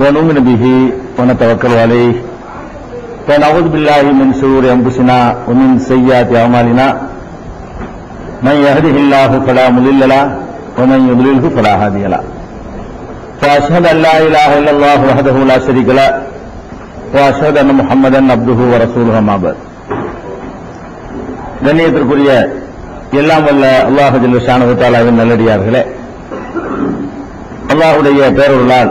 ونؤمن به ونتوكل عليه ونعوذ بالله من شرور أنفسنا ومن سيئات أعمالنا من يهده الله فلا مضل له ومن يضلله فلا هادي له وأشهد أن لا إله إلا الله وحده لا شريك له وأشهد أن محمدا عبده ورسوله أما بعد. கண்ணியத்திற்குரிய எல்லாம் வல்ல அல்லாஹ் ஜல்ல ஷானஹு தஆலாவின் நல்லடியார்களே, அல்லாஹ்வுடைய பேரருளால்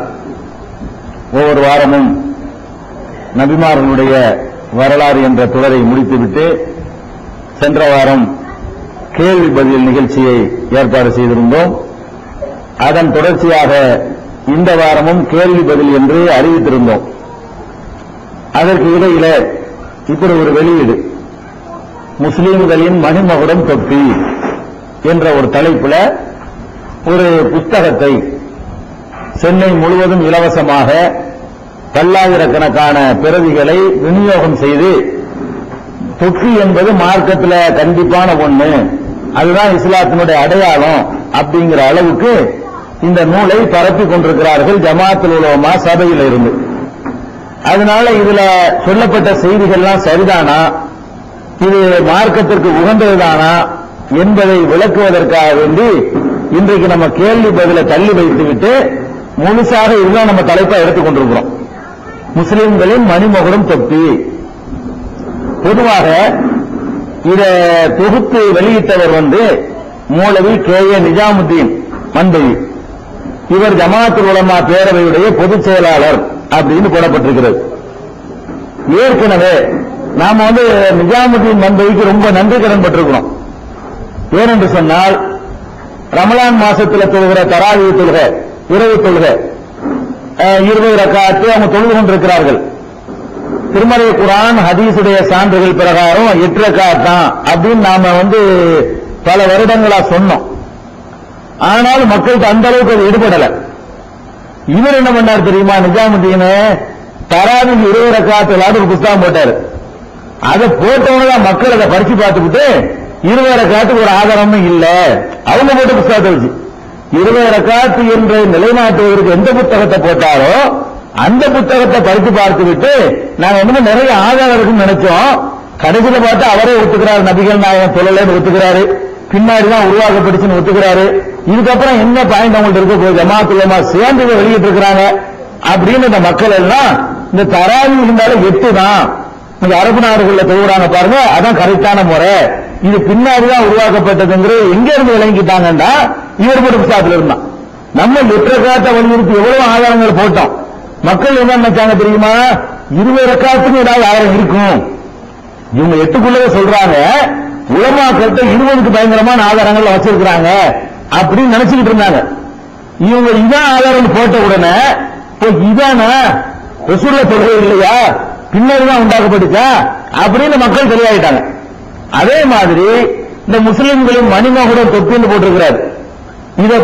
ஒவ்வொரு வாரமும் நபிமார்களுடைய வரலாறு என்ற தொடரை முடித்துவிட்டு சென்ற வாரம் கேள்வி பதில் நிகழ்ச்சியை ஏற்பாடு செய்திருந்தோம். அதன் தொடர்ச்சியாக இந்த வாரமும் கேள்வி பதில் என்று அறிவித்திருந்தோம். அதற்கு இடையில இப்படி ஒரு வெளியீடு, முஸ்லிம்களின் மணிமகுடம் தொப்பி என்ற ஒரு தலைப்புல ஒரு புத்தகத்தை சென்னை முழுவதும் இலவசமாக பல்லாயிரக்கணக்கான பிரதிகளை விநியோகம் செய்து, தொப்பி என்பது மார்க்கத்தில் கண்டிப்பான ஒண்ணு, அதுதான் இஸ்லாத்தினுடைய அடையாளம் அப்படிங்கிற அளவுக்கு இந்த நூலை பரப்பி கொண்டிருக்கிறார்கள் ஜமாஅத்துல் உலமா சபையில் இருந்து. அதனால இதுல சொல்லப்பட்ட செய்திகள்லாம் சரிதானா, இது மார்க்கத்திற்கு உகந்ததுதானா என்பதை விளக்குவதற்காக வேண்டி இன்றைக்கு நம்ம கேள்வி பதிலை தள்ளி வைத்துவிட்டு முழுசாக இதுதான் நம்ம தலைப்பா எடுத்துக் கொண்டிருக்கிறோம். முஸ்லிம்களின் மணிமகுடம் தொப்பி. பொதுவாக இதை தொகுத்து வெளியிட்டவர் மௌலவி கே.ஏ. நிஜாமுத்தீன் மன்பவி. இவர் ஜமாஅத்துல் உலமா பேரவையுடைய பொதுச் செயலாளர் அப்படின்னு போடப்பட்டிருக்கிறது. ஏற்கனவே நாம நிஜாமுத்தீன் மன்பவிக்கு ரொம்ப நன்றி கடன் பட்டிருக்கிறோம். ஏனென்று சொன்னால், ரமலான் மாசத்தில் தொழுகிற தராவி தொழுகை, இரவு தொழுகை 20 ரக்காத்து அவங்க தொழுது கொண்டிருக்கிறார்கள். திருமறை குர்ஆன் ஹதீஸுடைய சான்றுகள் பிரகாரம் 8 ரக்காத் தான் அப்படின்னு நாம பல வருடங்களா சொன்னோம். ஆனால் மக்களுக்கு அந்த அளவுக்கு அது ஈடுபடல. இவர் என்ன பண்ணார் தெரியுமா, நிஜாமுத்தீன் தராவி 20 ரக்காத்து ஒரு புத்தகம் போட்டாரு. அதை போட்டவங்கதான் மக்கள் அதை பறிச்சு பார்த்துக்கிட்டு 20 ரக்காத்துக்கு ஒரு ஆதாரமும் இல்ல, அவங்க போட்ட புத்தகத்தை வச்சு 20 ரக்காத்து என்று நிலைநாட்டுவதற்கு எந்த புத்தகத்தை போட்டாரோ அந்த புத்தகத்தை பறித்து பார்த்து விட்டு நாங்க நிறைய ஆதாரம் இருக்குன்னு நினைச்சோம். கடைசியில பார்த்து அவரே ஒத்துக்கிறாரு, நபிகள் நாயகம் சொல்லலன்னு ஒத்துக்கிறாரு, பின்னாடிதான் உருவாக்கப்பட்டுச்சுன்னு ஒத்துக்கிறாரு. இதுக்கப்புறம் என்ன பாயிண்ட் அவங்கள்ட்ட இருக்க, ஜமாஅத்துல் உலமா சேர்ந்து வெளியிட்டு இருக்கிறாங்க அப்படின்னு இந்த மக்கள் எல்லாம் இந்த தராவி இருந்தாலும் 8 தான், நீங்க அரபு நாடுகள்ல தொழுகிறாங்க பாருங்க, அதான் கரெக்டான முறை, இது பின்னாடிதான் உருவாக்கப்பட்டதுங்கிற எங்க இருந்து விளங்கிட்டாங்கன்னா இவர் போட்ட புத்தகத்தில் இருந்தான். நம்ம 8 ரக்காத்தை வலியுறுத்தி எவ்வளவு ஆதாரங்கள் போட்டோம். மக்கள் என்ன நினைச்சாங்க தெரியுமா, 20 ரக்காத்துக்கு ஏதாவது ஆதாரம் இருக்கும், இவங்க 8க்குள்ளவே சொல்றாங்க, உலமாக்கள்கிட்ட 20க்கு பயங்கரமான ஆதாரங்கள் வச்சிருக்கிறாங்க அப்படின்னு நினைச்சுக்கிட்டு இருந்தாங்க. இவங்க இதான் ஆதாரம் போட்ட உடனே இதானா ரசூலுல்லாஹ் சொல்றது இல்லையா, பின்னர்தான் உண்டாக்கப்பட்டுச்சா அப்படின்னு மக்கள் தெளிவாயிட்டாங்க. அதே மாதிரி இந்த முஸ்லிம்களின் மணிமகுடம் தொப்பின்னு போட்டிருக்கிறார். இதை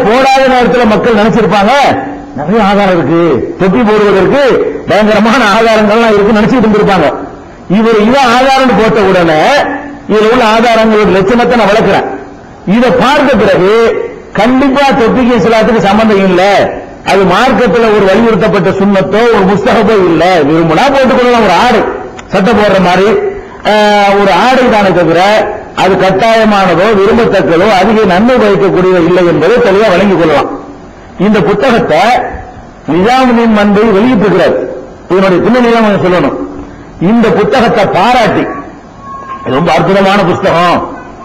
போடாத நேரத்தில் மக்கள் நினைச்சிருப்பாங்க, நிறைய ஆதாரம் இருக்கு, தொப்பி போடுவதற்கு பயங்கரமான ஆதாரங்கள்லாம் இருக்கு நினைச்சிட்டு இருந்திருப்பாங்க. இவர் இதான் ஆதாரம் போட்ட உடனே இதுல உள்ள ஆதாரங்களோட லட்சணத்தை நான் வளர்க்கிறேன். இதை பார்த்த பிறகு கண்டிப்பா தொப்பிக்கு இஸ்லாத்துக்கு சம்பந்தம் இல்ல, அது மார்க்கத்தில் ஒரு வலியுறுத்தப்பட்ட சுன்னத்தோ ஒரு புஸ்தகத்தோ இல்ல, விரும்பினா போட்டுக்கொள்ளலாம், ஒரு ஆடை சட்டை போடுற மாதிரி ஒரு ஆடை தானே தவிர அது கட்டாயமானதோ விரும்பத்தக்கதோ அதிக நன்மை பயக்கக்கூடியதோ இல்லை என்பதை தெளிவாக வழங்கிக் கொள்ளலாம். இந்த புத்தகத்தை நிஜாமுத்தீன் மன்பவி வெளியிட்டிருக்கிறார். இதனுடைய பின்னணியெல்லாம் சொல்லணும். இந்த புத்தகத்தை பாராட்டி, ரொம்ப அற்புதமான புத்தகம்,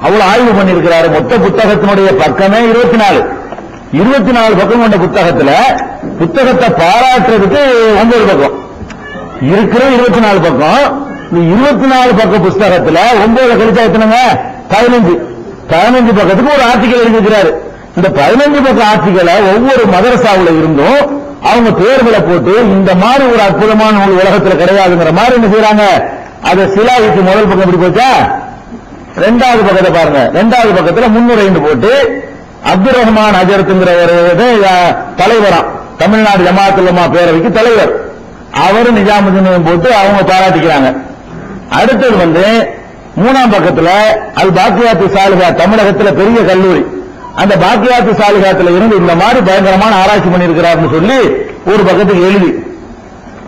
அவ்வளவு ஆய்வு பண்ணியிருக்கிறாரு. மொத்த புத்தகத்தினுடைய பக்கமே 24 பக்கம் கொண்ட புத்தகத்தை பாராட்டுறதுக்கு 9 பக்கம் இருக்கிற 24 பக்கம். இந்த 24 பக்க புத்தகத்துல 9 கழிச்சா எத்தனைங்க, 15 பக்கத்துக்கு ஒரு ஆர்டிகல் எழுதியிருக்கிறாரு. இந்த 15 பக்க ஆர்டிகலை ஒவ்வொரு மதரசாவுல இருந்தும் அவங்க பேர்களை போட்டு இந்த மாதிரி ஒரு அற்புதமான நூல் உலகத்தில் கிடையாதுங்கிற மாதிரி என்ன செய்யறாங்க, அதை சிலாவுக்கு முதல் பக்கம் எப்படி போச்சா, 2வது பக்கத்தை பாருங்க, 2வது பக்கத்துல முன்னுரைன்னு போட்டு அப்துல் ரஹ்மான் அஜரத்துங்கிற ஒரு தலைவராம், தமிழ்நாடு ஜமாஅத்துல் உலமா பேரவைக்கு தலைவர், அவரு நிஜாமுத்தீன் போட்டு அவங்க பாராட்டிக்கிறாங்க. அடுத்தது 3ஆம் பக்கத்துல அல் பாக்கியாத்து சாலிஹா, தமிழகத்தில் பெரிய கல்லூரி, அந்த பாக்கியாத்து சாலிகாத்துல இருந்து இந்த மாதிரி பயங்கரமான ஆராய்ச்சி பண்ணியிருக்கிறார்னு சொல்லி ஒரு பக்கத்துக்கு எழுதி,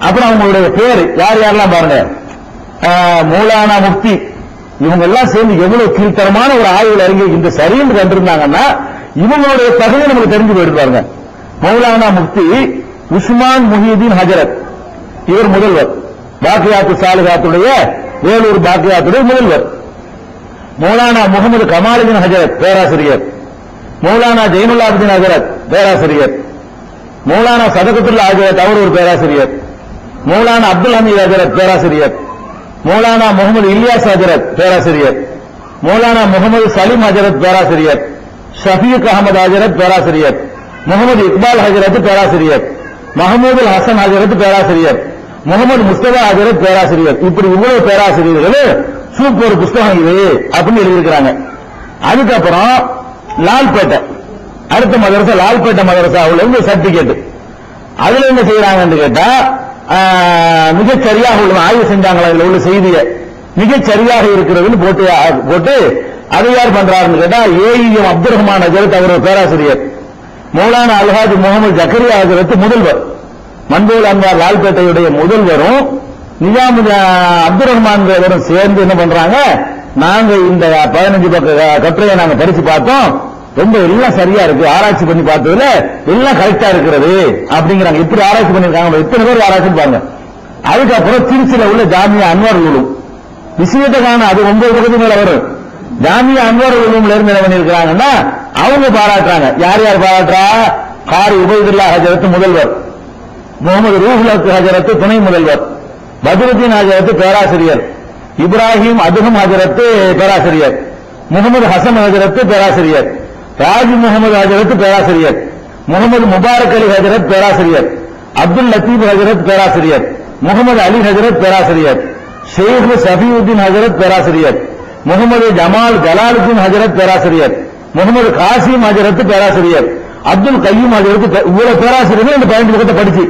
அப்புறம் அவங்களுடைய பேரு யார் யாரெல்லாம் பாருங்க, மௌலானா முஃப்தி, இவங்க எல்லாம் சேர்ந்து எவ்வளவு கீழ்த்தரமான ஒரு ஆய்வுல இறங்கி இந்த சரின்னு கண்டிருந்தாங்கன்னா இவங்களுடைய தகுதி நமக்கு தெரிஞ்சு போயிட்டு பாருங்க. மௌலானா முஃப்தி உஸ்மான் முஹிதீன் ஹஜரத், இவர் முதல்வர், பாக்கியாத்து சாலிகாத்துடைய வேலூர் பாக்கியாத்துடைய முதல்வர். மௌலானா முகமது கமாலுதீன் ஹஜரத் பேராசிரியர், மௌலானா ஜெயினுல்லாபுதீன் ஹஜரத் பேராசிரியர், மௌலானா சதகத்துல்லா ஹஜரத் அவர் ஒரு பேராசிரியர், மௌலானா அப்துல் ஹமீத் ஹஜரத் பேராசிரியர், மௌலானா முகமது இலியாஸ் ஹஜரத் பேராசிரியர், மௌலானா முகமது சலீம் ஹஜரத் பேராசிரியர், ஷஃபீக் அகமது ஹஜரத் பேராசிரியர், முகமது இக்பால் ஹஜரத் பேராசிரியர், மஹமூது ஹசன் ஹஜரத் பேராசிரியர், முகமது முஸ்தபா ஹஜரத் பேராசிரியர். இப்படி இவ்வளவு பேராசிரியர்கள் சூப்பர் புஸ்தகம் இது அப்படின்னு எழுதியிருக்கிறாங்க. அதுக்கப்புறம் லால்பேட்டை அடுத்த மதரசா, லால்பேட்டை மதரசாவுல இருந்து சர்டிபிகேட், அதுல என்ன செய்யறாங்கன்னு கேட்டா மிகச் சரியாக உள்ள ஆய்வு செஞ்சாங்களா, இதுல உள்ள செய்தியை மிகச் சரியாக இருக்கிறதுன்னு போட்டு அதை யார் பண்றாருன்னு கேட்டா ஏஇஎம் அப்துல் ரஹ்மான் ஹஜரத் அவர் பேராசிரியர், மௌலானா அல்ஹாஜ் முகமது ஜக்கரியா ஹஜரத் முதல்வர், மன்பூல் அன்வார் லால்பேட்டையுடைய முதல்வரும் நிஜாம் அப்துல் ரஹ்மான் சேர்ந்து என்ன பண்றாங்க, நாங்க இந்த 15 பக்க கட்டுரையை நாங்க படிச்சு பார்த்தோம், ரொம்ப எல்லாம் சரியா இருக்கு, ஆராய்ச்சி பண்ணி பார்த்ததுல எல்லாம் கரெக்டா இருக்கிறது அப்படிங்கிறாங்க. இப்படி ஆராய்ச்சி பண்ணிருக்காங்க, எத்தனை பேர் ஆராய்ச்சி பாருங்க. அதுக்கப்புறம் திருச்சியில உள்ள ஜாமியா அன்வார் உலூம் விஷயத்தை காண, அது 9 பக்கத்து மேல வரும். ஜாமியா அன்வார் உலூம்ல இருந்து என்ன பண்ணிருக்காங்கன்னா அவங்க பாராட்டுறாங்க. யார் யார் பாராட்டுறா, காரி உபைதுல்லா ஹஜரத் முதல்வர், முகமது ரூஹுல் ஹஜரத் துணை முதல்வர், பத்ருதீன் ஹஜரத் பேராசிரியர், இப்ராஹிம் அதுகம் ஹஜரத் பேராசிரியர், முகமது ஹசன் ஹஜரத் பேராசிரியர், ராஜி முகமது ஹஜரத் பேராசிரியர், முகமது முபாரக் அலி ஹஜரத் பேராசிரியர், அப்துல் லத்தீப் ஹஜரத் பேராசிரியர், முகமது அலி ஹஜரத் பேராசிரியர், ஷேக் சஃபியுddin ஹஜரத் பேராசிரியர், முகமது ஜமால் ஜலாலுddin ஹஜரத் பேராசிரியர், முகமது காசிம் ஹஜரத் பேராசிரியர், அப்துல் கையூம் ஹஜரத், இவ்வளவு பேராசிரியர்கள் இந்த 15 பக்கத்தை படிச்சு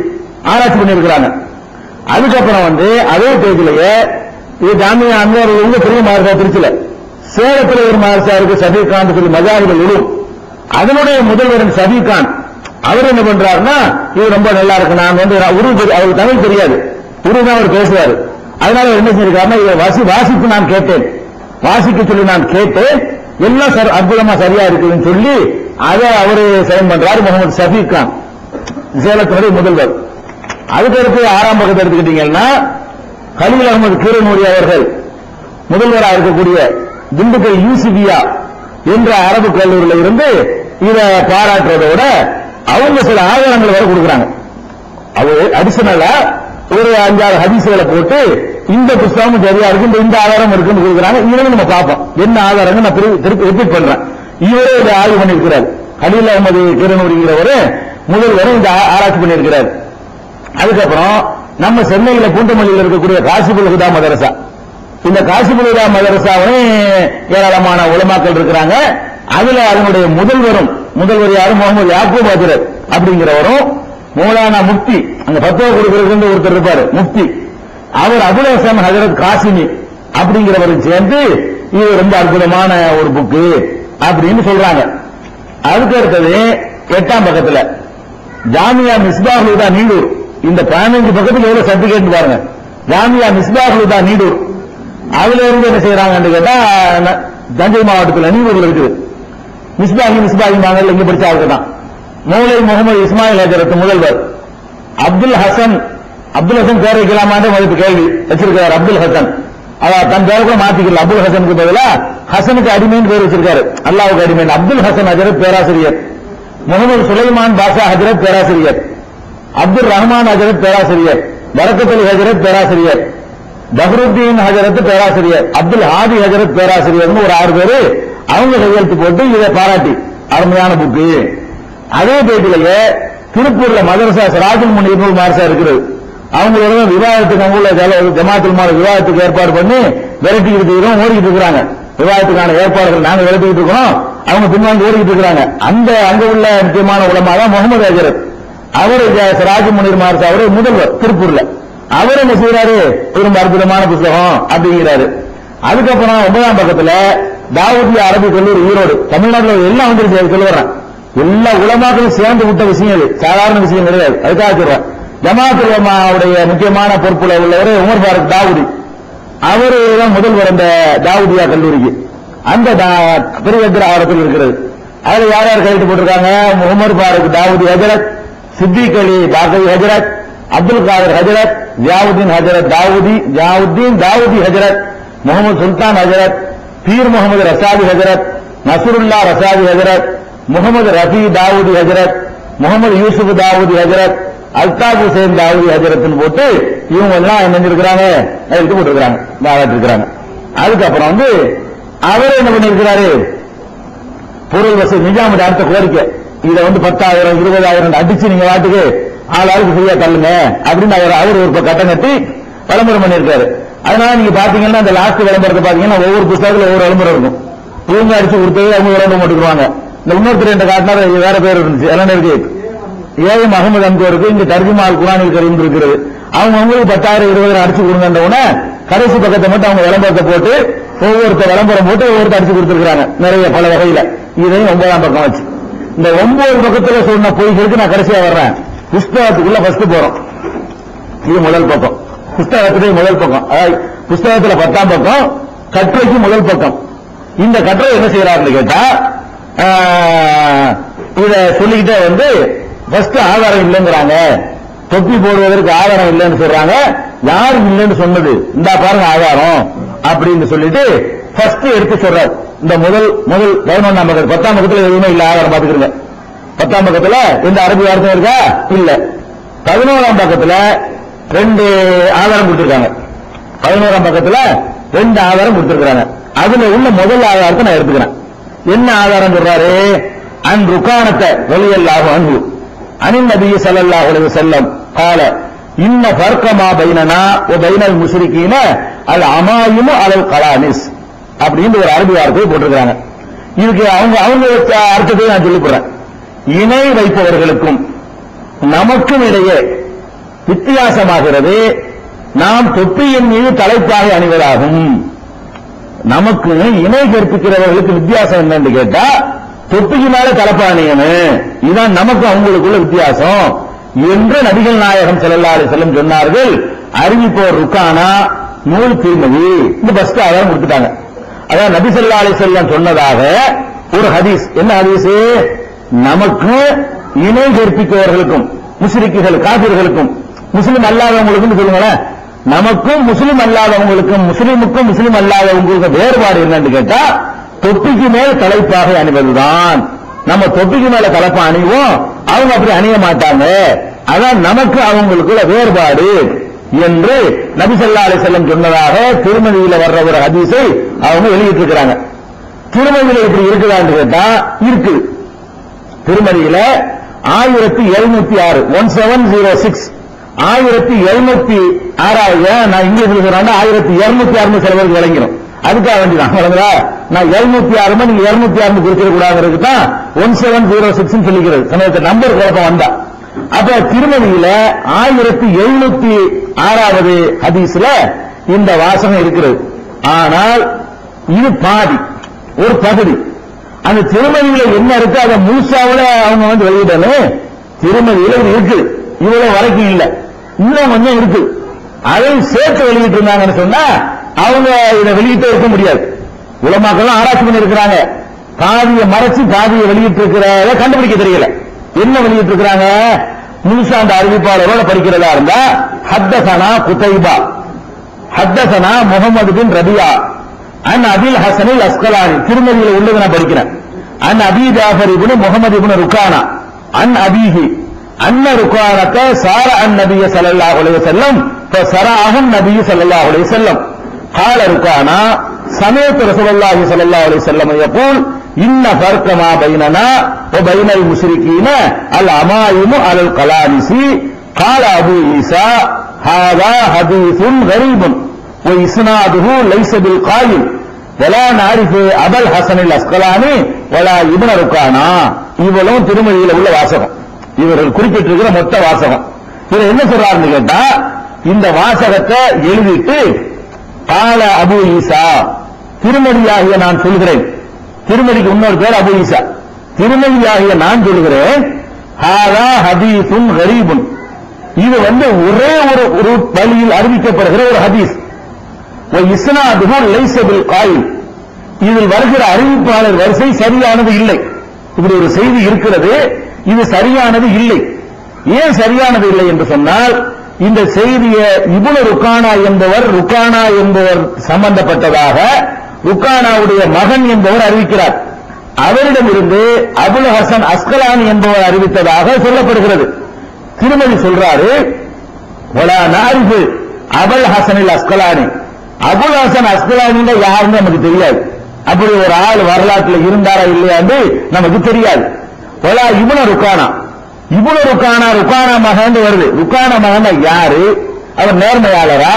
ஆராய்ச்சி பண்ணியிருக்கிறாங்க. அதுக்கப்புறம் அதே பேஜிலேயே ஜாமியா அன்வார் உலூம் பெரிய மாதரசா திருச்சியில, சேலத்தில் ஒரு மாதரசா இருக்கு ஷபீக் கான் சொல்லி மஜாஹிதுல் உலூம், அதனுடைய முதல்வர் ஷபீக் கான் அவர் என்ன பண்றாருன்னா இது ரொம்ப நல்லா இருக்கு, நான் அவருக்கு தமிழ் தெரியாது, உருது அவர் பேசுவாரு, அதனால என்ன செஞ்சிருக்காருன்னா இதை வாசிப்பு நான் கேட்டேன், வாசிக்க சொல்லி நான் கேட்டேன், எல்லாம் அற்புதமா சரியா இருக்குதுன்னு சொல்லி அதை அவரு சைன் பண்றாரு முகமது ஷபீக் கான், சேலத்தினுடைய முதல்வர். அதுக்கடுத்து 6ஆம் பக்கத்தை எடுத்துக்கிட்டீங்கன்னா கலீல் அகமது கீரனூரி அவர்கள் முதல்வராக இருக்கக்கூடிய திண்டுக்கல் யூசிபியா என்ற அரபு கல்லூரியில் இருந்து இதை பாராட்டுறதோட அவங்க சில ஆதாரங்கள் வரை கொடுக்குறாங்க. அது அடிஷனலா ஒரு 5-6 ஹதீஸ்களை போட்டு இந்த புத்தகம் சரியா இருக்கு, இந்த ஆதாரம் இருக்குன்னு கொடுக்குறாங்க. இதை நம்ம பார்ப்போம் என்ன ஆதாரங்கள், நான் திருப்பி ரிப்பீட் பண்றேன். இவரே இதை ஆய்வு பண்ணியிருக்கிறார், கலீல் அகமது கீரனூரிங்கிறவரு முதல்வரும் இந்த ஆராய்ச்சி பண்ணியிருக்கிறார். அதுக்கப்புறம் நம்ம சென்னையில பூந்தமல்லியில் இருக்கக்கூடிய காசிபுல் ஹுதா மதரசா, இந்த காசிபுல் ஹுதா மதரசாவும் ஏராளமான உலமாக்கள் இருக்கிறாங்க. அதுல அதனுடைய முதல்வர் யாரு, முகமது யாக்கூப் ஹஜரத் அப்படிங்கிறவரும், மௌலானா முஃப்தி அங்க பத்துவ கொடுக்கிறது ஒருத்தர் இருப்பாரு முஃப்தி, அவர் அபுல் ஹசன் ஹஜரத் காசிமி அப்படிங்கிறவரும் சேர்ந்து இது ரொம்ப அற்புதமான ஒரு புக்கு அப்படின்னு சொல்றாங்க. அதுக்கு அடுத்தது 8ஆம் பக்கத்துல ஜாமியா மிஸ்பாஹுல் ஹுதா நீடூர், இந்த 15 பக்கத்துக்கு எவ்வளவு சர்டிபிகேட் பாருங்க. ஜாமியா மிஸ்பாஹுல் ஹுதா நீடூர், அதுல இருந்து என்ன செய்யறாங்கன்னு கேட்டா தஞ்சை மாவட்டத்தில் நீடூர்ல இருக்குது. மிஸ்பாஹி மாங்கல் இங்க படிச்சா இருக்குதான். மௌலை முகமது இஸ்மாயில் ஹஜரத் முதல்வர், அப்துல் ஹசன் பேர் வைக்கலாமான்னு முதல் கேள்வி வச்சிருக்காரு. அப்துல் ஹசன் தன் பேரை கூட மாத்திக்கல, அப்துல் ஹசனுக்கு பதிலா ஹசனுக்கு அடிமைன்னு பேர் வச்சிருக்காரு, அல்லாவுக்கு அடிமை. அப்துல் ஹசன் ஹஜரத் பேராசிரியர், முகமது சுலைமான் பாஷா ஹஜரத் பேராசிரியர், அப்துல் ரஹ்மான் ஹஜரத் பேராசிரியர், பரக்கத் அலி ஹஜரத் பேராசிரியர், பஹ்ருத்தீன் ஹஜரத் பேராசிரியர், அப்துல் ஹாதி ஹஜரத் பேராசிரியர், ஒரு 6 பேரு அவங்க கையெழுத்து போட்டு இதை பாராட்டி அருமையான புக்கு. அதே பேட்டிலேயே திருப்பூர்ல மதரசா சிராஜுல் முனீர் மதரசா இருக்கிறது, அவங்களோட விவாதத்துக்கு அவங்கள ஜமாத்துல் மால் விவாதத்துக்கு ஏற்பாடு பண்ணி விரட்டிக்கிட்டு இருக்கிறோம், ஓடிக்கிட்டு இருக்கிறாங்க. விவாதத்துக்கான ஏற்பாடுகள் நாங்க விரட்டிக்கிட்டு இருக்கிறோம், அவங்க பின்வாங்கி ஓடிக்கிட்டு இருக்கிறாங்க. அங்க உள்ள முக்கியமான உலமா தான் முகமது ஹஜரத், அவர் சிராஜுல் முனீர் மதரசா அவரு முதல்வர் திருப்பூர்ல. அவர் என்ன செய்யறாரு, ரொம்ப அற்புதமான புத்தகம் அப்படிங்கிறாரு. அதுக்கப்புறம் 9ஆம் பக்கத்துல தாவூதிய அரபி கல்லூரி ஈரோடு, தமிழ்நாட்டில் எல்லாம் வந்து சொல்லுறேன். எல்லா உலமாக்களும் சேர்ந்து விட்ட விஷயம் இது, சாதாரண விஷயம் கிடையாது. அதுக்காக சொல்றேன். ஜமாத்துல் உலமாவுடைய முக்கியமான பொறுப்புல உள்ளவர் உமர் ஃபாரூக் தாவூதி, அவரு தான் முதல்வர் அந்த தாவூதியா கல்லூரிக்கு. அந்த திருவத்திராவரத்தில் இருக்கிறது. அதுல யார் யார் கையெழுத்து போட்டிருக்காங்க? உமர் ஃபாரூக் தாவூதி ஹஜரத், சித்திக் அலி பாகவி ஹஜரத், அப்துல் காதர் ஹஜரத், ஜியாவுதீன் ஹஜரத் தாவூதி, ஜியாவுதீன் தாவூதி ஹஜரத், முகமது சுல்தான் ஹஜரத், பீர் முகமது ரசாதி ஹஜரத், நசருல்லா ரசாதி ஹஜரத், முகமது ரஃபி தாவூதி ஹஜரத், முகமது யூசுப் தாவூதி ஹஜரத், அல்தாப் ஹுசைன் தாவூதி ஹஜரத் போட்டு இவங்க எல்லாம் என்ன செஞ்சிருக்கிறாங்க? கையெழுத்து போட்டிருக்கிறாங்க, பாராட்டிருக்கிறாங்க. அதுக்கப்புறம் வந்து அவர் என்ன பண்ணிருக்கிறாரு? பொருள் வசதி நிஜாமுடைய அடுத்த கோரிக்கை, இதை வந்து 10,000 20,000 அடிச்சு நீங்க வாட்டுக்கு ஆளாளுக்கு ஃப்ரீயா தள்ளுங்க அப்படின்னு அவர் ஒரு கட்டம் கட்டி விளம்பரம் பண்ணியிருக்காரு. அதனால நீங்க பாத்தீங்கன்னா அந்த லாஸ்ட் விளம்பரத்தை பாத்தீங்கன்னா ஒவ்வொரு புத்தகத்துல ஒவ்வொரு விளம்பரம் இருக்கும். இவங்க அடிச்சு கொடுத்தது அவங்க விளம்பரம் போட்டுக்குவாங்க. இந்த இன்னொருத்தர் என்ற காட்டினார் வேற பேர் இருந்துச்சு, எல்லாம் இருக்கு. ஏஎம் அகமது அன்பருக்கு இங்க தர்ஜுமால் குர்ஆனில் கரீம் இருக்கிறது. அவங்க உங்களுக்கு 10,000 20,000 அடிச்சு கொடுங்கன்ற உடனே கடைசி பக்கத்தை மட்டும் அவங்க விளம்பரத்தை போட்டு ஒவ்வொருத்தர் விளம்பரம் போட்டு ஒவ்வொருத்தர் அடிச்சு கொடுத்துருக்காங்க நிறைய பல வகையில. இதையும் 9ஆம் பக்கம் வச்சு இந்த 9 பக்கத்துல சொன்ன பொய்களுக்கு நான் கடைசியா வர்றேன். புஸ்தகத்துக்குள்ள ஃபர்ஸ்ட் போறோம். இது முதல் பக்கம், புஸ்தகத்துடைய முதல் பக்கம். அதாவது புஸ்தகத்துல 10ஆம் பக்கம், கட்டுரைக்கு முதல் பக்கம். இந்த கட்டுரை என்ன செய்யறாருன்னு கேட்டா, இத சொல்லிக்கிட்டே வந்து ஃபர்ஸ்ட் ஆதாரம் இல்லைங்கிறாங்க, தொப்பி போடுவதற்கு ஆதாரம் இல்லைன்னு சொல்றாங்க. யாரு இல்லைன்னு சொன்னது? இந்த பாருங்க ஆதாரம் அப்படின்னு சொல்லிட்டு ஃபர்ஸ்ட் எடுத்து சொல்றாரு. இந்த முதல் 11ஆம் பக்கத்துல 10ஆம் பக்கத்துல எதுவுமே இல்ல, ஆதாரம் பாத்துக்கிறீங்க. 10ஆம் பக்கத்துல இந்த அரபி வார்த்தை இருக்கா? இல்ல. 11ஆம் பக்கத்துல 2 ஆதாரம் கொடுத்திருக்காங்க. 11ஆம் பக்கத்துல 2 ஆதாரம் கொடுத்திருக்காங்க. அதுல உள்ள முதல் ஆதாரத்தை நான் எடுத்துக்கிறேன். என்ன ஆதாரம் சொல்றாரு? அன் ருகானத்தை ரலியல்லாஹு அன்ஹு அனின் நபி ஸல்லல்லாஹு அலைஹி வஸல்லம் قال இன்ன ஃபர்கமா பைனனா வ பைனல் முஷ்ரிகீன அல் அமாயிமு அலல் கலானிஸ் அப்படின்னு ஒரு அரபி வார்த்தையை போட்டிருக்காங்க. இதுக்கு அவங்க அர்த்தத்தை நான் சொல்லிப் போறேன். இணை வைப்பவர்களுக்கும் நமக்கும் இடையே வித்தியாசமாகிறது நாம் தொப்பியின் மீது தலைப்பாக அணிவதாகும். நமக்கு இணை கற்பிக்கிறவர்களுக்கு வித்தியாசம் என்னன்னு கேட்டா, தொப்பிக்கு மேல தலைப்பா அணியணும், இதுதான் நமக்கு அவங்களுக்குள்ள வித்தியாசம் என்று நபிகள் நாயகம் ஸல்லல்லாஹு அலைஹி வஸல்லம் சொன்னார்கள். அறிவிப்போர் ருக்கானா நூல் திருமதி இந்த ஃபர்ஸ்ட் ஆதாரம் கொடுத்துட்டாங்க. அதான் நபி ஸல்லல்லாஹு அலைஹி வஸல்லம் சொன்னதாக ஒரு ஹதீஸ். என்ன ஹதீஸ்? நமக்கு இணை கற்பிப்பவர்களுக்கும் முஸ்லிக்குகள் காபிர்களுக்கும் முஸ்லிம் அல்லாதவங்களுக்கும் சொல்லுங்களேன், நமக்கும் முஸ்லிம் அல்லாதவங்களுக்கும் முஸ்லிமுக்கும் முஸ்லிம் அல்லாதவங்களுக்கு வேறுபாடு என்னன்னு கேட்டா, தொப்பிக்கு மேல தலைப்பாக அணிவதுதான். நம்ம தொப்பிக்கு மேல தலைப்பா அணிவோம், அவங்க அப்படி அணிய மாட்டாங்க. அதான் நமக்கு அவங்களுக்குள்ள வேறுபாடு என்று நபி ஸல்லல்லாஹு அலைஹி வஸல்லம் சொன்னதாக திருமதியில வர்ற ஒரு ஹதீஸை அவங்க வெளியிட்டு இருக்கிறாங்க. திருமதியில இப்படி இருக்குதான்னு கேட்டா இருக்கு. திருமதியில 1706 1706 1706 நான் இங்கிலீஷ்ல சொல்றேன், 1206 சில பேருக்கு விளங்கிடும். அதுக்காக வேண்டிதான் வழங்குறா. நான் 706 நீங்க 206 குறிப்பிட கூடாதுக்கு தான் 1706 சொல்லிக்கிறது. சமயத்தில் நம்பர் குழப்பம் வந்தா. அப்ப திருமதியில 1706 ஹதீஸ்ல இந்த வாசகம் இருக்கிறது. ஆனால் இது பாதி, ஒரு பகுதி. அந்த திருமதியில என்ன இருக்கு அதை முழுசாவில அவங்க வந்து வெளியிடணும். திருமதியில இருக்கு, இவ்வளவு வரைக்கும் இல்ல, இன்னும் கொஞ்சம் இருக்கு. அதையும் சேர்த்து வெளியிட்டு இருந்தாங்கன்னு சொன்னா அவங்க இதை வெளியிட்டு இருக்க முடியாது. உலமாக்கள் ஆராய்ச்சி பண்ணி இருக்கிறாங்க. பாதியை மறைச்சு பாதியை வெளியிட்டு இருக்கிறத கண்டுபிடிக்க தெரியல. என்ன வெளியிட்டு இருக்கிறாங்க? முழுசா அந்த அறிவிப்பாளரோட படிக்கிறதா இருந்தா ஹத்தசனா குதைபா, ஹத்தசனா முகமது பின் ரபியா, அன் அபில் ஹசனில் அஸ்கலானி. திருமதியில உள்ளது நான் படிக்கிறேன். அன் அபி ஜாஃபர் இப்னு முகமது இப்னு ருக்கானா அன் அபிஹி அன்ன ருக்கானத சார அன் நபிய ஸல்லல்லாஹு அலைஹி வஸல்லம் ஃபஸரஅஹு நபிய ஸல்லல்லாஹு அலைஹி வஸல்லம் قال ركانا سمعت رسول الله صلى الله عليه وسلم يقول إن فرق ما بيننا وبين المشركين العمائم على القلانس. قال أبو عيسى هذا حديث غريب وإسناده ليس بالقائم ولا نعرف أبا الحسن الأسقلاني ولا ابن ركانا. இவ்வளவும் திருமதியில உள்ள வாசகம், இவர்கள் குறிப்பிட்டிருக்கிற மொத்த வாசகம். இவர் என்ன சொல்றாருன்னு கேட்டா, இந்த வாசகத்தை எழுதிட்டு கால அபு ஈசா, திருமதியாகிய நான் சொல்கிறேன். திருமதிக்கு இன்னொரு பேர் அபு ஈசா. திருமதியாகிய நான் சொல்கிறேன், ஹாதா ஹதீஸுன் கரீபுன், இது ஒரே ஒரு வழியில் அறிவிக்கப்படுகிற ஒரு ஹதீஸ். இஸ்னாதுஹு லைஸ பில் காயில், இதில் வருகிற அறிவிப்பாளர் வரிசை சரியானது இல்லை. இப்படி ஒரு செய்தி இருக்கிறது, இது சரியானது இல்லை. ஏன் சரியானது இல்லை என்று சொன்னால், இந்த செய்தியை இப்னு ருக்கானா என்பவர் சம்பந்தப்பட்டதாக ருக்கானாவுடைய மகன் என்பவர் அறிவிக்கிறார். அவரிடமிருந்து அபுல் ஹசன் அஸ்கலானி என்பவர் அறிவித்ததாக சொல்லப்படுகிறது. திருமதி சொல்றாரு, வலா நாரிஃபு அபுல் ஹசனில் அஸ்கலானி, அபுல் ஹசன் அஸ்கலானி யாருன்னு நமக்கு தெரியாது. அப்படி ஒரு ஆள் வரலாற்றில் இருந்தாரா இல்லையா என்று நமக்கு தெரியாது. வலா இப்னு ருக்கானா, இப்னு ருக்கானா மகன் வருது. ருக்கானா மகன் யாரு? அவர் நேர்மையாளரா,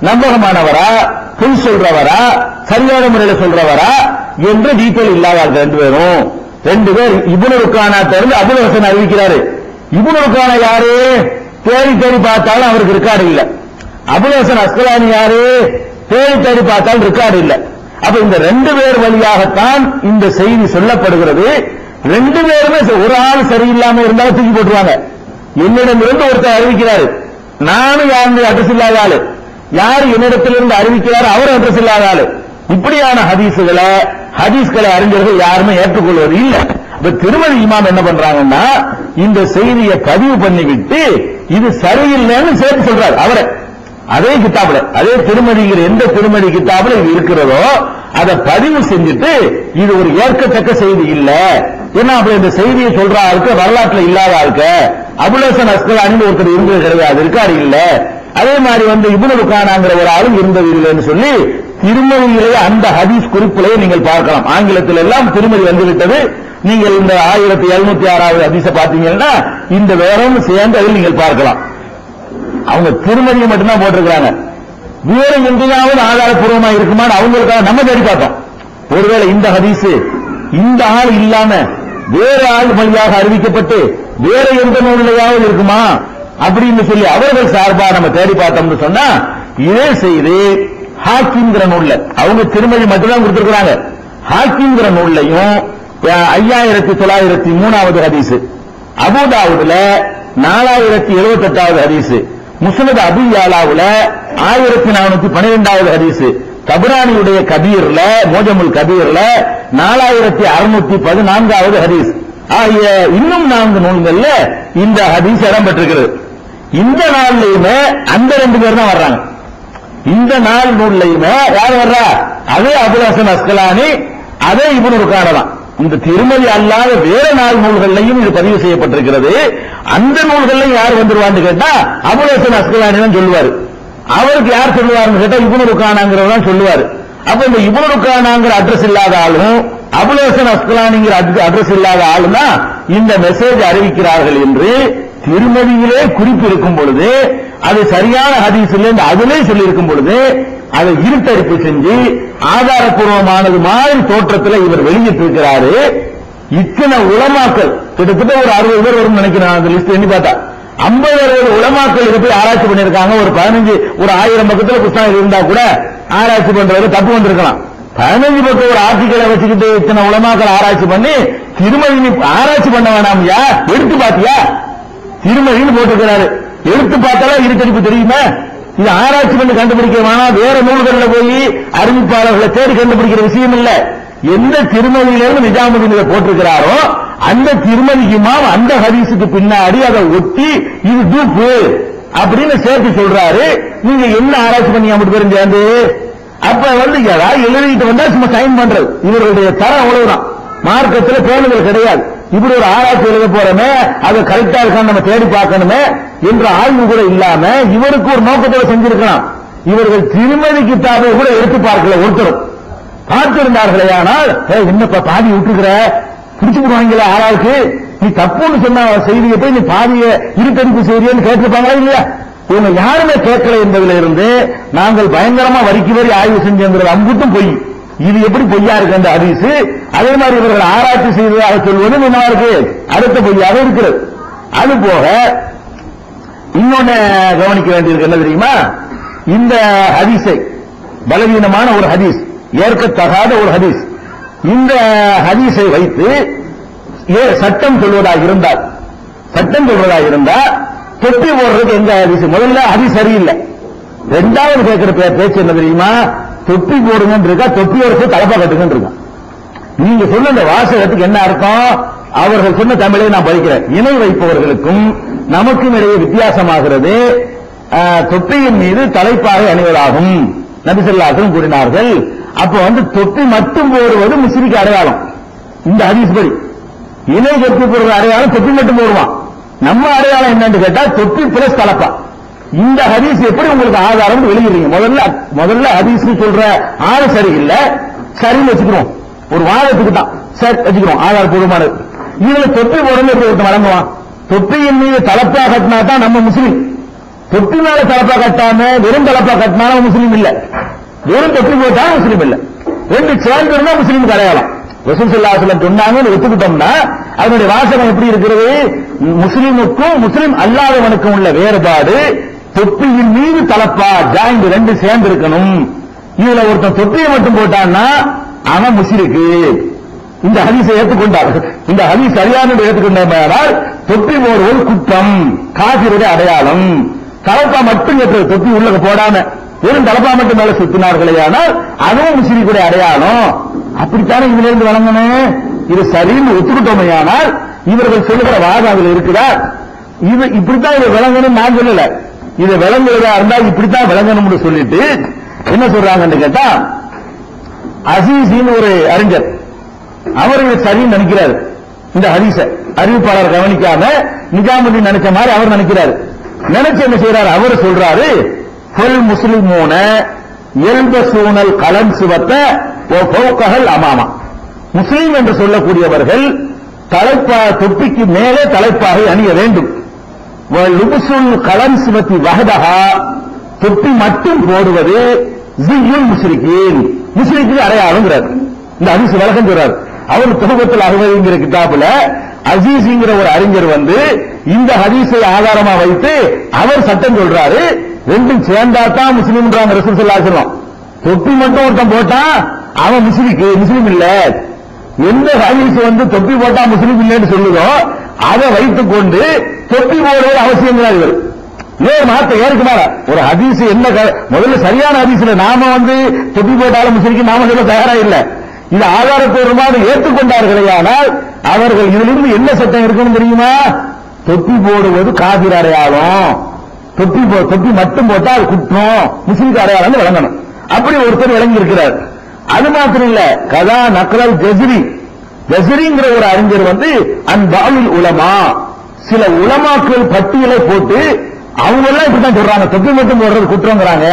நம்பகமானவரா, பொய் சொல்றவரா, சரியான முறையில் சொல்றவரா என்று டீட்டெயில் இல்லாத ரெண்டு பேர் இப்னு ருக்கானா தெரிந்து அபுல் ஹசன் அறிவிக்கிறாரு. இப்னு ருக்கானா யாரு? தேடி தேடி பார்த்தாலும் அவருக்கு ரெக்கார்டு இல்ல. அபுல் ஹசன் அஸ்கலானி யாரு? தேடி தேடி பார்த்தாலும் ரெக்கார்டு இல்ல. அப்ப இந்த ரெண்டு பேர் வழியாகத்தான் இந்த செய்தி சொல்லப்படுகிறது. ரெண்டு பேருமே ஒரு ஆள் சரியில்லாம இருந்தாலும் தூக்கி போட்டுருவாங்க. என்னிடம் இருந்து ஒருத்தர் அறிவிக்கிறாரு, நானும் யாருடைய அட்ரஸ் இல்லாத ஆளு, யார் என்னிடத்திலிருந்து அறிவிக்கிறாரு அவர் அட்ரஸ் இல்லாத ஆளு. இப்படியான ஹதீஸ்களை அறிஞர்கள் யாருமே ஏற்றுக்கொள்வது இல்லை. இப்ப திருமதி இமாம் என்ன பண்றாங்கன்னா, இந்த செய்தியை பதிவு பண்ணிவிட்டு இது சரியில்லைன்னு சேர்த்து சொல்றாரு. அவரை அதே கிதாபுல, அதே திருமதிங்கிற எந்த திருமதி கிதாபுல இது இருக்கிறதோ அதை பதிவு செஞ்சுட்டு இது ஒரு ஏற்கத்தக்க செய்தி இல்ல, ஏன்னா அப்படி இந்த செய்தியை சொல்ற ஆளுக்கு வரலாற்றுல இல்லாத ஆளுக்கு அபுல் ஹசன் அஸ்கலானி ஒருத்தர் இருந்தது கிடையாது, இருக்காரு இல்ல. அதே மாதிரி இப்னு ருக்கானாங்கிற ஒரு ஆளும் இருந்தது இல்லைன்னு சொல்லி திருமதியிலேயே அந்த ஹதீஸ் குறிப்பிலேயே நீங்கள் பார்க்கலாம். ஆங்கிலத்தில் எல்லாம் திருமதி வந்துவிட்டது. நீங்கள் இந்த 1706வது ஹதீஸை பார்த்தீங்கன்னா இந்த வேறும் சேர்ந்து அதில் நீங்கள் பார்க்கலாம். அவங்க திருமதியை மட்டும்தான் போட்டிருக்கிறாங்க. வேற எங்கேயாவது ஆதாரப்பூர்வமா இருக்குமான்னு அவங்களுக்காக நம்ம தேடி பார்த்தோம். ஒருவேளை இந்த ஹதீஸ் இந்த ஆள் இல்லாம வேற ஆள் வழியாக அறிவிக்கப்பட்டு வேற எந்த நூலையாவது இருக்குமா அப்படின்னு சொல்லி அவர்கள் சார்பா நம்ம தேடி பார்த்தோம்னு சொன்னா, இதே செய்தி ஹாக்கிம்ங்கிற நூல்ல அவங்க திருமதி மட்டும்தான் கொடுத்திருக்கிறாங்க. ஹாக்கிம்ங்கிற நூல்லையும் 5903வது ஹதீஸ், அபூதாவுதுல 4078வது ஹதீஸ், முஸ்னத் அபூ யாலாவுல 1412வது ஹதீஸ், தபரானியுடைய கபீர்ல மோஜமுல் கபீர்ல 4614வது ஹதீஸ் ஆகிய இன்னும் 4 நூல்கள்ல இந்த ஹதீஸ் இடம்பெற்றிருக்கிறது. இந்த நாள்லயுமே அந்த 2 பேர் தான் வர்றாங்க. இந்த 4 நூல்லையுமே யார் வர்றா? அதே அபுல் ஹசன் அஸ்கலானி, அதே இப்னு ருக்கானா தான். இந்த திருமதி அல்லாத வேற 4 நூல்கள்லையும் இது பதிவு செய்யப்பட்டிருக்கிறது. அந்த நூல்கள்லையும் யார் வந்துருவான்னு கேட்டா அபுல் ஹசன் அஸ்கலானி தான் சொல்லுவாரு. அவருக்கு யார் சொல்லுவாருன்னு கேட்டா இப்னு ருக்கானாங்கிறவர் தான் சொல்லுவாரு. அப்ப இந்த இப்னு ருக்கானாங்கிற அட்ரஸ் இல்லாத ஆளும் அபுல் ஹசன் அஸ்கலானிங்கிற அட்ரஸ் இல்லாத ஆளும் தான் இந்த மெசேஜ் அறிவிக்கிறார்கள் என்று திருமதியிலே குறிப்பு இருக்கும் பொழுது, அது சரியான ஹதீஸ் இல்லை அதிலே சொல்லி இருக்கும் பொழுது அதை இருட்டடிப்பு செஞ்சு ஆதாரப்பூர்வமானது மாதிரி தோற்றத்தில் இவர் வெளியிட்டிருக்கிறாரு. இத்தனை உலமாக்கள் கிட்டத்தட்ட ஒரு 60 பேர் வரும் நினைக்கிறேன். அந்த லிஸ்ட் எண்ணி பார்த்தா 50 உலமாக்கள் இதை போய் ஆராய்ச்சி பண்ணிருக்காங்க. ஒரு 15 ஒரு 1000 பக்கத்துல புத்தகம் இருந்தா கூட ஆராய்ச்சி பண்றது தப்பு வந்திருக்கலாம். 15 பக்கம் ஒரு ஆர்டிக்கலை வச்சுக்கிட்டு இத்தனை உலமாக்கள் ஆராய்ச்சி பண்ணி திருமதி ஆராய்ச்சி பண்ண வேணாம்யா, எடுத்து பாத்தியா திருமதின்னு போட்டிருக்கிறாரு. எடுத்து பார்த்தாலும் இருட்டடிப்பு தெரியுமா? இது ஆராய்ச்சி பண்ணி கண்டுபிடிக்க வேணாம், வேற நூல்களில் போய் அறிவிப்பாளர்களை தேடி கண்டுபிடிக்கிற விஷயம் இல்ல. எந்த திருமதியிலிருந்து நிஜாமுதீன் இதை போட்டிருக்கிறாரோ அந்த திருமதிக்குமா அந்த ஹதீஸுக்கு பின்னாடி அதை ஒட்டி இது தூப்பு அப்படின்னு சேர்த்து சொல்றாரு. நீங்க என்ன ஆராய்ச்சி பண்ணி அப்படி பேரும் சேர்ந்து அப்ப யாராவது எழுதிட்டு வந்தா சும்மா சைன் பண்றது இவர்களுடைய தரம் அவ்வளவுதான். மார்க்கத்தில் பேணுதல் கிடையாது. இப்படி ஒரு ஆராய்ச்சி எழுத போறமே அது கரெக்டா இருக்கான்னு நம்ம தேடி பார்க்கணுமே என்ற ஆய்வு கூட இல்லாம இவருக்கு ஒரு நோக்கத்தோட செஞ்சிருக்கலாம். இவர்கள் திருமதி கிதாபை கூட எடுத்து பார்க்கல. ஒருத்தரும் பார்த்திருந்தார்களே, ஆனால் என்னப்பா பாதி விட்டுருக்கிற பிடிச்சு விடுவாங்களா ஆராய்ச்சி, நீ தப்புன்னு சொன்ன செய்தியை போய் நீ பாதிய இருட்டடிப்பு செய்தியன்னு கேட்டிருப்பாங்களா இல்லையா? இவங்க யாருமே கேட்கல என்பதில் இருந்து நாங்கள் பயங்கரமா வரிக்கு வரி ஆய்வு செஞ்சுங்கிறது அம்புட்டும் பொய். இது எப்படி பொய்யா இருக்கு அந்த ஹதீஸ்? அதே மாதிரி இவர்கள் ஆராய்ச்சி செய்ததாக சொல்வது என்ன இருக்கு, அடுத்த பொய்யாக இருக்கிறது. அது போக இன்னொன்னு கவனிக்க வேண்டியிருக்கு. என்ன தெரியுமா? இந்த ஹதீஸை பலவீனமான ஒரு ஹதீஸ் ஏற்கத்தகாத ஒரு ஹதீஸ். இந்த ஹதீஸை வைத்து சட்டம் சொல்வதாக இருந்தால் தொப்பி போடுறதுக்கு எங்க ஹதீஸ்? முதல்ல ஹதீஸ் சரியில்லை. ரெண்டாவது கேட்கிற பேச்சு என்ன தெரியுமா? தொப்பி போடுங்கன்னு இருக்கா, தொப்பி எடுத்து தலப்பா கட்டுங்கன்னு இருக்கா. நீங்க சொன்ன இந்த வாசகத்துக்கு என்ன அர்த்தம்? அவர்கள் சொன்ன தமிழை நான் படிக்கிறேன். இணை வைப்பவர்களுக்கும் நமக்கும் இடையே வித்தியாசமாகிறது. தொப்பியின் மீது தலைப்பாக அணிவதாகும் நபி ஸல்லல்லாஹு அலைஹி வஸல்லம் கூறினார்கள். அப்ப தொப்பி மட்டும் போடுவது முஸ்லிமுக்கு அடையாளம். இந்த ஹதீஸ் படி இணை தொப்பி போடுற அடையாளம் தொப்பி மட்டும் போடுவான். நம்ம அடையாளம் என்னன்னு கேட்டா தொப்பி பிளஸ் தலப்பா. இந்த ஹதீஸ் எப்படி உங்களுக்கு ஆதாரம் வெளியிடுறீங்க? முதல்ல ஹதீஸ் சொல்ற ஆளு சரியில்லை, சரின்னு வச்சுக்கிறோம். ஒரு வாதத்துக்கு தான் சரி வச்சுக்கிறோம், ஆதாரப்பூர்வமானது. இதுல தொப்பி போடணும் எப்படி ஒருத்தன் வழங்குவான்? தொப்பியின் மீது தலப்பா கட்டினா தான் நம்ம முஸ்லீம். தொப்பி மேல தலப்பா கட்டாம வெறும் தலப்பா கட்டினாலும் முஸ்லீம் இல்ல, வெறும் தொப்பி போட்டா முஸ்லீம் இல்ல. ரெண்டு சேர்ந்து முஸ்லீமுக்கு அடையாளம். ரசூல் ஸல்லல்லாஹு அலைஹி வஸல்லம் சொன்னாங்கன்னு ஒத்துக்கிட்டோம்னா அதனுடைய வாசகம் எப்படி இருக்கிறது? முஸ்லீமுக்கும் முஸ்லீம் அல்லாதவனுக்கும் உள்ள வேறுபாடு தொப்பியின் மீது தலப்பா ஜாயிண்ட் ரெண்டு சேர்ந்து இருக்கணும். இதுல ஒருத்தன் தொப்பியை மட்டும் போட்டான்னா அவன் முஸ்லிக்கு. இந்த ஹதீஸை ஏற்றுக்கொண்டார். இந்த ஹதீஸ் சரியானது ஏற்றுக்கொண்டால் தொப்பி போடுவது குற்றம், காஃபிருடைய அடையாளம். தலப்பா மட்டும் ஏற்றது, தொப்பி உள்ள போடாம வெறும் தலப்பா மட்டும் மேல சுத்தினார்களே ஆனால் அதுவும் முஸ்லிக்குடைய அடையாளம். அப்படித்தானே இதுல இருந்து வழங்கணும். இது சரின்னு ஒத்துக்கிட்டோமையானால் இவர்கள் சொல்லுகிற வாதம் அதுல இருக்கிறார். இது இப்படித்தான் இதை விளங்கணும் நான் சொல்லல. இதை விளங்குறதா இருந்தால் இப்படித்தான் விளங்கணும்னு சொல்லிட்டு என்ன சொல்றாங்கன்னு கேட்டா, அசீசின்னு ஒரு அறிஞர் அவர் இதை சரின்னு நினைக்கிறார். இந்த ஹதீஸ அறிவிப்பாளர் கவனிக்காம நிஜாமுதீன் நினைச்ச மாதிரி அவர் நினைக்கிறார். நினைச்சு என்ன செய்யறாரு? அவர் சொல்றாரு, ஃபுல் முஸ்லிமூன எல்பசூனல் கலன் சிவத்த ஃபௌகஹல் அமாமா. முஸ்லீம் என்று சொல்லக்கூடியவர்கள் தலைப்பா தொப்பிக்கு மேலே தலைப்பாகை அணிய வேண்டும். லுபுசுல் கலன் சிவத்தி வஹதஹா, தொப்பி மட்டும் போடுவது ஜியுல் முஸ்ரிகீன், முஸ்லிக்கு அடையாளம்ங்கிறார். இந்த ஹதீஸ் விளக்கம் சொல்றார். அவர் துஹபத்துல் அஹ்வதிங்கிற கிதாபுல அசீஸ்ங்கிற ஒரு அறிஞர் இந்த ஹதீஸை ஆதாரமா வைத்து அவர் சட்டம் சொல்றாரு. ரெண்டும் சேர்ந்தாதான் முஸ்லீம்ன்றாங்க ரசூல் ஸல்லல்லாஹு அலைஹி வஸல்லம். தொப்பி மட்டும் ஒருத்தன் போட்டா அவன் முஸ்லிம் இல்ல. எந்த ஹதீஸ் தொப்பி போட்டா முஸ்லீம் இல்லைன்னு சொல்லுதோ அதை வைத்துக் கொண்டு தொப்பி போடுவது அவசியம் இவர் மாத்த ஏற்கனவே ஒரு ஹதீஸ் என்ன முதல்ல சரியான ஹதீஸ்ல நாம தொப்பி போட்டாலும் முஸ்லிக்கு நாம சொல்ல தயாரா இல்ல. இது ஆதாரப்பூர்வமாக ஏற்றுக்கொண்டார்களே ஆனால் அவர்கள் இதிலிருந்து என்ன சட்டம் இருக்கணும் தெரியுமா? தொப்பி போடுவது காபிர் அடையாளம், தொப்பி மட்டும் போட்டா அது குற்றம், முஸ்லிமுக்கு அடையாளம் வழங்கணும். அப்படி ஒருத்தர் விளங்கி இருக்கிறார். அது மாத்திரம் இல்ல, கதா நக்ரல் ஜஸரிங்கிற ஒரு அறிஞர் அன்பாவில் உலமா, சில உலமாக்கள் பட்டியலை போட்டு அவங்க எல்லாம் இப்படித்தான் சொல்றாங்க, தொப்பி மட்டும் போடுறது குற்றங்கிறாங்க.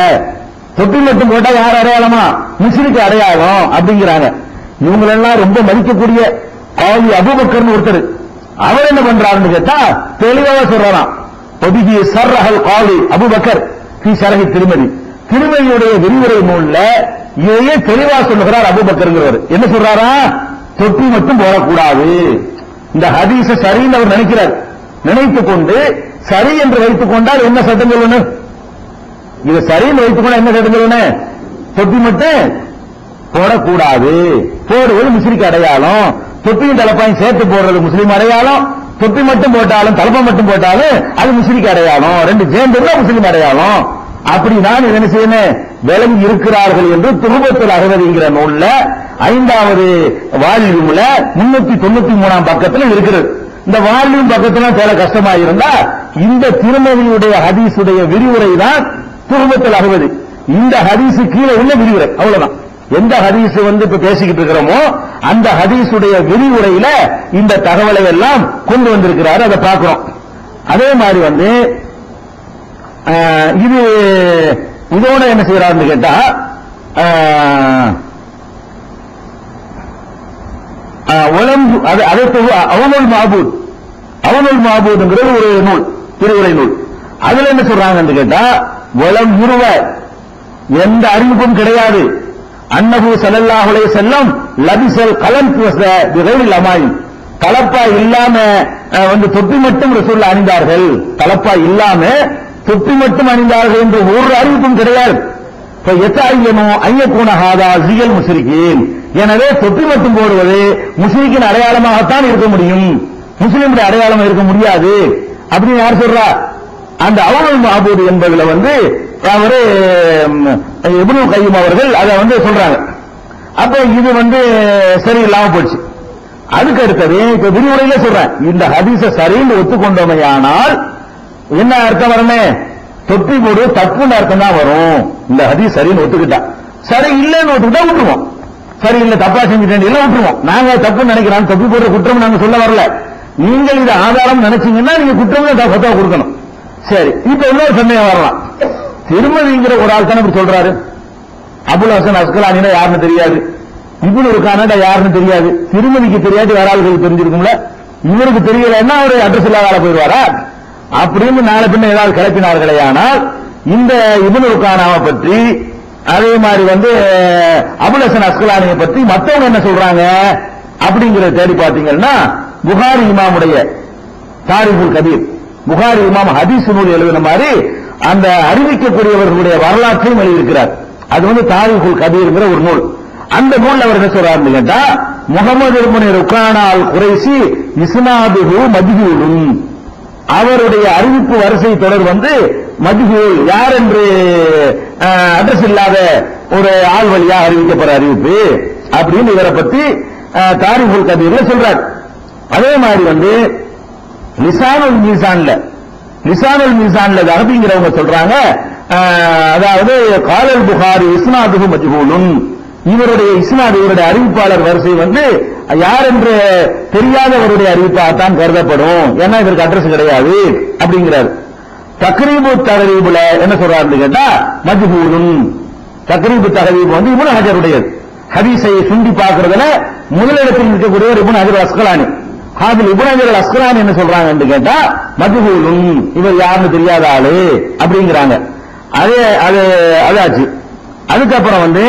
தொப்பி மட்டும் போட்டா யார் அடையாளமா? முஸ்லிமுக்கு அடையாளம் அப்படிங்கிறாங்க. இவங்களெல்லாம் ரொம்ப மதிக்கக்கூடிய காலி அபூபக்கர்னு ஒருத்தர், அவர் என்ன பண்றாருன்னு கேட்டா தெளிவாக சொல்றாராம். ஒதுகி சர்ரஹல் காலி அபூபக்கர் ஃபீ ஷரஹி திருமதியுடைய விரிவுரை நூல்ல இதையே தெளிவா சொல்லுகிறார் அபூபக்கர்ங்கிறவர். என்ன சொல்றாரா? தொப்பி மட்டும் போடக்கூடாது. இந்த ஹதீஸ சரின்னு அவர் நினைக்கிறார். நினைத்துக் கொண்டு சரி என்று வைத்துக் கொண்டால் என்ன சட்டம் சொல்லணும்? இது சரின்னு வைத்துக் கொண்டா என்ன சட்டம் சொல்லணும்? தொப்பி மட்டும் போடக்கூடாது, போடுவது முஸ்லிக்கு அடையாளம். தொப்பியும் தலைப்பாயும் சேர்த்து போடுறது முஸ்லீம் அடையாளம். தொப்பி மட்டும் போட்டாலும் தலைப்பா மட்டும் போட்டாலும் அது முஸ்லிக்கு அடையாளம். ரெண்டு சேர்ந்து முஸ்லீம் அடையாளம். அப்படி நான் என்ன செய்யணும் விளங்கி இருக்கிறார்கள் என்று துஹபத்துல் அஹ்வதிங்கிற நூல்ல 5வது வால்யூம்ல 393ஆம் பக்கத்தில் இருக்கிறது. இந்த வால்யூம் பக்கத்துல தேட கஷ்டமா இருந்தா இந்த திருமதியுடைய ஹதீஸுடைய விரிவுரை தான் துஹபத்துல் அஹ்வதி. இந்த ஹதீஸ் கீழே உள்ள விரிவுரை அவ்வளவுதான். எந்த ஹதீஸ் இப்ப பேசிக்கிட்டு இருக்கிறோமோ அந்த ஹதீஸுடைய விரிவுரையில இந்த தகவலை எல்லாம் கொண்டு வந்திருக்கிறாரு. அதை பார்க்கிறோம். அதே மாதிரி இது இதோட என்ன செய்யறாருன்னு கேட்டா அவனுல் மாபூத்ங்கிறது ஒரு நூல், திருவுரை நூல். அதுல என்ன சொல்றாங்கன்னு கேட்டா வலம் உருவ எந்த அறிவிப்பும் கிடையாது. அன்னஹு ஸல்லல்லாஹு அலைஹி வஸல்லம் லபிஸல் கலன் பிகைரில் அமாயின், தலப்பா இல்லாம தொப்பி மட்டும் ரசூலுல்லாஹ் அணிந்தார்கள், தலப்பா இல்லாம தொப்பி மட்டும் அணிந்தார்கள் என்று ஒரு அறிவிப்பும் கிடையாது. எனவே தொப்பி மட்டும் போடுவது முஸ்லிக்கின் அடையாளமாகத்தான் இருக்க முடியும், முஸ்லிமுடைய அடையாளம் இருக்க முடியாது அப்படின்னு யார் சொல்றா? அந்த அவுல் மஹபூத் என்பதுல அவரு இப்னு கையும் அவர்கள் அதை சொல்றாங்க. அப்ப இது சரியில்லாம போச்சு. அதுக்கு அடுத்தது இப்ப விரிவுரையில சொல்றேன், இந்த ஹதீஸ சரின்னு ஒத்துக்கொண்டோமையானால் என்ன அர்த்தம் வரமே? தொப்பி போடு தப்புன்னு அர்த்தம் தான் வரும். இந்த ஹதீஸ் சரின்னு ஒத்துக்கிட்டா, சரி இல்லைன்னு ஒத்துக்கிட்டா விட்டுருவோம். சரி இல்ல தப்பா செஞ்சுட்டேன் எல்லாம் விட்டுருவோம். நாங்க தப்புன்னு நினைக்கிறோம், தொப்பி போடுற குற்றம் நாங்க சொல்ல வரல. நீங்கள் இது ஆதாரம் நினைச்சீங்கன்னா நீங்க குற்றம் ஃபத்வா கொடுக்கணும். சரி, இப்ப இன்னொரு சந்தேகம் வரலாம். திருமதிங்கிற ஒரு ஆள் தானே இப்படி சொல்றாரு. அபுல் ஹசன் அஸ்கலானினா யாருன்னு தெரியாது, இப்னு ருக்கானா யாருன்னு தெரியாது, திருமதிக்கு தெரியாது, வேற ஆளுகளுக்கு தெரிஞ்சிருக்கும்ல. இவருக்கு தெரியலன்னா அவரு அட்ரஸ் இல்லாத ஆள போயிடுவாரா அப்படின்னு நாளை பின்ன ஏதாவது கிளப்பினார்களே. ஆனால் இந்த இப்னு ருக்கானாவை பற்றி, அதே மாதிரி அபுல் ஹசன் அஸ்கலானியை பற்றி மத்தவங்க என்ன சொல்றாங்க அப்படிங்கறத தேடி பார்த்தீங்கன்னா, புகாரி இமாமுடைய தாரிகுல் கபீர், புகாரி இமாம் ஹதீஸ் நூல் எழுதின மாதிரி அந்த அறிவிக்கக்கூடியவர்களுடைய வரலாற்றையும் எழுதியிருக்கிறார். அது தாரிகுல் கபீர்ங்கிற ஒரு நூல். அந்த நூல் அவர் என்ன சொல்றாரு கேட்டா, முகமது இப்னு ருக்கானா அல் குரைசி இஸ்னாதுஹு மஜ்ஹூலுன், அவருடைய அறிவிப்பு வரிசை தொடர் மஜ்ஹூல், யார் என்று அட்ரஸ் இல்லாத ஒரு ஆள் வழியா அறிவிக்கப்படுற அறிவிப்பு அப்படின்னு இவரை பத்தி தாரிகுல் கபீர்ல சொல்றார். அதே மாதிரி லிசானுல் மீசான்ல அரபிங்கிறவங்க சொல்றாங்க, அதாவது காலல் புகாரி இஸ்னாதுஹு மஜ்ஹூலுன், இவருடைய இஸ்னாத், இவருடைய அறிவிப்பாளர் வரிசை யார் என்று தெரியாதவருடைய அறிவிப்பாகத்தான் கருதப்படும், ஏன்னா இதற்கு அட்ரஸ் கிடையாது அப்படிங்கிறார். தக்ரீபு தஹரீபுல என்ன சொல்றாருன்னு கேட்டா மஜ்ஹூலுன், தக்ரீபு தஹரீப் இப்னு ஹஜருடையது. ஹதீஸை சுண்டி பார்க்கறதுல முதலிடத்தில் இருக்கக்கூடியவர் இப்னு ஹஜர் அஸ்கலானி. ஹாஃபிஸ் இப்னு ஹஜர் அஸ்கலானி என்ன சொல்றாங்கன்னு கேட்டா மஜ்ஹூலுன், இவர் யாருன்னு தெரியாத ஆளு அப்படிங்கிறாங்க. அதாச்சு. அதுக்கப்புறம் இந்த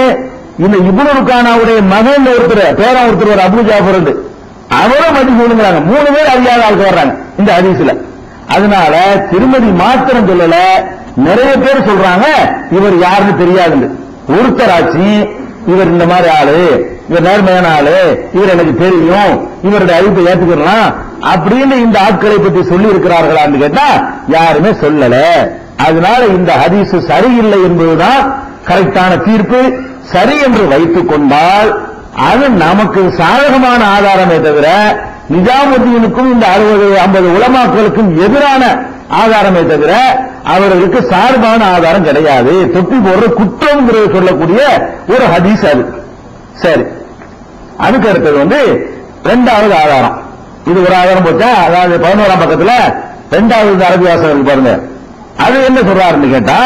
இப்னு ருக்கானாவுடைய மகன் ஒருத்தர் அபூ ஜாஃபர் அவரும் மஜ்ஹூலுங்கிறாங்க. 3 பேர் அறியாத ஆளுக்கு வர்றாங்க இந்த ஹதீஸ்ல. அதனால திருமதி மாத்திரம் சொல்லல, நிறைய பேர் சொல்றாங்க இவர் யாருன்னு தெரியாதுன்னு. ஒருத்தராட்சி இவர் இந்த மாதிரி ஆளு, இவர் நேர்மையான ஆளு, இவர் எனக்கு தெரியும், இவருடைய அறிவிப்பை ஏற்றுக்கலாம் அப்படின்னு இந்த ஆட்களை பற்றி சொல்லி இருக்கிறார்களான்னு கேட்டா யாருமே சொல்லல. அதனால இந்த ஹதீஸ் சரியில்லை என்பதுதான் கரெக்டான தீர்ப்பு. சரி என்று வைத்துக் கொண்டால் அது நமக்கு சாதகமான ஆதாரமே தவிர நிஜாமுத்தீனுக்கும் இந்த 60-50 உலமாக்களுக்கும் எதிரான ஆதாரமே தவிர அவர்களுக்கு சார்பான ஆதாரம் கிடையாது. தொப்பி போடுற குற்றம் சொல்லக்கூடிய ஒரு ஹதீஸ் அது. சரி, அதுக்கு அடுத்தது இரண்டாவது ஆதாரம். இது ஒரு ஆதாரம் போச்சா, அதாவது 11ஆம் பக்கத்துல இரண்டாவது அரபி வாசகம் இருக்கு பாருங்க. அது என்ன சொல்றாருன்னு கேட்டா,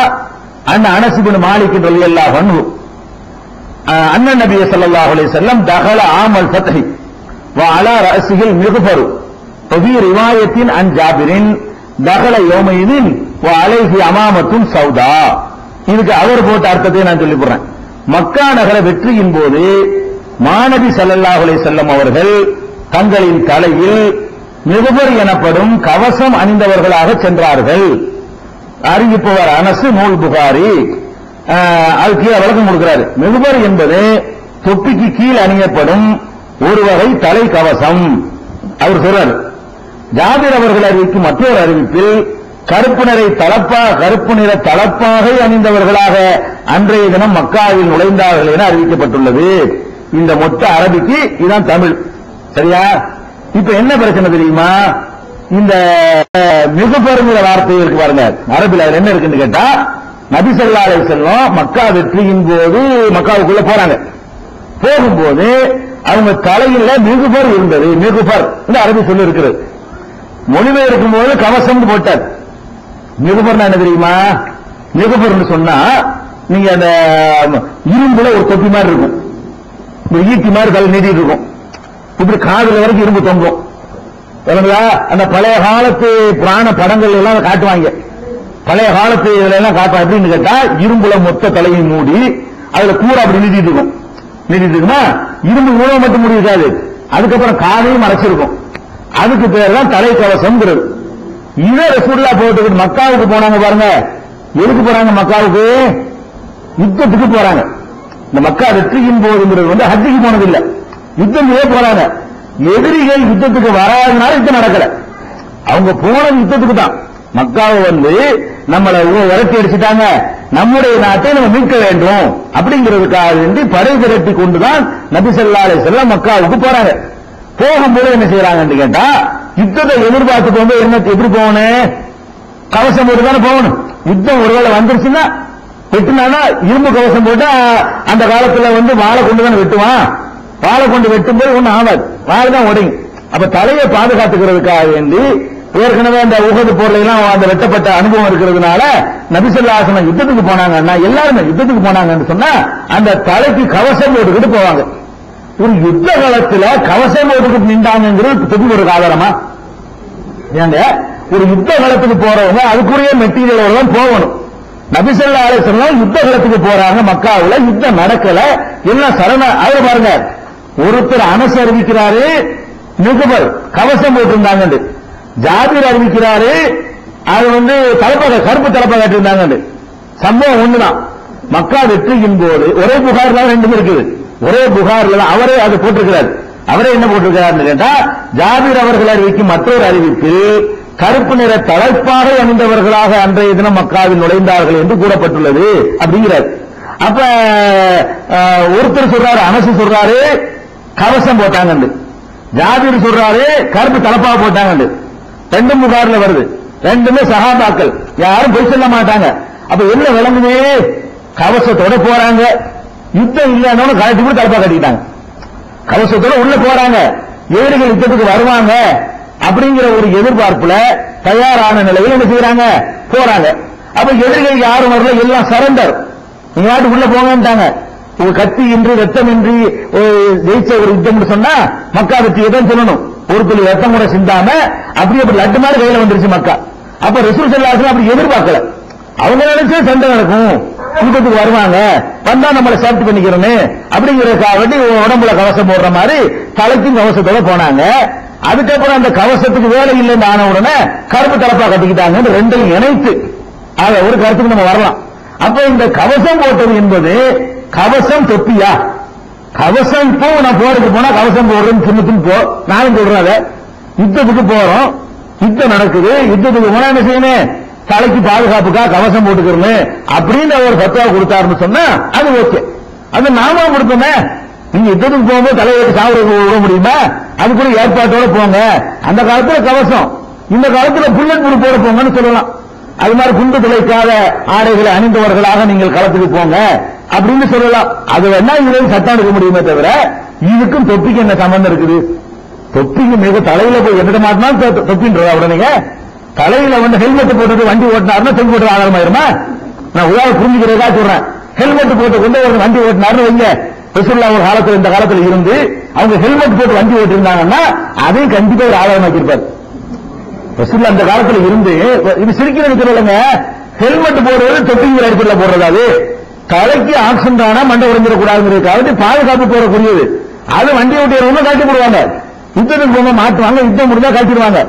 அந்த அனஸ் இப்னு மாலிக் ரலியல்லாஹு அன்ஹு அன்ன நபி ஸல்லல்லாஹு அலைஹி வஸல்லம் தகல ஆமல் ஃபத்ஹி வ அலா ரஅஸிஹில் மிக்ஃபர் வஃபி ரிவாயத்தின் அன் ஜாபிரின் தகல யௌமைதின் வ அலைஹி அமாமத்துன் சௌதா. இதுக்கு அவர் போட்ட அர்த்தத்தை நான் சொல்லி போறேன். மக்கா நகர வெற்றியின் போது மாநபி ஸல்லல்லாஹு அலைஹி வஸல்லம் அவர்கள் தங்களின் தலையில் மிக்ஃபர் எனப்படும் கவசம் அணிந்தவர்களாக சென்றார்கள். அறிவிப்பவர் அனஸ், நூல் புகாரி. அதுக்கு விளக்கம் கொடுக்கிறார். மிக்ஃபர் என்பது தொப்பிக்கு கீழ் அணியப்படும் ஒரு வகை தலை கவசம். அவர் சொல்றார். ஜாபிர் அவர்கள் அறிவிக்கும் மற்றொரு அறிவிப்பில் கருப்பு நிற தலப்பாகை அணிந்தவர்களாக அன்றைய தினம் மக்காவில் நுழைந்தார்கள் என அறிவிக்கப்பட்டுள்ளது. இந்த மொத்த அரபிக்கு இதுதான் தமிழ். சரியா? இப்ப என்ன பிரச்சனை தெரியுமா? இந்த மிக்ஃபர்ங்கிற வார்த்தை இருக்கு பாருங்க, அரபில் அதுல என்ன இருக்குன்னு கேட்டா, நபி ஸல்லல்லாஹு அலைஹி வஸல்லம் மக்கா வெற்றியின் போது மக்காவுக்குள்ள போறாங்க. போகும்போது அவங்க தலையில மிக்ஃபர் இருந்தது. மிக்ஃபர் அரபி சொல்லி இருக்கிறது. மொழிபெயர்க்கும் போது கவசம் போட்டார். மிக்ஃபர்னா என்ன தெரியுமா? மிக்ஃபர்னு சொன்னா நீங்க அந்த இரும்புல ஒரு தொப்பி மாதிரி இருக்கும், ஒரு ஈட்டி மாதிரி தலை நீட்டிட்டு இருக்கும், இப்படி காதுல வரைக்கும் இரும்பு தொங்கும். அந்த பழைய காலத்து புராண படங்கள் எல்லாம் காட்டுவாங்க. பழைய காலத்து இதுல எல்லாம் காட்டுவாங்க. எப்படின்னு கேட்டா, இரும்புல மொத்த தலையை மூடி அதுல கூரை அப்படி நீட்டிட்டு இருக்கும். நீட்டிட்டு இருக்குமா, இரும்பு உணவு மட்டும் முடியாது, அதுக்கப்புறம் காதையும் மறைச்சிருக்கும். அதுக்கு பேர் தான் தலைக்கவசம். இதை ரசூலுல்லாஹ் போட்டுக்கிட்டு மக்காவுக்கு போனாங்க பாருங்க. எதுக்கு போறாங்க மக்காவுக்கு? யுத்தத்துக்கு போறாங்க. இந்த மக்கா வெற்றியின் போதுங்கிறது வந்து ஹஜ்ஜுக்கு போனதில்லை, யுத்தத்திலே போறாங்க. எதிரிகள் யுத்தத்துக்கு வராதனால யுத்தம் நடக்கல. அவங்க போனது யுத்தத்துக்கு தான். மக்காவை வந்து நம்மளை விரட்டி அடிச்சுட்டாங்க, நம்முடைய நாட்டை நம்ம மீட்க வேண்டும் அப்படிங்கிறதுக்காக வேண்டி படை திரட்டி கொண்டுதான் நபி ஸல்லல்லாஹு அலைஹி வஸல்லம் மக்காவுக்கு போறாங்க. போகும்போது என்ன செய்யறாங்கன்னு கேட்டா, யுத்தத்தை எதிர்பார்த்துட்டு வந்து என்ன எப்படி போகணும், கவசம் போட்டு தானே போகணும். யுத்தம் ஒருவேளை வந்துருச்சுன்னா வெட்டினா இரும்பு கவசம் போட்டு அந்த காலத்துல வந்து வாழை கொண்டு தானே வெட்டுவான். வாழை கொண்டு வெட்டும் போது ஒன்னும் ஆகாது, வாழை தான் உடையும். அப்ப தலையை பாதுகாத்துக்கிறதுக்காக வேண்டி ஏற்கனவே அந்த உஹது போர்ல எல்லாம் அந்த வெட்டப்பட்ட அனுபவம் இருக்கிறதுனால நபி ஸல்லல்லாஹு அலைஹி வஸல்லம் யுத்தத்துக்கு போனாங்கன்னா, எல்லாருமே யுத்தத்துக்கு போனாங்கன்னு சொன்னா அந்த தலைக்கு கவசம் போட்டுக்கிட்டு போவாங்க. ஒரு யுத்த காலத்துல கவசம் போட்டுக்கிட்டு நின்றாங்கிறது தொகுதி ஒரு ஆதாரமா? ஏங்க ஒரு யுத்த காலத்துக்கு போறவங்க அதுக்குரிய மெட்டீரியலோட தான் போகணும். நபி ஸல்லல்லாஹு அலைஹி வஸல்லம் யுத்த காலத்துக்கு போறாங்க, மக்காவுல யுத்தம் நடக்கல, எல்லாம் சரண. அவர் பாருங்க, ஒருத்தர் அனஸ் அறிவிக்கிறாரு நிகுபர் கவசம் போட்டிருந்தாங்க, ஜாபீர் அறிவிக்கிறாரு அது வந்து கருப்பு தலப்பா கட்டிருந்தாங்க. சம்பவம் ஒண்ணுதான். மக்கா வெற்றியின் போது ஒரே புகார்ல ரெண்டுமே இருக்குது. ஒரே புகார்ல தான் அவரே அது போட்டிருக்கிறார். அவரே என்ன போட்டிருக்கிறார் கேட்டா, ஜாபீர் அவர்கள் அறிவிக்கும் மற்றொரு அறிவிப்பில் கருப்பு நிற தலைப்பாக அணிந்தவர்களாக அன்றைய தினம் மக்காவில் நுழைந்தார்கள் என்று கூறப்பட்டுள்ளது அப்படிங்கிறார். அப்ப ஒருத்தர் சொல்றாரு, அனசு சொல்றாரு கவசம் போட்டாங்க, ஜாபீர் சொல்றாரு கருப்பு தலப்பாக போட்டாங்க. ரெண்டும் புகார்ல வருது, ரெண்டுமே சஹாபாக்கள், யாரும் பொய் சொல்ல மாட்டாங்க. அப்ப என்ன விளங்குது, கவசத்தோட போறாங்க, யுத்தம் இல்லைன்னு கழட்டி கூட தலப்பா கட்டிட்டாங்க, கவசத்தோட உள்ள போறாங்க, எதிரிகள் யுத்தத்துக்கு வருவாங்க அப்படிங்கிற ஒரு எதிர்பார்ப்புல தயாரான நிலையில் என்ன செய்யறாங்க, போறாங்க. அப்ப எதிரிகள் யாரும் வரல, எல்லாம் சரண்டர், நீங்க நாட்டு உள்ள போங்கன்ட்டாங்க. ஒரு கத்தி இன்றி ரத்தம் இன்றி ஜெயிச்ச ஒரு யுத்தம் சொன்னா மக்கா வெற்றி எதுவும் சொல்லணும். ஒரு துளி ரத்தம் கூட சிந்தாம அப்படி லட்டு மாதிரி கையில வந்துருச்சு மக்கா. அப்ப ரசூல் ஸல்லல்லாஹு அலைஹி வஸல்லம் அப்படி எதிர்பார்க்கல. அவங்க நினைச்சு சண்டை நடக்கும், யுத்தத்துக்கு வருவாங்க, வந்தா நம்மளை சேஃப்டி பண்ணிக்கிறோமே அப்படிங்கிறதுக்காக வேண்டி உடம்புல கவசம் போடுற மாதிரி தலைக்கும் கவசத்தோட போனாங்க. அதுக்கப்புறம் அந்த கவசத்துக்கு வேலை இல்லைன்னு ஆன உடனே கருப்பு தலப்பா கட்டிக்கிட்டாங்க. ரெண்டையும் இணைத்து ஒரு கருத்துக்கு நம்ம வரலாம். அப்ப இந்த கவசம் போட்டது என்பது கவசம் தொப்பியா? கவசம் இப்போ நான் போறதுக்கு போனா கவசம் போடுறேன்னு சின்னத்துன்னு போ, நானும் சொல்றேன். அதை யுத்தத்துக்கு போறோம், யுத்தம் நடக்குது, யுத்தத்துக்கு போனா என்ன செய்யணும், தலைக்கு பாதுகாப்புக்கா கவசம் போட்டுக்கிறோம் அப்படின்னு அவர் பத்துவா கொடுத்தாருன்னு சொன்னா அது ஓகே. அது நாம கொடுத்தோமே. நீங்க யுத்தத்துக்கு போகும்போது தலைவருக்கு சாவர விட முடியுமா? அது கூட ஏற்பாட்டோட போங்க. அந்த காலத்துல கவசம், இந்த காலத்துல புல்லட் ப்ரூஃப் போட போங்கன்னு சொல்லலாம். அது மாதிரி குண்டு துளைக்காத ஆடைகளை அணிந்தவர்களாக நீங்கள் களத்துக்கு போங்க அப்படின்னு சொல்லலாம். அது வேணா இதுல சட்டம் எடுக்க முடியுமே தவிர இதுக்கும் தொப்பிக்கு என்ன சம்பந்தம் இருக்குது? தொப்பிக்கு மிக தலையில போய் எந்த மாட்டினாலும் தொப்பின்றதா? உடனே தலையில வந்து ஹெல்மெட் போட்டு வண்டி ஓட்டினாருன்னா தொப்பி போட்டு ஆதாரமாயிருமா? நான் உதாரணம் புரிஞ்சுக்கிறதா சொல்றேன். ஹெல்மெட் போட்டு கொண்டு ஒரு வண்டி ஓட்டினாருன்னு வைங்க, ரசூலுல்லாஹ் ஒரு காலத்துல இந்த காலத்துல இருந்து அவங்க ஹெல்மெட் போட்டு வண்டி ஓட்டிருந்தாங்கன்னா அதையும் கண்டிப்பா ஒரு ஆதாரமாக்கியிருப்பார். ரசூலுல்லாஹ் அந்த காலத்துல இருந்து இது சிரிக்கிறது இல்லைங்க, ஹெல்மெட் போடுறது தொப்பிங்கிற அடிப்படையில் போடுறது. அது தலைக்கு ஆக்சிடென்ட் ஆனா மண்டை உடைஞ்சிடக்கூடாதுங்கிறதுக்காக பாதுகாப்பு போடக்கூடியது. அது வண்டி ஓட்டியவங்க கழட்டி போடுவாங்க, யுத்தத்துக்கு போக மாட்டுவாங்க, யுத்தம் முடிஞ்சா கழட்டிடுவாங்க.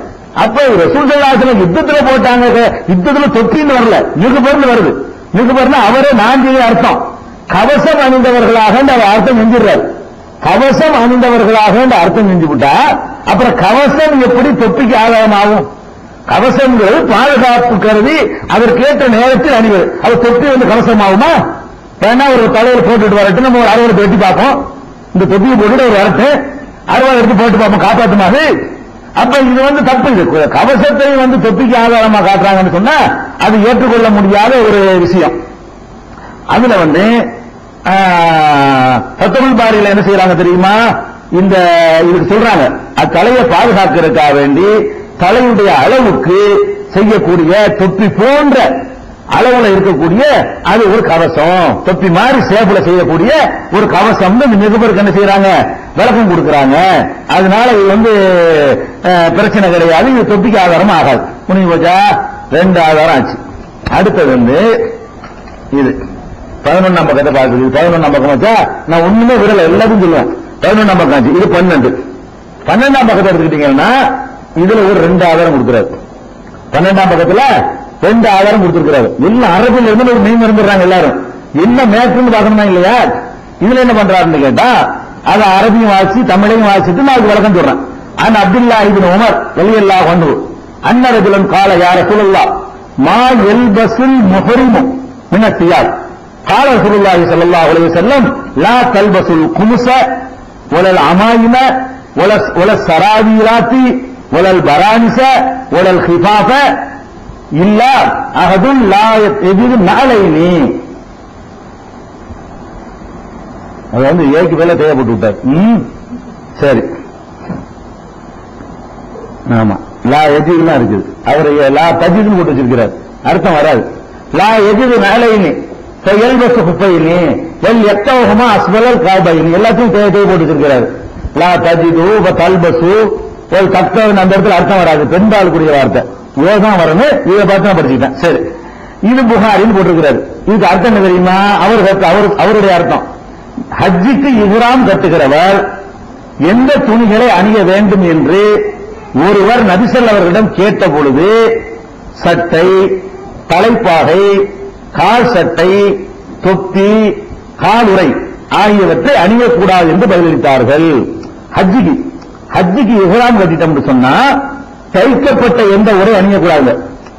அப்ப ரசூல் ஸல்லல்லாஹு அலைஹி வஸல்லம் யுத்தத்துல போட்டாங்க, யுத்தத்துல தொப்பின்னு வரல, நிகுபர்னு வருது. நிகுபர்னா அவரே நான் செய்ய அர்த்தம், கவசம் அணிந்தவர்களாக அர்த்தம் செஞ்சிடறாரு. கவசம் அணிந்தவர்களாக அர்த்தம் செஞ்சு விட்டா அப்புறம் கவசம் எப்படி தொப்பிக்கு ஆதாரம் ஆகும்? கவசம்ங்கிறது பாதுகாப்பு கருதி அதற்கேற்ற நேரத்தில் அணிவது. அது தொப்பி வந்து கவசம் ஆகுமா? வேணா ஒரு தலைவர் போட்டுட்டு வரட்டும், நம்ம ஒரு அறுவடை வெட்டி பார்ப்போம், இந்த தொப்பியை போட்டுட்டு ஒரு வரட்டு அறுவடை எடுத்து போட்டு பார்ப்போம், காப்பாற்றுமாது. அப்ப இது வந்து தப்பு. இது கவசத்தை வந்து தொப்பிக்கு ஆதாரமா காட்டுறாங்கன்னு சொன்னா அது ஏற்றுக்கொள்ள முடியாத ஒரு விஷயம். அதுல வந்து ஃபத்ஹுல் பாரியில என்ன செய்யறாங்க தெரியுமா? இந்த இதுக்கு சொல்றாங்க, தலையை பாதுகாக்கிறதுக்காக வேண்டி தலையுடைய அளவுக்கு செய்யக்கூடிய தொப்பி போன்ற அளவுல இருக்கக்கூடிய அது ஒரு கவசம், தொப்பி மாதிரி சேப்புல செய்யக்கூடிய ஒரு கவசம் இந்த நிருபருக்கு என்ன செய்யறாங்க, விளக்கம் கொடுக்கறாங்க. அதனால இது வந்து பிரச்சனை கிடையாது, இது தொப்பிக்கு ஆதாரம் ஆகாது. முடிஞ்சு போச்சா? 2 ஆதாரம் ஆச்சு. அடுத்தது வந்து இது 11ஆம் பக்கத்தை பார்க்குது. 11ஆம் பக்கம் வச்சா நான் ஒண்ணுமே விடல, எல்லாத்தையும் சொல்லுவேன். 11ஆம் பக்கம் ஆச்சு, இது 12. 12ஆம் பக்கத்தை எடுத்துக்கிட்டீங்கன்னா இதுல ஒரு 2 ஆதாரம் கொடுக்கிறாரு. 12ஆம் பக்கத்துல 2 ஆதாரம் கொடுத்திருக்கிறாரு. எல்லாம் அரபில் இருந்து ஒரு மெயின் இருந்துடுறாங்க எல்லாரும். என்ன மேற்குன்னு பார்க்கணுமா இல்லையா? இதுல என்ன பண்றாருன்னு கேட்டா அது அரபியும் வாசி தமிழையும் வாசிட்டு நான் விளக்கம் சொல்றேன். அன் அப்துல்லாஹ் இப்னு உமர் ரலியல்லாஹு அன்ஹு அன்ன ரஜுலன் قال يا رسول الله ما يلبس المحرم من الثياب قال رسول الله صلى الله عليه وسلم لا تلبس القمص ولا العمائم ولا السراويلات ولا البرانس ولا الخفاف الا احد لا يجد نعلين. அது வந்து ஏக்கு மேல தேவைப்பட்டு விட்டார். சரி, ஆமா, லா எஜிதுலாம் இருக்குது. அவர் லா தஜிதுன்னு போட்டு வச்சிருக்கிறார், அர்த்தம் வராது. லா எஜிது நலைனி எல்பசு குப்பைனி எல் எத்தவகமா அஸ்வலல் காபைனி எல்லாத்தையும் தேவை போட்டு வச்சிருக்கிறார். லா தஜிது தல்பசு ஒரு தக்தவன் அந்த இடத்துல அர்த்தம் வராது, பெண்பால் கூடிய வார்த்தை தான் வரணும். இதை பார்த்து நான் படிச்சுக்கிட்டேன். சரி, இது புகாரின்னு போட்டிருக்கிறாரு. இதுக்கு அர்த்தம் என்ன தெரியுமா? அவருடைய அர்த்தம், ஹஜ்ஜுக்கு இஹ்ராம் கட்டுகிறவர் எந்த துணிகளை அணிய வேண்டும் என்று ஒருவர் நபி ஸல்லல்லாஹு அலைஹி வஸல்லம் கேட்ட பொழுது சட்டை, தலைப்பாகை, கால் சட்டை, தொப்பி, காலுறை ஆகியவற்றை அணியக்கூடாது என்று பதிலளித்தார்கள். ஹஜ்ஜுக்கு இஹ்ராம் கட்டிட்டோம்னு சொன்னா தைக்கப்பட்ட எந்த உரை அணியக்கூடாது.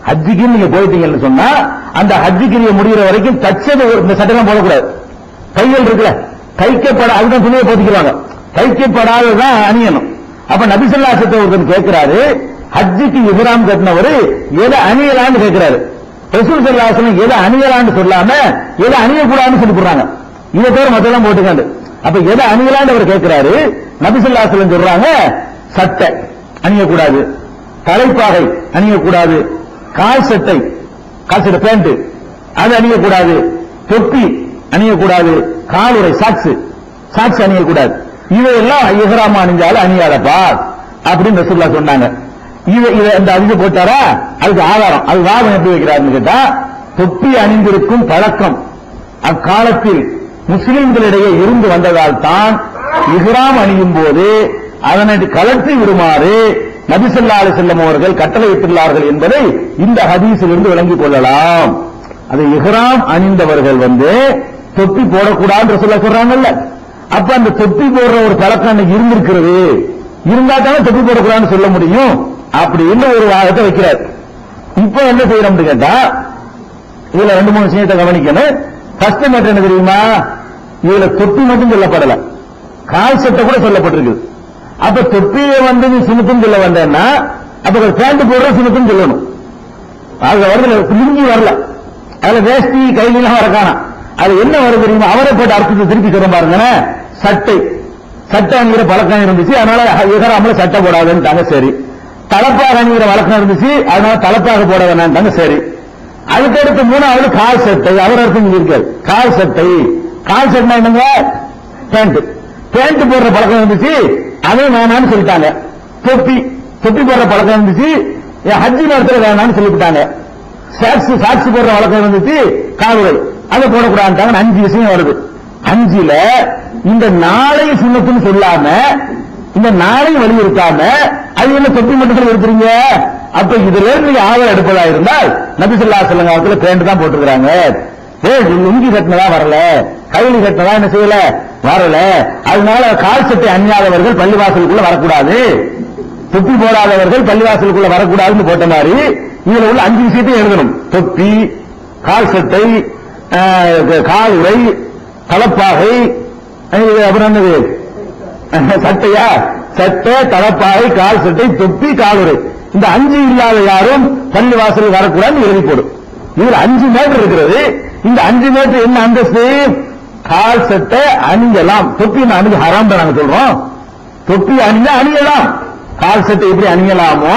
ஹஜ்ஜுக்கு நீங்க போயிட்டீங்கன்னு சொன்னா அந்த ஹஜ்ஜுக்கு நீங்க முடிகிற வரைக்கும் தச்சது இந்த சட்டைலாம் போடக்கூடாது. கைகள் இருக்குல்ல, தைக்கப்பட அதுதான் துணியை போத்திக்கிறாங்க, தைக்கப்படாததான் அணியணும். அப்ப நபி ஸல்லல்லாஹு அலைஹி வஸல்லம் ஒருத்தர் கேட்கிறாரு, ஹஜ்ஜுக்கு இஹ்ராம் கட்டினவர் எதை அணியலான்னு கேட்கிறாரு. ரசூல் ஸல்லல்லாஹு அலைஹி வஸல்லம் எதை அணியலான்னு சொல்லாம எதை அணியக்கூடாதுன்னு சொல்லி போடுறாங்க. இதை தவிர மத்தெல்லாம் போட்டுக்காண்டு. அப்ப எதை அணியலான்னு அவர் கேட்கிறாரு. நபி ஸல்லல்லாஹு அலைஹி வஸல்லம் சொல்றாங்க, சட்டை அணியக்கூடாது, தலைப்பாகை அணியக்கூடாது, கால் சட்டை பேண்ட் அது அணியக்கூடாது, தொப்பி அணியக்கூடாது, காலுறை சாக்ஸ் அணியக்கூடாது. இதையெல்லாம் இஹ்ராம் அணிஞ்சாலும் அணியாதப்பா அப்படின்னு ரசூலுல்லாஹ் சொன்னாங்க. இந்த அதிக போட்டாரா? அதுக்கு ஆதாரம், அது வாதம் எப்படி வைக்கிறாருன்னு கேட்டா, தொப்பி அணிந்திருக்கும் பழக்கம் அக்காலத்தில் முஸ்லிம்களிடையே இருந்து வந்ததால் தான் இஹ்ராம் அணியும் போது அதனை கலற்றி விடுமாறு நபி ஸல்லல்லாஹு அலைஹி வஸல்லம் அவர்கள் கட்டளையிட்டுள்ளார்கள் என்பதை இந்த ஹதீஸிலிருந்து விளங்கிக் கொள்ளலாம். அது இஹ்ராம் அணிந்தவர்கள் தொப்பி போடக்கூடாது ரசூலுல்லாஹ் சொல்றாங்கல்ல, அப்ப அந்த தொப்பி போடுற ஒரு பழக்கம் இருந்திருக்கிறது, இருந்தா தானே தொப்பி போடக்கூடாதுன்னு சொல்ல முடியும் அப்படின்னு ஒரு வாதத்தை வைக்கிறார். இப்ப என்ன செய்யறோம்னு கேட்டா, இதுல 2-3 விஷயத்தை கவனிக்கணும். ஃபர்ஸ்ட் மேட்டர் என்ன தெரியுமா? இதுல தொப்பி மட்டும் சொல்லப்படல, கால் சட்டை கூட சொல்லப்பட்டிருக்கு. அப்ப தொப்பியை நீ சுமத்துன்னு சொல்ல வந்தேன்னா அப்ப பேண்ட் போடுற சுமத்துன்னு சொல்லணும். அது வரல, லுங்கி வரல, அதுல வேஷ்டி கைலாம் வர காணாம். அது என்ன வருது தெரியுமா? அவரை போட்டு அர்த்தத்தை திருப்பி சொல்ல பாருங்க. சட்டை அணிகிற பழக்கம் இருந்துச்சு, அதனால இஹ்ராம்ல சட்டை போடாதுன்னு. சரி, தலப்பாக அணிகிற வழக்கம் இருந்துச்சு, அதனால தலப்பாக போட வேணாம். சரி, அதுக்கடுத்து 3வது கால் சட்டை. அவர் அர்த்தம் இருக்காரு, கால் சட்டை என்னங்க? பேண்ட் போடுற பழக்கம் இருந்துச்சு, அதே வேணான்னு சொல்லிட்டாங்க. தொப்பி போடுற பழக்கம் இருந்துச்சு, ஹஜ்ஜி நேரத்தில் வேணான்னு சொல்லிவிட்டாங்க. சாக்ஸ் போடுற வழக்கம் இருந்துச்சு, காலுறை அதை போடக்கூடாது. 5 விஷயம் வருது. 5ல இந்த நாளை சுண்ணத்துன்னு சொல்லாம இந்த நாளை வலியுறுத்தாம அது என்ன தொப்பி மட்டும் எடுத்துறீங்க? அப்ப இதுல இருந்து ஆவல் எடுப்பதா இருந்தால் நபி ஸல்லல்லாஹு அலைஹி வஸல்லம் காலத்துல பேண்ட் தான் போட்டுக்கிறாங்க. லுங்கி கட்டினதா வரல, கைலி கட்டினதா என்ன செய்யல வரல. அதனால கால் சட்டை அணியாதவர்கள் பள்ளிவாசலுக்குள்ள வரக்கூடாது, தொப்பி போடாதவர்கள் பள்ளிவாசலுக்குள்ள வரக்கூடாதுன்னு போட்ட மாதிரி இதுல உள்ள 5 விஷயத்தையும் எழுதணும். தொப்பி, கால் சட்டை, காலுறை, தலப்பாகை, அப்புறம் என்னது சட்டையா? சட்டை, தலப்பாகை, கால் சட்டை, தொப்பி, காலுறை. இந்த 5 இல்லாத யாரும் பள்ளிவாசல் வரக்கூடாதுன்னு எழுதி போடும். இதுல 5 மீட்டர் இருக்கிறது. இந்த 5 மீட்டர் என்ன அந்தஸ்து? கால் சட்டை அணியலாம், தொப்பி அணிஞ்சு ஹராம் தான் நாங்க சொல்றோம். தொப்பி அணியலாம், கால் சட்டை எப்படி அணியலாமோ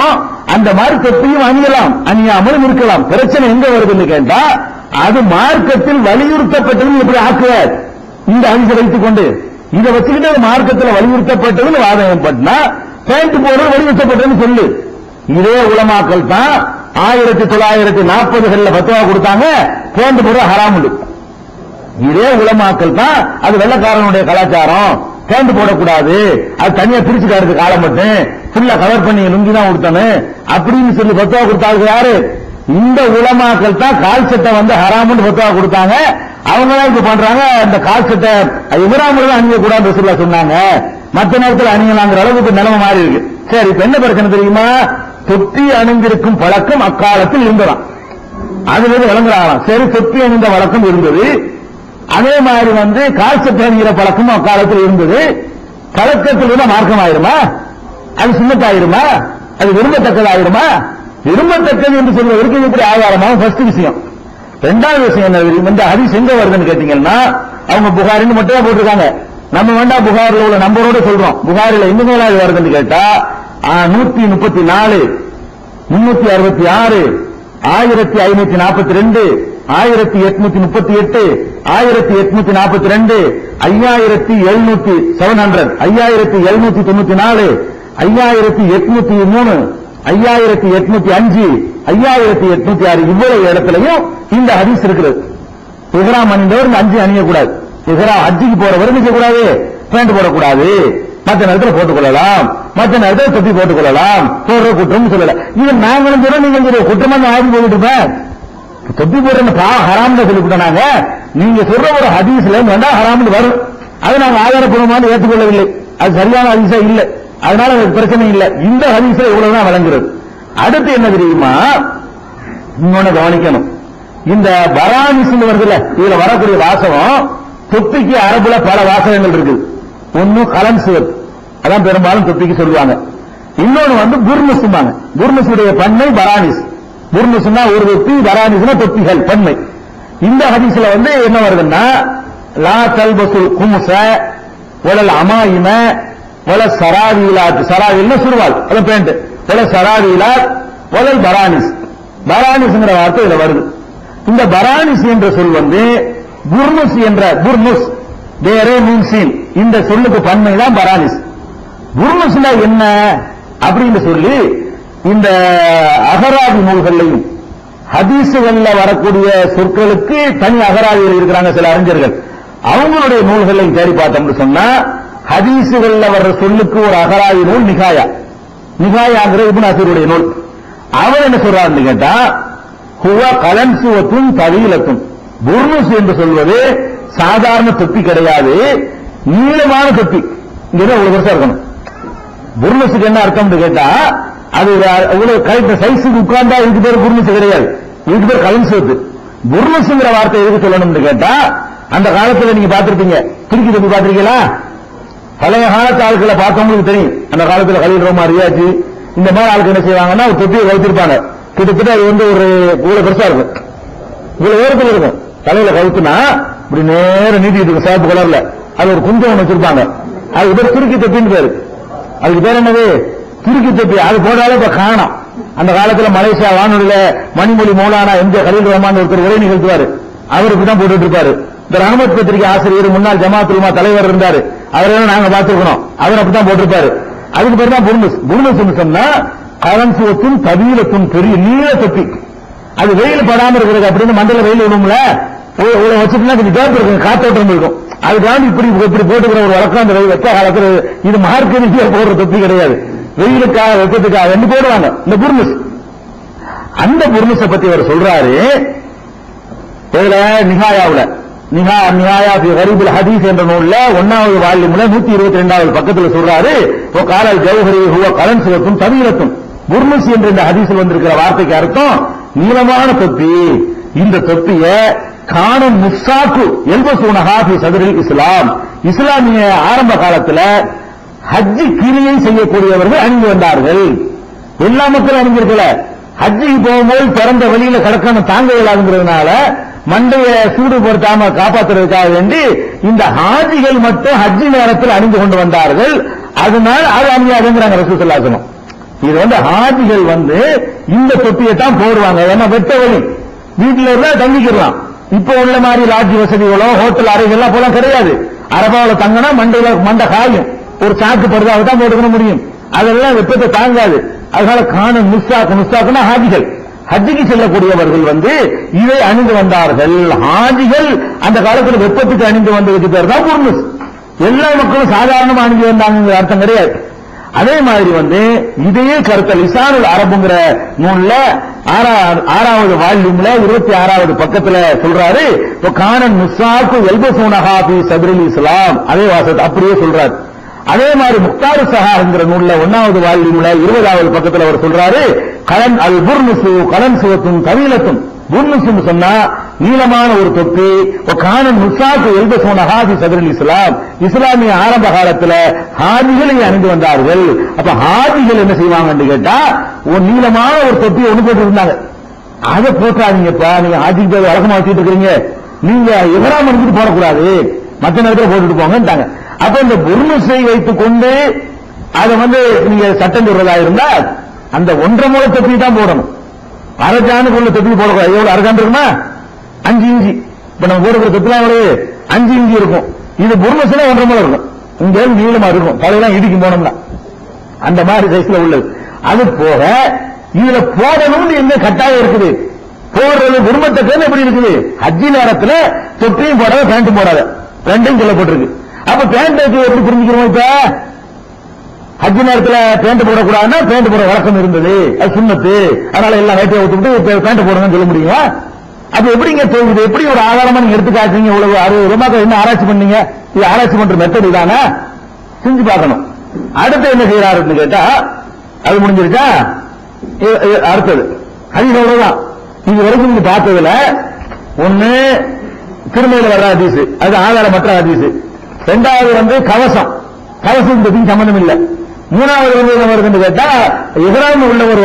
அந்த மாதிரி தொப்பியும் அணியலாம், அணியாமலும் இருக்கலாம். பிரச்சனை எங்க வருதுன்னு கேட்டா, அது மார்க்கத்தில் வலியுறுத்தப்பட்டது எப்படி ஆக்குவார்? இந்த 5 வைத்துக் கொண்டு இதை வச்சுக்கிட்டு மார்க்கத்தில் வலியுறுத்தப்பட்டதுன்னு வாதம் பண்ணா பேண்ட் போடுறது வலியுறுத்தப்பட்டதுன்னு சொல்லு. இதே உலமாக்கள் தான் 1940களில் ஃபத்வா கொடுத்தாங்க, பேண்ட் போடுற ஹராம். இதே உலமாக்கள் தான் அது வெள்ளக்காரனுடைய கலாச்சாரம், பேண்ட் போடக்கூடாது, அது தனியா பிரிச்சுக்காருக்கு காலம் மட்டும் ஃபுல்லா கவர் பண்ணி லுங்கி தான் கொடுத்தானு அப்படின்னு சொல்லி ஃபத்வா கொடுத்தாங்க. யாரு? இந்த உலமாக்கள் தான் கால் சட்டை வந்து ஹராம்னு ஃபத்வா கொடுத்தாங்க. அவங்க தான் இப்ப பண்றாங்க. அந்த கால் சட்டை இஹ்ராம்ல தான் அணிய கூடாதுன்னு ரசூலுல்லாஹ் சொன்னாங்க, மற்ற நேரத்தில் அணியலாங்கிற அளவுக்கு நிலைமை மாறி இருக்கு. சரி, இப்ப என்ன பிரச்சனை தெரியுமா? தொப்பி அணிந்திருக்கும் பழக்கம் அக்காலத்தில் இருந்ததாம், அதுல இருந்து விளங்குறாங்களாம். சரி, தொப்பி அணிந்த வழக்கம் இருந்தது. அதே மாதிரி வந்து கால் சட்டை அணிகிற பழக்கம் அக்காலத்தில் இருந்தது. பழக்கத்தில் இருந்தா மார்க்கம் ஆயிருமா? அது சுன்னத்தாயிருமா? அது விரும்பத்தக்கது ஆயிருமா? விரும்பத்தக்கது என்று சொல்வதற்கு இப்படி ஆதாரமா? ஃபர்ஸ்ட் விஷயம். ரெண்டாவது விஷயம் என்ன தெரியும்? இந்த ஹதீஸ் எங்க வருதுன்னு கேட்டீங்கன்னா, அவங்க புகாரின்னு மட்டும் தான் போட்டிருக்காங்க. நம்ம வேண்டாம் புகாரில் உள்ள நம்பரோட சொல்றோம். புகாரில் எங்க மேலாவது வருதுன்னு கேட்டா 134, 366, 1542, 1838, 1842, 5700, 5794, 5803, 5805, 5806 இவ்வளவு இடத்துலயும் இந்த ஹதீஸ் இருக்கிறது. இஹ்ராம் அணிந்தவர் இந்த 5 அணியக்கூடாது. இஹ்ராம் ஹஜ்ஜுக்கு போறவர் நிக்க கூடாது, பேண்ட் போடக்கூடாது, மற்ற நேரத்தில் போட்டுக்கொள்ளலாம், மற்ற நேரத்தில் தொப்பி போட்டுக்கொள்ளலாம், போடுற குற்றம் சொல்லல. இது நாங்களும் சொல்ல, நீங்க குற்றமா ஆய்வு போட்டுட்டு இருப்பேன். தொப்பி போடுற ஹராம் சொல்லிவிட்டாங்க. நீங்க சொல்ற ஒரு ஹதீஸ்ல வேண்டாம் ஹராம்னு வரும், அதை நாங்க ஆதாரப்பூர்வமாக ஏற்றுக்கொள்ளவில்லை, அது சரியான ஹதீஸா இல்ல, அதனால அதுக்கு பிரச்சனை இல்லை. இந்த ஹதீஸ்ல இவ்வளவுதான் வழங்குறது. அடுத்து என்ன தெரியுமா? இன்னொன்னு கவனிக்கணும். இந்த பரானிஸ் வருதுல, இதுல வரக்கூடிய வாசகம், தொப்பிக்கு அரபுல பல வாசகங்கள் இருக்குது. ஒன்னு கலன்சுவர், அதான் பெரும்பாலும் தொப்பிக்கு சொல்லுவாங்க. இன்னொன்னு வந்து புர்னுசுமாங்க. புர்னுசுடைய பன்மை பரானிஸ். புர்னுசுனா ஒரு தொப்பி, பரானிஸ்னா தொப்பிகள் பன்மை. இந்த ஹதீஸ்ல வந்து என்ன வருதுன்னா, லா தல்பசுல் குமுஸ வலல் அமாயிம வல சராவீலாத், சராவீல்னா சுருவால், அது பேண்ட், வல சராவீலாத் வலல் பரானிஸ். பரானிஸ்ங்கிற வார்த்தை இதுல வருது. இந்த பரானிஸ் என்ற சொல் வந்து புர்னுஸ் என்ற, புர்னுஸ் வேற மீன்சீன், இந்த சொல்லுக்கு பன்மை தான் பரானிஸ். புர்னுஸ்னா என்ன அப்படின்னு சொல்லி இந்த அகராதி நூல்களையும் ஹதீசுகள்ல வரக்கூடிய சொற்களுக்கு தனி அகராதிகள் இருக்கிறாங்க சில அறிஞர்கள். அவங்களுடைய நூல்களையும் தேடி பார்த்தோம்னு சொன்னா, ஹதீசுகள்ல வர்ற சொல்லுக்கு ஒரு அகராதி நூல் நிகாயா. நிகாயாங்கிற இப்னு அஸீருடைய நூல். அவர் என்ன சொல்றாருன்னு கேட்டா, ஹுவ கலன்சுவத்தும் தவீலத்தும். புர்னுஸ் என்று சொல்வது சாதாரண தொப்பி கிடையாது, நீளமான தொப்பி. இங்க அவ்வளவு பெருசா இருக்கணும். புர்னுஸுக்கு என்ன அர்த்தம்னு கேட்டா, அது அவ்வளவு கரெக்ட் சைஸுக்கு உட்கார்ந்தா இதுக்கு பேர் புர்னுஸ் கிடையாது, இதுக்கு பேர் கலன்சுவத்து. புர்னுஸ்ங்கிற வார்த்தை எதுக்கு சொல்லணும்னு கேட்டா, அந்த காலத்துல நீங்க பார்த்திருப்பீங்க, துருக்கி தொப்பி பார்த்திருக்கீங்களா? பழைய காலத்து ஆட்களை பார்த்தவங்களுக்கு தெரியும். அந்த காலத்துல கலீல் ரோமா, ரியாஜி, இந்த மாதிரி ஆளுக்கு என்ன செய்வாங்கன்னா, ஒரு தொப்பியை கவுத்திருப்பாங்க. கிட்டத்தட்ட அது வந்து ஒரு இவ்வளவு பெருசா இருக்கும், இவ்வளவு உயரத்தில் இருக்கும். தலையில கவுத்துனா இப்படி நேரம் நீட்டிட்டு இருக்கும், சிவப்பு கலர்ல. அது ஒரு குஞ்சம் ஒன்று வச்சிருப்பாங்க, அது பேர் துருக்கி தொப்பின்னு பேரு. அதுக்கு பேர் என்னது? துருக்கி தொப்பி. அது போடாலே இப்ப காணும். அந்த காலத்துல மலேசியா வானொலியில மணிமொழி மௌலானா எம்ஜே கலீல் ரஹ்மான் ஒருத்தர் உரை நிகழ்த்துவாரு, அவருக்கு தான் போட்டுட்டு இருப்பாரு. இந்த ரஹமத் பத்திரிகை ஆசிரியர், முன்னாள் ஜமாத் உலமா தலைவர் இருந்தாரு, அவரெல்லாம் நாங்க பார்த்திருக்கணும், அவர் அப்படித்தான் போட்டிருப்பாரு. அதுக்கு பேர் தான் புர்னுஸ். புர்னுஸ் சொன்னா கலன்சுவத்தும் தவீலத்தும், பெரிய நீள தொப்பி. அது வெயில் படாம இருக்கிறது, அப்படின்னு மண்டல வெயில் விடும்ல, வச்சுட்டுனா கொஞ்சம் கேப் இருக்கும், காத்தோட்டம் இருக்கும். அதுக்காண்டி இப்படி இப்படி போட்டுக்கிற ஒரு வழக்கம் அந்த வெப்ப காலத்தில். இது மார்க்க ரீதியாக போடுற தொப்பி கிடையாது, வெயிலுக்காக வெப்பத்துக்காக ரெண்டு போடுவாங்க இந்த புர்னுஸ். அந்த புர்னுஸை பத்தி அவர் சொல்றாரு இதுல நிகாயாவுல. நிகாயா ஃபி கரீபுல் ஹதீஸ் என்ற நூல்ல 1வது வால்யூம்ல 122வது பக்கத்துல சொல்றாரு, காலல் ஜௌஹரி ஹுவ கலன்சுவத்தும் தவீலத்தும். புர்னுஸ் என்ற இந்த ஹதீஸில் வந்திருக்கிற வார்த்தைக்கு அர்த்தம் நீளமான தொப்பி. இந்த தொப்பிய காணும் முஸ்ஸாக்கு எல்பசூனஹா ஃபி சதரில் இஸ்லாம். இஸ்லாமிய ஆரம்ப காலத்துல ஹஜ்ஜி கிரியை செய்யக்கூடியவர்கள் அணிந்து வந்தார்கள். எல்லா மக்களும் அணிஞ்சிருக்கல. ஹஜ்ஜிக்கு போகும்போது பிறந்த வழியில கிடக்கணும் தாங்க இயலாதுங்கிறதுனால மண்டைய சூடுபடுத்தாம காப்பாற்றுறதுக்காக வேண்டி இந்த ஹாஜிகள் மட்டும் ஹஜ்ஜி நேரத்தில் அணிந்து கொண்டு வந்தார்கள். அதனால அது அணியாதுங்கிறாங்க ரசூலுல்லாஹி ஸல்லல்லாஹு அலைஹி வஸல்லம். இது வந்து ஹாஜிகள் வந்து இந்த தொப்பியை தான் போடுவாங்க. ஏன்னா வெட்ட வழி, வீட்டுல இருந்தா தங்கிக்கலாம். இப்ப உள்ள மாதிரி லாட்ஜ் வசதிகளோ ஹோட்டல் அறைகள்லாம் போல கிடையாது. அரபாவில் தங்கினா மண்டை காயும், ஒரு சாக்கு படுதாவை தான் போட்டுக்க முடியும், அதெல்லாம் வெப்பத்தை தாங்காது. அதனால காணும் முஸ்தாக்குனா ஹாஜிகள், ஹஜ்ஜிக்கு செல்லக்கூடியவர்கள் வந்து இதை அணிந்து வந்தார்கள். ஹாஜிகள் அந்த காலத்தில் வெப்பத்துக்கு அணிந்து வந்ததுக்கு பேர் தான் புர்னுஸ். எல்லா மக்களும் சாதாரணமா அணிந்து வந்தாங்க அர்த்தம் கிடையாது. அதே மாதிரி வந்து இதையே கருத்தல் லிசானுல் அரபுங்கிற நூல்ல 6வது வால்யூம்ல 26வது பக்கத்துல சொல்றாரு, கானன் முஸ்ஸாக்கு யல்பஸூனஹா ஃபீ சத்ரில் இஸ்லாம், அதே வாசத்தை அப்படியே சொல்றாரு. அதே மாதிரி முக்தாரு ஸஹாஹ்ங்கிற நூல்ல 1வது வால்யூம்ல 20வது பக்கத்துல அவர் சொல்றாரு, கலன் அல் புர்னுசு கலன் சுவத்தும் தவீலத்தும், புர்னுசுன்னு சொன்னா நீளமான ஒரு தொப்பி, கானன் முஸ்ஸாக்கு யல்பஸூனஹா ஃபீ சத்ரில் இஸ்லாம், இஸ்லாமிய ஆரம்ப காலத்துல ஹாஜிகளை அணிந்து வந்தார்கள். அப்ப ஹாஜிகள் என்ன செய்வாங்கன்னு கேட்டா ஒரு நீளமான ஒரு தொப்பி ஒண்ணு போட்டு இருந்தாங்க. அதை போட்டாதீங்கப்பா, நீங்க ஹாஜிக்கு போய் வழக்கமா வச்சுட்டு இருக்கீங்க, நீங்க இஹ்ராம் அணிஞ்சிட்டு போடக்கூடாது, மற்ற நேரத்தில் போட்டுட்டு போங்கன்ட்டாங்க. அப்ப இந்த புர்னுஸை வைத்துக் கொண்டு அதை நீங்க சட்டம் சொல்றதா இருந்தா அந்த 1.5 முழ தொப்பி தான் போடணும். அரஜானுக்கு உள்ள தொப்பி போடக்கூடாது. எவ்வளவு அரஜான் இருக்குமா? 5 இன்ச்சு. இப்ப நம்ம போடுற தொப்பிலாம் எவ்வளவு? 5 இன்ச்சு இருக்கும். இது புர்னுஸ்ல 1.5 முழம் இருக்கும். இங்க நீளமா இருக்கும், தலையெல்லாம் இடிக்கும் போனோம்னா அந்த மாதிரி சைஸ்ல உள்ளது. அது போக இதுல போடணும்னு என்ன கட்டாயம் இருக்குது? போடுறது குடும்பத்துக்கு எப்படி இருக்குது? ஹஜ்ஜி நேரத்துல தொப்பியும் போடாத பேண்ட்டும் போடாத ரெண்டும் சொல்லப்பட்டிருக்கு. அப்ப பேண்ட் எப்படி புரிஞ்சுக்கிறோம்? இப்ப ஹஜ்ஜி நேரத்துல பேண்ட் போடக்கூடாதுன்னா பேண்ட் போட வழக்கம் இருந்தது, அது சுன்னத்து, அதனால எல்லாம் வேட்டையை விட்டுவிட்டு பேண்ட் போடுங்கன்னு சொல்ல முடியுமா? அது எப்படிங்க தோகுது? எப்படி ஒரு ஆதாரமா நீங்க எடுத்துக்காட்டீங்க? இவ்வளவு 60 ரூபாய்க்கு என்ன ஆராய்ச்சி பண்ணீங்க? இது ஆராய்ச்சி பண்ற மெத்தட் இதானே? செஞ்சு பார்க்கணும். அடுத்து என்ன செய்யறாருன்னு கேட்டா, அது முடிஞ்சிருச்சா? அடுத்தது ஹதீஸ் அவ்வளவுதான். இது வரைக்கும் நீங்க பார்த்ததுல ஒண்ணு திருமையில வர்ற ஹதீஸ், அது ஆதாரமற்ற ஹதீஸ். 2வது கவசம், கவசம் பத்தி சம்பந்தம் இல்லை. 3வது என்ன வருதுன்னு கேட்டா, இஹ்ராம் உள்ளவர்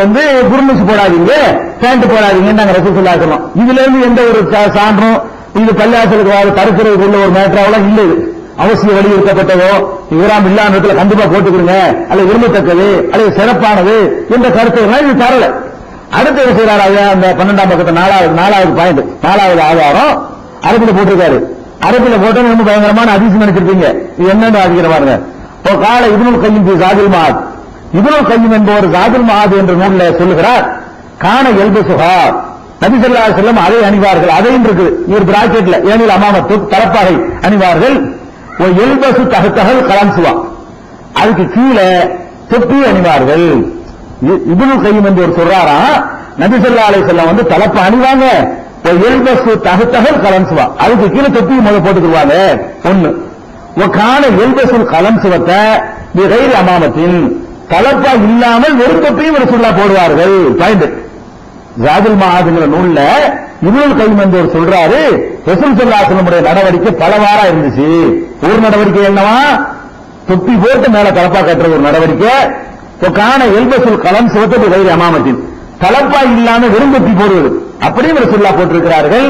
புர்னுஸ் போடாதீங்க, பேண்ட் போடாதீங்க நாங்க ரசூலுல்லாஹி சொல்றோம். இதுல இருந்து எந்த ஒரு சான்றும் இது பள்ளியாசலுக்கு தடுக்கிறதுக்கு உள்ள ஒரு மேட்டராவெல்லாம் இல்லை. இது அவசியம் வலியுறுத்தப்பட்டதோ, இஹ்ராம் இல்லாத இடத்துல கண்டிப்பா போட்டுக்கிறீங்க, அல்லது விரும்பத்தக்கது அல்லது சிறப்பானது என்ற கருத்துக்கள் இது தரல. அடுத்து என்ன செய்யறாரு? அந்த 12ஆம் பக்கத்தை 4வது பாயிண்ட், 4வது ஆதாரம் அரபில போட்டிருக்காரு. அரபில போட்டு ரொம்ப பயங்கரமான ஹதீஸ் நினைச்சிருப்பீங்க. இது என்னன்னு ஆகிற பாருங்க. கால இப்னுல் கய்யிம் ஃபீ ஜாதுல் மஆத், இப்னுல் கய்யிம் என்பவர் ஜாதுல் மஆத் என்ற நூலில் சொல்லுகிறார், கான யல்பஸுஹா, நபி ஸல்லல்லாஹு அலைஹி வஸல்லம் அதை அணிவார்கள். அதையும் இருக்குது இவர் பிராக்கெட்ல ஏனில் அமாமத்து தலப்பாகை அணிவார்கள். எல்பசு தஹ்தஹல் கலம்சுவா, அதுக்கு கீழே தொப்பி அணிவார்கள். இப்னுல் கய்யிம் என்பவர் சொல்றாரா, நபி ஸல்லல்லாஹு அலைஹி வஸல்லம் தலப்ப அணிவாங்க, எல்பசு தஹ்தஹல் கலம்சுவா, அதுக்கு கீழே தொப்பி முதல்ல போட்டுக்குவாங்க. ஒண்ணு கான எல்பசுல் கலம்சுவத்தை பிகைரி அமாமத்தின், தலப்பா இல்லாமல் வெறும் தொப்பியும் ரசூலுல்லாஹ் போடுவார்கள். பாயிண்ட். ஜாதுல் மஆத்ங்கிற நூல்ல இப்னுல் கய்யிம் என்பவர் சொல்றாரு, ரசூல் ஸல்லல்லாஹு அலைஹி வஸல்லம் நடவடிக்கை பலவாரா இருந்துச்சு. ஒரு நடவடிக்கை என்னவா? தொப்பி போட்டு மேல தலப்பா கட்டுற ஒரு நடவடிக்கை. கான எல்பசுல் கலம்சுவத்தை பிகைரி அமாமத்தின், தலப்பா இல்லாம வெறும் தொப்பி போடுவது, அப்படியும் ரசூலுல்லாஹ் போட்டிருக்கிறார்கள்.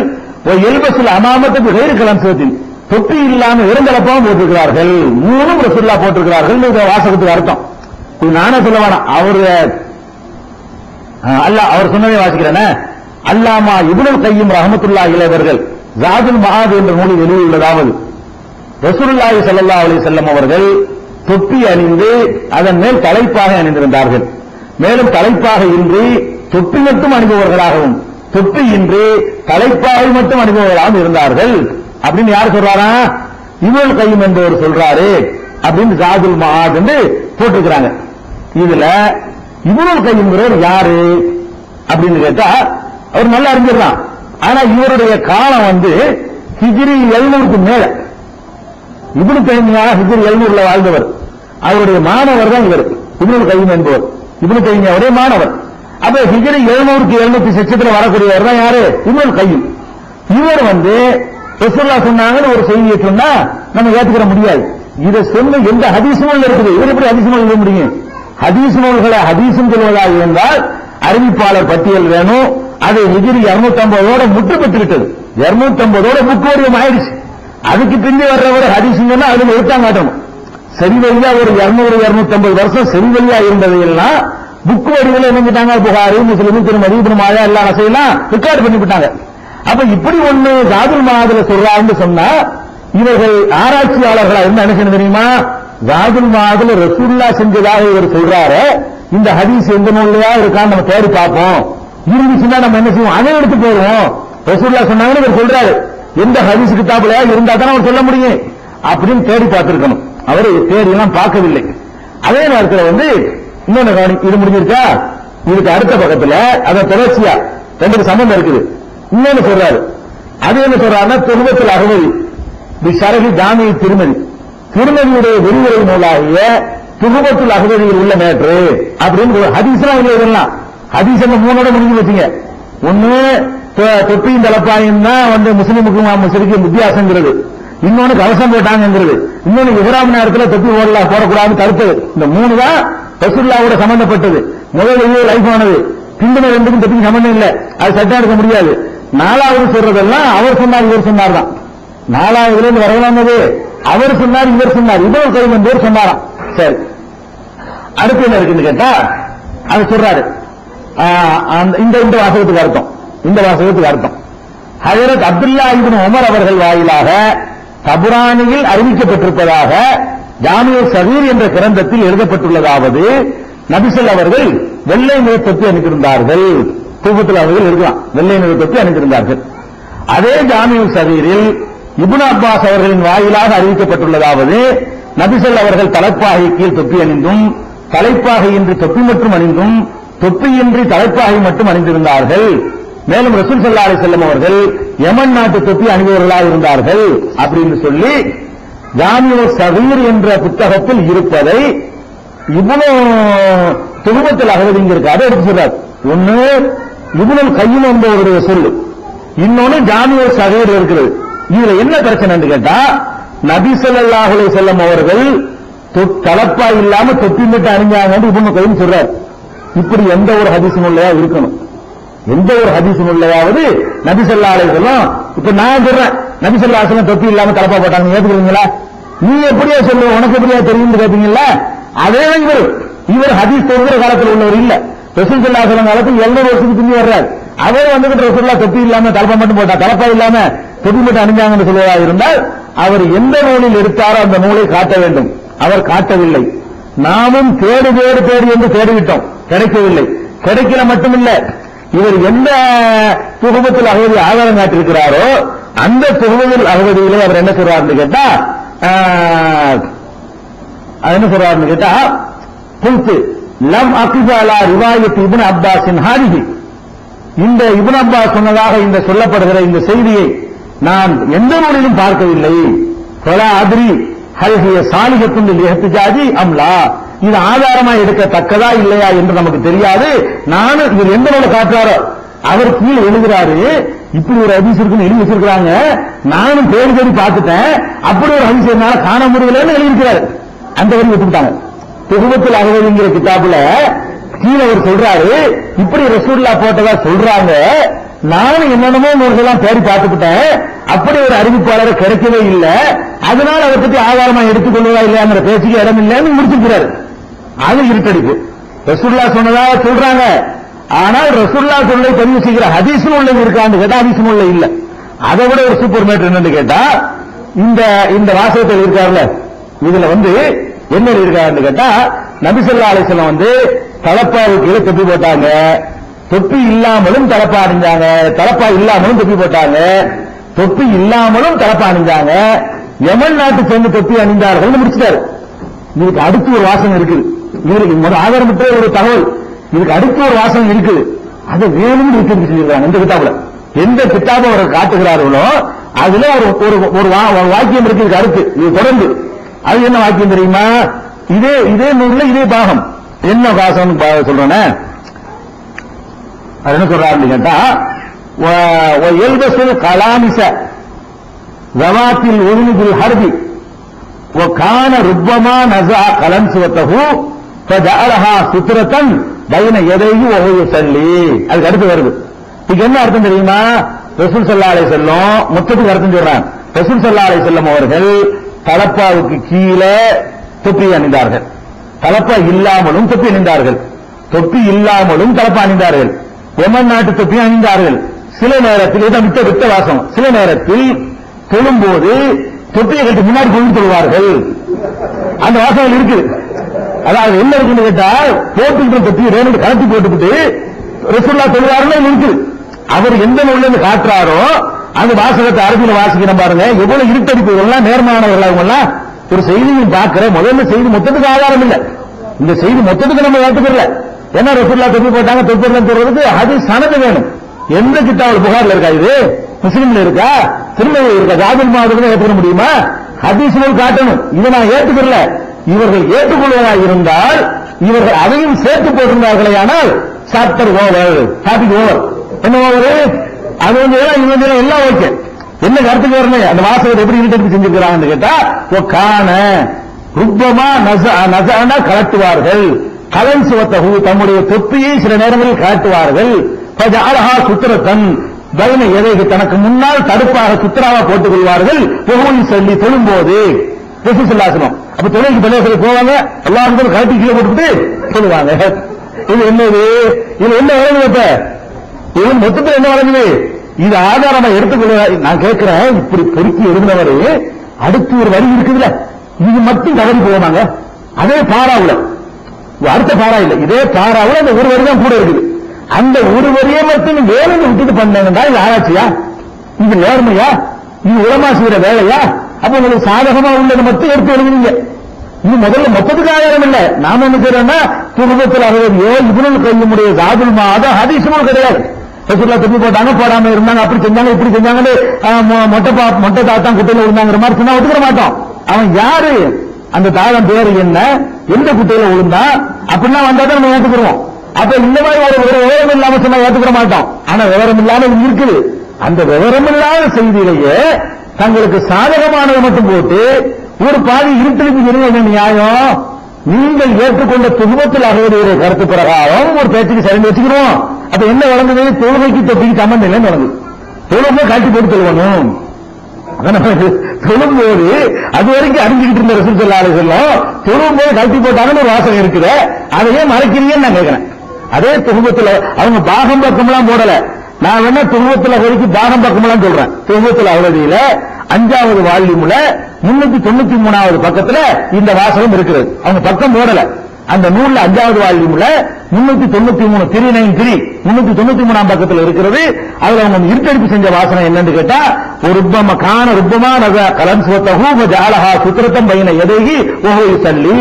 எல்பசுல் அமாமத்தை பிகைரி கலம்சுவத்தின், தொப்பி இல்லாம வெறுந்தலப்பாவும் போட்டிருக்கிறார்கள். 3 ரசூலுல்லாஹ் போட்டிருக்கிறார்கள். வாசகத்துக்கு அர்த்தம் இது நானே சொல்ல வேணாம், அவர் சொன்னதை வாசிக்கிறேன். அல்லாமா இப்னுல் கய்யிம் ரஹ்மத்துல்லாஹி அலைஹி அவர்கள் ஜாதுல் மஆத் என்ற நூலில் எழுதியுள்ளதாவது, ரசூலுல்லாஹி ஸல்லல்லாஹு அலைஹி வஸல்லம் அவர்கள் தொப்பி அணிந்து அதன் மேல் தலைப்பாக அணிந்திருந்தார்கள். மேலும் தலைப்பாக இன்றி தொப்பி மட்டும் அணிபவர்களாகவும், தொப்பி இன்றி தலைப்பாகை மட்டும் அணிபவர்களாகவும் இருந்தார்கள். அப்படின்னு யார் சொல்றாரா? இப்னுல் கய்யிம் என்பவர் சொல்றாரு அப்படின்னு ஜாதுல் மஆத் என்று போட்டிருக்கிறாங்க. இதுல இப்னுல் கய்யிம்ங்கிறவர் யாரு அப்படின்னு கேட்டா, அவர் நல்ல அறிஞர் தான். ஆனா இவருடைய காலம் ஹிஜ்ரி 700க்கு மேல. இப்னு தைமியா ஹிஜ்ரி 700ல வாழ்ந்தவர். அவருடைய மாணவர் தான் இவர் இப்னுல் கய்யிம் என்பவர். இப்னு தைமியாவுடைய மாணவர். அப்ப ஹிஜ்ரி 700க்கு 700 வரக்கூடியவர் தான் யாரு? இப்னுல் கய்யிம். இவர் ரசூலுல்லாஹ் சொன்னாங்கன்னு ஒரு செய்தியை சொன்னா நம்ம ஏத்துக்கிற முடியாது. இதை சொன்ன எந்த ஹதீஸ் நூல் இருக்குது? இவர் எப்படி ஹதீஸ் நூல் எழுத முடியும்? ஹதீஸ் நூல்களை ஹதீஸும் சொல்வதாக இருந்தால் அறிவிப்பாளர் பட்டியல் வேணும். அது ஹிஜ்ரி 250ஓட முற்று பெற்று விட்டது. 250ஓட புக் வடிவம் ஆயிடுச்சு. அதுக்கு பின்னே வர்றவர் ஹதீஸ் சொன்னா அதுல எழுத்தாங்க காட்டணும். சரி வழியா ஒரு 200-250 வருஷம் சரி வழியா இருந்ததையெல்லாம் புக் வடிவில் என்னங்கிட்டாங்க, புகாரி, முஸ்லிம், திருமதி, இப்னு மாஜா எல்லாம் நசையெல்லாம் ரெக்கார்ட் பண்ணி விட்டாங்க. அப்ப இப்படி ஒண்ணு ஜாதுல் மஆத்ல சொல்றான்னு சொன்னா இவர்கள் ஆராய்ச்சியாளர்களா என்ன நினைக்கணும் தெரியுமா? ஜாதுல் மஆத்ல ரசூலுல்லாஹ் செஞ்சதாக இவர் சொல்றாரு, இந்த ஹதீஸ் எந்த நூல்லையா இருக்கான்னு நம்ம தேடி பார்ப்போம். இருந்துச்சுன்னா நம்ம என்ன செய்வோம்? அதை எடுத்து போடுவோம். ரசூலுல்லாஹ் சொன்னாங்கன்னு இவர் சொல்றாரு, எந்த ஹதீஸ் கிதாபுல இருந்தா தான் அவர் சொல்ல முடியும் அப்படின்னு தேடி பார்த்திருக்கணும். அவர் தேடி எல்லாம் பார்க்கவில்லை. அதே நேரத்தில் இன்னொன்னு இது முடிஞ்சிருக்கா? இதுக்கு அடுத்த பக்கத்துல அத தொடர்ச்சியா ரெண்டு சம்பந்தம் இருக்குது. இன்னொன்னு சொல்றாரு. அது என்ன சொல்றாருன்னா துஹ்பத்துல் அஹ்வதி பிஷரஹி ஜாமி திருமதி, திருமதியுடைய விரிவுரை நூலாகிய துஹ்பத்துல் அஹ்வதியில் உள்ள மேட்ரு அப்படின்னு ஹதீஸ்லாம் இதெல்லாம் ஹதீஸ் எங்க மூணோட முடிஞ்சு வச்சுங்க. ஒண்ணு தொப்பியும் தலப்பாயும் தான் முஸ்லிமுக்கு முஸ்லிமுக்கு வித்தியாசங்கிறது, இன்னொன்னு கவசம் போட்டாங்கிறது, இன்னொன்னு இஹ்ராம் நேரத்தில் தொப்பி போடக்கூடாது தடுத்தது. இந்த மூணு தான் ரசூலுல்லாஹ்வோட சம்பந்தப்பட்டது. முதல்ல லைஃப் ஆனது, பிந்தின ரெண்டுக்கும் தொப்பிக்கு சம்பந்தம் இல்லை, அது சட்டம் எடுக்க முடியாது. நாலாவது சொல்றதெல்லாம் அவர் சொன்னார் இவர் சொன்னார் தான். நாலாவதுல இருந்து வரலானது அவர் சொன்னார் இவர் சொன்னார், இவர் கைமன் பேர் சொன்னாராம். சரி, அடுத்து என்ன இருக்குன்னு கேட்டா அது சொல்றாரு. இந்த வாசகத்துக்கு அர்த்தம், இந்த வாசகத்துக்கு அர்த்தம் ஹஜரத் அப்துல்லா இப்னு உமர் அவர்கள் வாயிலாக தபுரானியில் அறிவிக்கப்பட்டிருப்பதாக ஜாமிஉ ஸகீர் என்ற கிரந்தத்தில் எழுதப்பட்டுள்ளதாவது, நபிகள் அவர்கள் வெள்ளை நிற தொப்பி அணிந்திருந்தார்கள். தூபத்தில் அவர்கள் இருக்கலாம், வெள்ளை நிற தொப்பி அணிந்திருந்தார்கள். அதே ஜாமிஉ ஸகீரில் இப்னு அப்பாஸ் அவர்களின் வாயிலாக அறிவிக்கப்பட்டுள்ளதாவது, நபிகள் அவர்கள் தலைப்பாகை கீழ் தொப்பி அணிந்தும் தலைப்பாகையின்றி தொப்பி மட்டும் அணிந்தும் தொப்பியின்றி தலைப்பாகை மட்டும் அணிந்திருந்தார்கள். மேலும் ரசூல் ஸல்லல்லாஹு அலைஹி வஸல்லம் அவர்கள் யமன் நாட்டு தொப்பி அணிந்தவர்களாக இருந்தார்கள் அப்படின்னு சொல்லி ஜாமிஉ ஸகீர் என்ற புத்தகத்தில் இருப்பதை இப்னு துஹ்பத்துல் அஹ்வதிங்கிறது அதை எடுத்து சொல்றார். ஒன்னு இப்னுல் கய்யிம் என்பவருடைய சொல்லு, இன்னொன்னு ஜாமிஉ ஸகீர் இருக்கிறது. இதுல என்ன பிரச்சனைன்னு கேட்டா நபி ஸல்லல்லாஹு அலைஹி வஸல்லம் அவர்கள் தலப்பா இல்லாம தொப்பி மட்டும் அணிஞ்சாங்க இப்னு கய்யிம் சொல்றார். இப்படி எந்த ஒரு ஹதீஸ் நூல்லையா இருக்கணும், எந்த ஒரு ஹதீஸ் நூல்லையாவது நபி ஸல்லல்லாஹு அலைஹி வஸல்லம், இப்ப நான் சொல்றேன் நபி ஸல்லல்லாஹு அலைஹி வஸல்லம் தொப்பி இல்லாம தலப்பா போட்டாங்க, ஏத்துக்கிறீங்களா? நீ எப்படியா சொல்லுவ, உனக்கு எப்படியா தெரியும் கேட்டீங்களா? அதே இவர் ஹதீஸ் சொல்ற காலத்தில் உள்ளவர் இல்ல, ரசூல் ஸல்லல்லாஹு அலைஹி வஸல்லம் காலத்தில் 700 வருஷத்துக்கு பின்னி வர்றார். அவர் வந்துட்டு ரசூலுல்லாஹ் தொப்பி இல்லாம தலப்பா மட்டும் போட்டா, தலப்பா இல்லாம தொப்பி மட்டும் அணிஞ்சாங்கன்னு சொல்வதா இருந்தால் அவர் எந்த நூலில் எடுத்தாரோ அந்த நூலை காட்ட வேண்டும். அவர் காட்டவில்லை. நாமும் தேடி தேடி தேடி என்று தேடிவிட்டோம், கிடைக்கவில்லை. கிடைக்கல மட்டுமில்ல, இவர் எந்த துஹ்பத்துல் அஹ்வதி ஆதாரம் காட்டியிருக்கிறாரோ அந்த துஹ்பத்துல் அஹ்வதியிலே அவர் என்ன சொல்றாருன்னு கேட்டா என்ன சொல்றாருன்னு கேட்டா குல்து லம் அகிஃபு அலா ரிவாயத் இப்னு அப்பாஸின் ஹாதிஹி, இந்த இப்னு அப்பாஸ் சொன்னதாக இந்த சொல்லப்படுகிற இந்த செய்தியை நான் எந்த நூலிலும் பார்க்கவில்லை. ஃபலா அத்ரி ஹல் ஹிய சாலிஹத்துன் லில் இஹ்திஜாஜி அம் லா, இது ஆதாரமா எடுக்கத்தக்கதா இல்லையா என்று நமக்கு தெரியாது. நானும் இவர் எந்த நூலை காட்டுறாரோ அவர் கீழே எழுதுறாரு, இப்படி ஒரு ஹதீஸ் இருக்குன்னு எழுதி வச்சிருக்காங்க, நானும் தேடி தேடி பார்த்துட்டேன், அப்படி ஒரு ஹதீஸ் என்னால காண முடியலன்னு எழுதியிருக்கிறாரு. அந்த வரி விட்டுட்டாங்க. துஹ்பத்துல் அஹ்வதிங்கிற கிதாபுல கீழே அவர் சொல்றாரு, இப்படி ரசூலுல்லாஹ் போட்டதா சொல்றாங்க, நானும் என்னென்னமோ நூல்கள்லாம் தேடி பார்த்துக்கிட்டேன், அப்படி ஒரு அறிவிப்பாளரை கிடைக்கவே இல்லை, அதனால அதை பத்தி ஆதாரமா எடுத்துக்கொள்வதா இல்லையாங்கிற பேச்சுக்கு இடம் இல்லைன்னு முடிச்சிருக்கிறாரு. அது இருட்டடிப்பு. ரசூலுல்லாஹ் சொன்னதா சொல்றாங்க, ஆனால் ரசூலுல்லாஹ் சொல்லை பதிவு செய்கிற ஹதீஸ் நூல்ல இருக்கான்னு கேட்டா ஹதீஸ் நூல்ல இல்ல. அதை விட ஒரு சூப்பர் மேட்டர் என்னன்னு கேட்டா இந்த வாசகத்தில் இருக்காருல்ல, இதுல என்ன இருக்காருன்னு கேட்டா நபி ஸல்லல்லாஹு அலைஹி வஸல்லம் தலப்பாவுக்கு கீழே தொப்பி போட்டாங்க, தொப்பி இல்லாமலும் தலப்பா அணிஞ்சாங்க, தலப்பா இல்லாமலும் தொப்பி போட்டாங்க, தொப்பி இல்லாமலும் தலப்பா அணிஞ்சாங்க, யமன் நாட்டு சேர்ந்து தொப்பி அணிந்தார்கள் முடிச்சிட்டாரு. இதுக்கு அடுத்து ஒரு வாசகம் இருக்குது, இதுக்கு ஆதாரமற்ற ஒரு தகவல், இதுக்கு அடுத்து ஒரு வாசகம் இருக்குது, அதை வேணும் இருக்கு சொல்லியிருக்காங்க. இந்த கிதாபுல எந்த கிதாபை அவர் காட்டுகிறார்களோ அதுல ஒரு வாக்கியம் இருக்கு இதுக்கு அடுத்து, இது தொடர்ந்து. அது என்ன வாக்கியம் தெரியுமா? இதே நூல்ல இதே பாகம் என்ன வாசகம் சொல்றேன்னு அது என்ன சொல்றாரு கேட்டா எல்பசுல் கலாமிச ஜவாத்தில் உருமிதில் ஹர்பி கான ருப்பமா நஸா கலன்சுவத்தஹு ஃபஜஅலஹா சுத்ரத்தன் பைன யதைஹி வ ஹுவ யுஸல்லி. அதுக்கு அடுத்து வருது. இதுக்கு என்ன அர்த்தம் தெரியுமா? ரசூல் ஸல்லல்லாஹு அலைஹி வஸல்லம் மொத்தத்துக்கு அர்த்தம் சொல்றாங்க. ரசூல் ஸல்லல்லாஹு அலைஹி வஸல்லம் அவர்கள் தலப்பாவுக்கு கீழே தொப்பி அணிந்தார்கள், தலப்பா இல்லாமலும் தொப்பி அணிந்தார்கள், தொப்பி இல்லாமலும் தலப்பா அணிந்தார்கள், யமன் நாட்டு தொப்பி அணிந்தார்கள். சில நேரத்தில் இதை விட்ட வாசம், சில நேரத்தில் தொழும்போது தொப்பியை கட்டி முன்னாடி கொண்டு தொழுவார்கள். அந்த வாசகம் இருக்கு. அதாவது என்ன இருக்குன்னு கேட்டா போட்டுக்கிட்ட தொப்பி ரெண்டு கலட்டி போட்டுக்கிட்டு ரசூலுல்லாஹ் தொழுவார்கள் இருக்குது. அவர் எந்த நூல்ல இருந்து காட்டுறாரோ அந்த வாசகத்தை அரபியில வாசிக்கிற பாருங்க, எவ்வளவு இருட்டடிப்பு, எல்லாம் நேர்மானவர்கள் ஒரு செய்தியும் பார்க்கிற முதல்ல செய்தி மொத்தத்துக்கு ஆதாரம் இல்லை, இந்த செய்தி மொத்தத்துக்கு நம்ம ஏற்றுக்கல, என்ன ரசூலுல்லாஹ் தொப்பி போட்டாங்க, தொப்பி போடலன்னு சொல்றதுக்கு அது சனது வேணும். எந்த கிதாபுல் புகார்ல இருக்கா, இது முஸ்லிம்ல இருக்கா, திருமணம் இருக்கா, ஜாபில் மாவட்டத்தில் ஏற்றுக்க முடியுமா? ஹதீஸ்கள் காட்டணும். இதை நான் ஏற்றுக்கல. இவர்கள் ஏற்றுக்கொள்வதாக இருந்தால் இவர்கள் அதையும் சேர்த்து போட்டிருந்தார்களே ஆனால் சாப்டர் ஓவர், டாபிக் ஓவர். என்ன ஓவர்? அது வந்து இவங்க எல்லாம் ஓகே. என்ன கருத்துக்கு வரணும்? அந்த வாசகத்தை எப்படி இழுத்து செஞ்சிருக்கிறாங்கன்னு கேட்டா, காண ருப்பமா நசானா கலட்டுவார்கள், கலன் சுவத்தகு தம்முடைய தொப்பியை சில நேரங்களில் கலட்டுவார்கள், அழகா சுத்திரத்தன் பைன எதைக்கு தனக்கு முன்னால் தடுப்பாக சுத்திராவா போட்டுக் கொள்வார்கள். புகழ் சொல்லி தொழும்போது சொல்லாசனம். அப்ப தொழிலுக்கு பள்ளியாசல போவாங்க, எல்லாரும் கழட்டி கீழே போட்டுட்டு சொல்லுவாங்க. இது என்னது? இது என்ன வழங்குது? இப்ப இது மொத்தத்தில் என்ன வழங்குது? இது ஆதாரமா எடுத்துக்கொள்ள நான் கேட்கிறேன். இப்படி பொறுக்கி எழுதினவரு அடுத்து ஒரு வரி இருக்குதுல்ல, இது மட்டும் தவறி போவாங்க. அதே பாராவுல அடுத்த பாரா இல்ல, இதே பாராவுல அந்த ஒரு வரி தான் கூட இருக்குது. அந்த ஒரு வரியை மட்டும் வேலையை விட்டுட்டு பண்ணா இது ஆராய்ச்சியா? இது நேர்மையா? இது உலமா செய்யற வேலையா? அப்ப உங்களுக்கு சாதகமா உள்ளதை மட்டும் எடுத்து எழுதுவீங்க. இது முதல்ல மொத்தத்துக்கு ஆதாரம் இல்ல. நாம என்ன செய்யறோம்னா துருவத்தில் அகவதியோ இவனும் கையுடைய ஜாபுல் மாத ஹதீஸும் கிடையாது. ரசூலுல்லாஹ் தொப்பி போட்டாங்க, போடாம இருந்தாங்க, அப்படி செஞ்சாங்க, இப்படி செஞ்சாங்க, மொட்டை தாத்தான் குட்டையில விழுந்தாங்கிற மாதிரி சொன்னா ஒத்துக்கிற மாட்டோம். அவன் யாரு, அந்த தாதம் பேரு என்ன, எந்த குட்டையில விழுந்தா அப்படின்னா வந்தா தான் நம்ம ஏற்றுக்கிறோம். அப்ப இந்த மாதிரி ஒரு விவரம் இல்லாம சொன்னா ஏற்றுக்கிற மாட்டோம். ஆனா விவரம் இல்லாம இருக்குது. அந்த விவரம் இல்லாத செய்தியிலேயே தங்களுக்கு சாதகமானதை மட்டும் போட்டு ஒரு பாதி இருட்டலுக்கு என்ன நியாயம்? நீங்கள் ஏற்றுக்கொண்ட துன்பத்தில் அகவதியுடைய கருத்து பிரகாரம் ஒரு பேச்சுக்கு சரிந்து வச்சுக்கிறோம். அப்ப என்ன வழங்குது? தொழுகைக்கு தொப்பிக்கு சம்பந்தம் இல்லைன்னு வழங்குது. தொழுகை காட்டி போட்டு சொல்லுவணும். தொழும்போது அது வரைக்கும் அறிஞ்சுக்கிட்டு இருந்த ரசூல் ஸல்லல்லாஹு அலைஹி வஸல்லம் தொழும்போது கழட்டி போட்டாங்கன்னு ஒரு வாசகம் இருக்குது. அதையே மறைக்கிறீங்கன்னு நான் கேட்கிறேன். அதே துன்பத்துல அவங்க பாகம் பக்கம்லாம் போடல. நான் வேணா துன்பத்துல வரைக்கும் பாகம் பக்கம்லாம் சொல்றேன். துன்பத்துல அவதியில 5வது வால்யூம்ல 393வது பக்கத்துல இந்த வாசகம் இருக்கிறது. அவங்க பக்கம் போடல. அந்த நூல்ல 5வது வால்யூம்ல 393 393 393ஆம் பக்கத்துல இருக்கிறது. அதுல அவங்க இருட்டடிப்பு செஞ்ச வாசனம் என்னன்னு கேட்டா, ஒரு ருப்பமா காண ருப்பமா நக கலன் சுவத்தஹு வஜஅலஹா சுத்ரத்தம் பைன யதைஹி வஹுவ யுஸல்லி.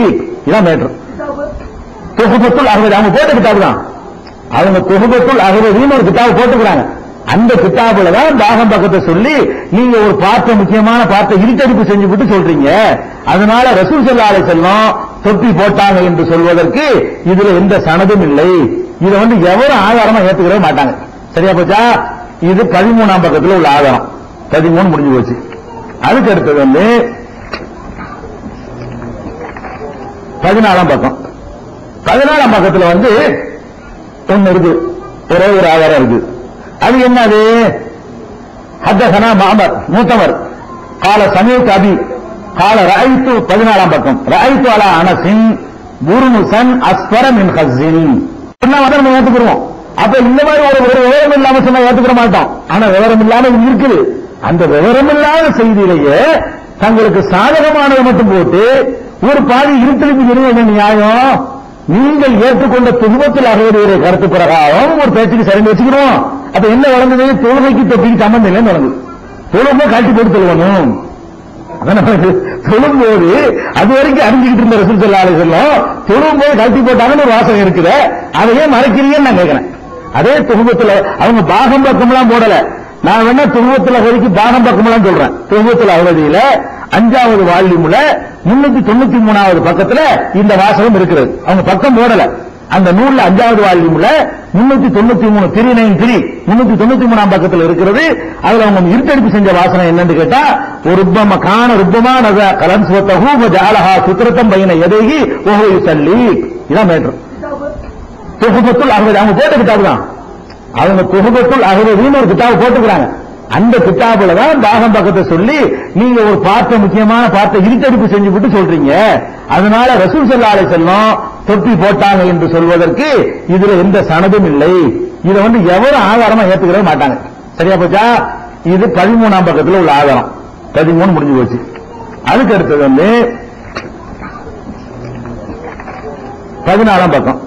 இதான் மேட்டர். துஹபத்துல் அஹ்வதி அவங்க போட்ட கிதாபு தான். அவங்க துஹபத்துல் அஹ்வதின்னு ஒரு கிதாபு போட்டுக்கிறாங்க. அந்த கிதாபுல தான் பாகம் பக்கத்தை சொல்லி நீங்க ஒரு பார்த்த முக்கியமான பார்த்த இருட்டடிப்பு செஞ்சு விட்டு சொல்றீங்க. அதனால ரசூல் ஸல்லல்லாஹு அலைஹி வஸல்லம் தொப்பி போட்டாங்க என்று சொல்வதற்கு இதுல எந்த சனதும் இல்லை. இதை வந்து எவரும் ஆதாரமா ஏத்துக்கவே மாட்டாங்க. சரியா போச்சா? இது 13ஆம் பக்கத்துல உள்ள ஆதாரம். 13 முடிஞ்சு போச்சு. அதுக்கு அடுத்தது வந்து 14ஆம் பக்கம். 14ஆம் பக்கத்துல வந்து ஒன்னு இருக்கு, ஒரே ஒரு ஆதாரம் இருக்கு. அது என்னது? ஹத்தஸனா மஅமர் மூத்தவர் قال سمعت ابي قال رايت 14ஆம் பக்கம் رايت على انس برمسا اصفر من خز. என்ன வந்து நம்ம ஏத்துக்குறோம். அப்ப இந்த மாதிரி ஒரு விவரம் இல்லாம சொன்னா ஏத்துக்கிற மாட்டோம். ஆனா விவரம் இல்லாம இருக்குது. அந்த விவரம் இல்லாத செய்தியிலேயே தங்களுக்கு சாதகமானதை மட்டும் போட்டு ஒரு பாதி இருட்டலுக்கு என்ன நியாயம்? நீங்கள் ஏற்றுக்கொண்ட துன்பத்தில் அகவதியுடைய கருத்து பிரகாரம் ஒரு பேச்சுக்கு சரிந்து வச்சுக்கிறோம். அப்ப என்ன வழங்குது? தொழுகைக்கு தொப்பிக்கு சம்பந்தம் இல்லைன்னு வழங்குது. தொழும்போ காட்டி போட்டு சொல்லுவணும். தொழும்போது அது வரைக்கும் அறிஞ்சுக்கிட்டு இருந்த ரசூல் ஸல்லல்லாஹு அலைஹி வஸல்லம் தொழும்போது கழட்டி போட்டாங்கன்னு ஒரு வாசகம் இருக்குது. அதையே மறைக்கிறீங்கன்னு நான் கேட்கிறேன். அதே துன்பத்துல அவங்க பாகம் பக்கம்லாம் போடல. நான் வேணா துன்பத்துல வரைக்கும் பாகம் பக்கம்லாம் சொல்றேன். துன்பத்துல அவதியில 5வது வால்யூம்ல 393வது பக்கத்துல இந்த வாசகம் இருக்கிறது. அவங்க பக்கம் போடல. அந்த நூல்ல 5வது வால்யூம்ல 393 393 393ஆம் பக்கத்துல இருக்கிறது. அதுல அவங்க இருட்டடிப்பு செஞ்ச வாசனம் என்னன்னு கேட்டா, ஒரு ருப்பமா காண ருப்பமா நக கலன் சுவத்தஹு வஜஅலஹா சுத்ரத்தம் பைன யதைஹி வஹுவ யுஸல்லி. இதான் மேட்டர். துஹபத்துல் அஹ்வதி அவங்க போட்ட கிதாபு தான். அவங்க துஹபத்துல் அஹ்வதின்னு ஒரு கிதாபு போட்டுக்கிறாங்க. அந்த கிதாபுல தான் பாகம் பக்கத்தை சொல்லி நீங்க ஒரு பார்த்த முக்கியமான பார்த்த இருட்டடிப்பு செஞ்சு விட்டு சொல்றீங்க. அதனால ரசூல் ஸல்லல்லாஹு அலைஹி வஸல்லம் தொப்பி போட்டாங்க என்று சொல்வதற்கு இதுல எந்த சனதும் இல்லை. இதை வந்து எவரும் ஆதாரமா ஏத்துக்கவே மாட்டாங்க. சரியா போச்சா? இது 13ஆம் பக்கத்துல உள்ள ஆதாரம். 13 முடிஞ்சு போச்சு. அதுக்கு அடுத்தது வந்து 14ஆம் பக்கம்.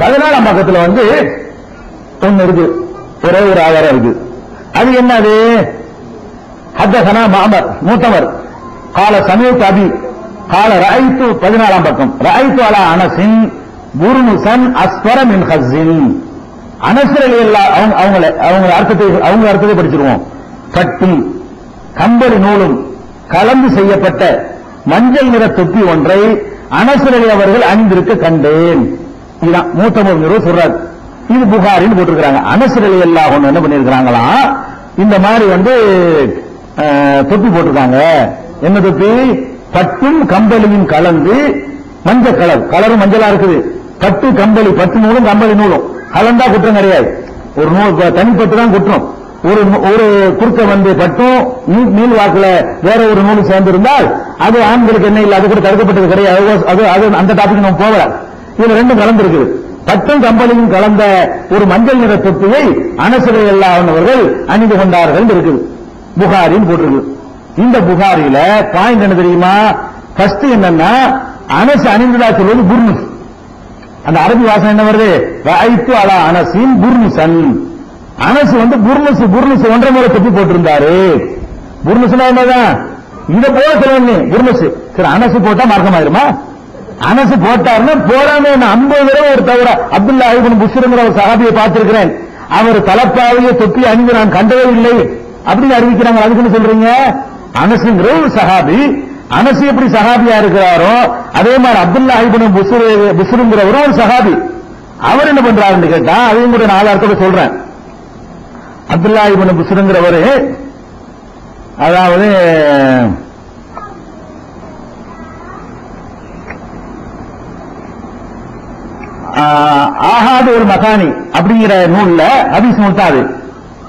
14ஆம் பக்கத்துல வந்து ஒன்னு இருக்கு, ஒரே ஒரு ஆதாரம் இருக்கு. அது என்னது? ஹத்தஸனா மஅமர் மூத்தவர் قال سمعت ابي قال رايت 14ஆம் பக்கம் رايت على انس புர்னுசன் அஸ்ஃபர மின் ஹஸ்ஸின். அனஸ் ரலியல்லாஹு அவங்க அர்த்தத்தை படிச்சிருவோம். பட்டும் கம்பளி நூலும் கலந்து செய்யப்பட்ட மஞ்சள் நிற தொப்பி ஒன்றை அனஸ் ரலியல்லாஹு அவர்கள் அணிந்திருக்க கண்டேன். இதுதான் மூத்தமர் சொல்றாரு. இது புகாரின்னு போட்டிருக்காங்க. அனஸ் ரலியல்லாஹு அன்ஹு என்ன பண்ணிருக்காங்களா, இந்த மாதிரி தொப்பி போட்டிருக்காங்க. என்ன தொப்பி? பட்டும் கம்பளியும் கலந்து, மஞ்சள் கலரும் மஞ்சளா இருக்குது. பட்டு கம்பளி, பட்டு நூலும் கம்பளி நூலும் கலந்தா குற்றம் கிடையாது. ஒரு நூல் தனிப்பட்டு தான் குற்றம். ஒரு குறுக்க பட்டும் நீள் வாக்குல வேற ஒரு நூல் சேர்ந்திருந்தால் அது ஆண்களுக்கு என்ன இல்லை, அது கூட தடுக்கப்பட்டது கிடையாது. அது அந்த டாபிக் நம்ம போகல. இதுல ரெண்டும் கலந்து இருக்குது. பட்டும் கம்பளியும் கலந்த ஒரு மஞ்சள் நிற தொப்பியை அனஸ் ரலியல்லாஹு அன்ஹு அவர்கள் அணிந்து கொண்டார்கள் இருக்குது. புகாரின்னு போட்டிருக்கு. இந்த புகாரில பாயிண்ட் என்ன தெரியுமா? ஃபர்ஸ்ட் என்னன்னா, அனஸ் அணிந்ததா சொல்வது புர்னுஸ். அந்த அரபி வாசம் என்ன வருது? ரஅய்து அலா அனஸின் புர்னுசன். அனஸ் புர்னுஸ் ஒன்றரை முறை தொப்பி போட்டிருந்தாரு. புர்னுஸ்னா என்னதான்? இத போல சொல்லணும் புர்னுஸ். சரி, அனஸ் போட்டா மார்க்கமாயிருமா? அனஸ் போட்டாருன்னா போறாம 50 தடவை ஒரு தவிர அப்துல்லாஹ் இப்னு புஷ்ருங்கிற ஒரு சஹாபியை பார்த்திருக்கிறேன். அவர் தலப்பாவைய தொப்பி அணிந்து நான் கண்டதே இல்லை அப்படின்னு அறிவிக்கிறாங்க. அதுக்குன்னு சொல்றீங்க? அனஸ்ங்கிற ஒரு சஹாபி, அனஸ் எப்படி சஹாபியா இருக்கிறாரோ அதே மாதிரி அப்துல்லாஹ் இப்னு புஷ்ருங்கிற ஒரு சஹாபி. அவர் என்ன பண்றாருன்னு கேட்டா, அதையும் கூட 4 அர்த்தத்தை சொல்றேன். அப்துல்லாஹ் இப்னு புஷ்ருங்கிறவரு, அதாவது ஆஹாது ஒரு மகானி அப்படிங்கிற நூல்ல ஹதீஸ் முத்தாது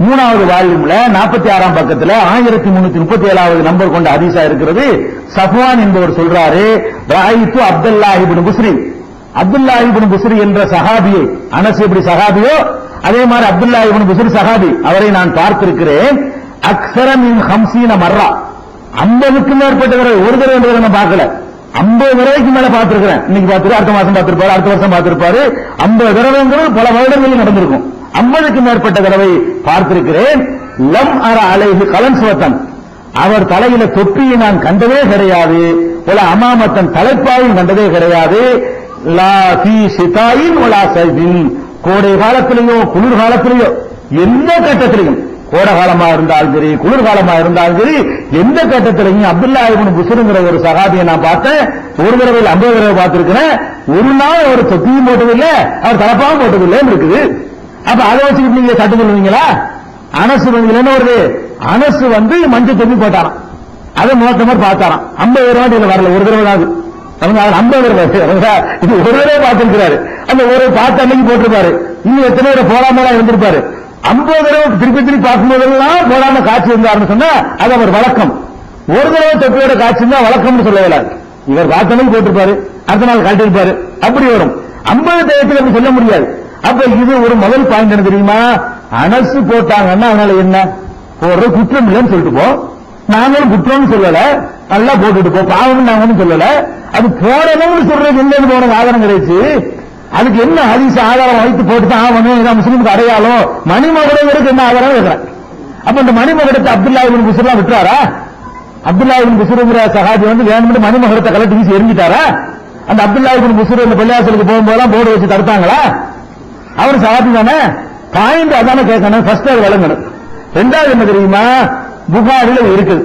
3வது வால்யூம்ல 46ஆம் பக்கத்துல 1337வது நம்பர் கொண்ட ஹதீஸா இருக்கிறது. சஃப்வான் என்பவர் சொல்றாரு, ரஅய்து அப்துல்லாஹ் இப்னு புஸ்ரி. அப்துல்லாஹ் இப்னு புஸ்ரி என்ற சஹாபியை, அனஸ் எப்படி சஹாபியோ அதே மாதிரி அப்துல்லாஹ் இப்னு புஸ்ரி சஹாபி, அவரை நான் பார்த்திருக்கிறேன். அக்ஸர மின் 50 மர்ரா, 50க்கு மேற்பட்ட தடவை. ஒரு தடவை நான் பார்க்கல, 50 தடவைக்கு மேல பார்த்திருக்கிறேன். இன்னைக்கு பார்த்துரு, அடுத்த மாசம் பார்த்திருப்பாரு, அடுத்த வருஷம் பார்த்திருப்பாரு. 50 தடவைங்கிறது பல வருடங்களில் நடந்திருக்கும். 50க்கு மேற்பட்ட தடவை பார்த்திருக்கிறேன். லம் அர அலைஹி கலன்சுவத்தன், அவர் தலையில தொப்பியை நான் கண்டதே கிடையாது. பல அமாமத்தன் தலைப்பாயும் கண்டதே கிடையாது. லா ஃபீ ஷிதாயின் வலா ஸைஃபின், கோடை காலத்திலேயோ குளிர்காலத்திலேயோ எந்த கட்டத்திலையும், கோடை காலமா இருந்தாலும் சரி குளிர்காலமா இருந்தாலும் சரி எந்த கட்டத்திலையும் அப்துல்லாஹ் இப்னு புஸ்ருங்கிற ஒரு சஹாபியை நான் பார்த்தேன். ஒரு தடவை 50 தடவை பார்த்திருக்கிறேன். ஒரு நாள் ஒரு தொப்பியும் போட்டதில்லை, அவர் தலப்பாவும் போட்டதில்லைன்னு இருக்குது. அப்ப அதை வச்சுக்கிட்டு நீங்க சட்டு சொல்லுவீங்களா? அனஸ் என்ன வருது? அனஸ் மஞ்சள் தொப்பி போட்டாராம், அதை மொத்தமாக பார்த்தாராம். 50 தடவை வரல, ஒரு தடவை தான். அவங்க 50 தடவை இது ஒரு தடவை பார்த்திருக்கிறாரு. அந்த ஒரு பார்த்த அன்னைக்கு போட்டிருப்பாரு. இன்னும் எத்தனை தடவை போடாம இருந்திருப்பாரு. 50 தடவை திருப்பி பார்க்கும்போதெல்லாம் போடாம காட்சி இருந்தாருன்னு சொன்னா அது அவர் வழக்கம். ஒரு தடவை தொப்பியோட காட்சி இருந்தா வழக்கம்னு சொல்ல இயலாது. இவர் பார்த்த அன்னைக்கு போட்டிருப்பாரு, அடுத்த நாள் காட்டியிருப்பாரு, அப்படி வரும். 50 தடவை அப்படி சொல்ல முடியாது. அப்ப இது ஒரு முதல் பாயிண்ட் என்ன தெரியுமா? அனசு போட்டாங்கன்னா அதனால என்ன போடுற குற்றம் இல்லைன்னு சொல்லிட்டு போ. நாங்களும் குற்றம்னு சொல்லல, நல்லா போட்டுட்டு போ, பாவம் நாங்களும் சொல்லல. அது போடணும்னு சொல்றது எங்க போன ஆதாரம் கிடைச்சு? அதுக்கு என்ன ஹதீஸ் ஆதாரம் வைத்து போட்டுதான் ஆகணும்? இதான் முஸ்லீமுக்கு அடையாளம். மணிமகுடங்களுக்கு என்ன ஆதாரம் இருக்கிறேன்? அப்ப இந்த மணிமகுடத்தை அப்துல்லாஹ் இப்னு புஸ்ர் விட்டுறாரா? அப்துல்லாஹ் இப்னு புஸ்ருங்கிற சஹாபி வேணும்னு மணிமகுடத்தை கலட்டி வீசி எரிஞ்சிட்டாரா? அந்த அப்துல்லாஹ் இப்னு புஸ்ர் இந்த பள்ளியாசலுக்கு போகும்போதெல்லாம் போர்டு வச்சு தடுத்தாங்களா? அவர் சஹாபி தானே. பாயிண்ட் அதான கேட்கணும். ஃபர்ஸ்ட் அது வழங்கணும். 2வது என்ன தெரியுமா? புகாரில இருக்குது.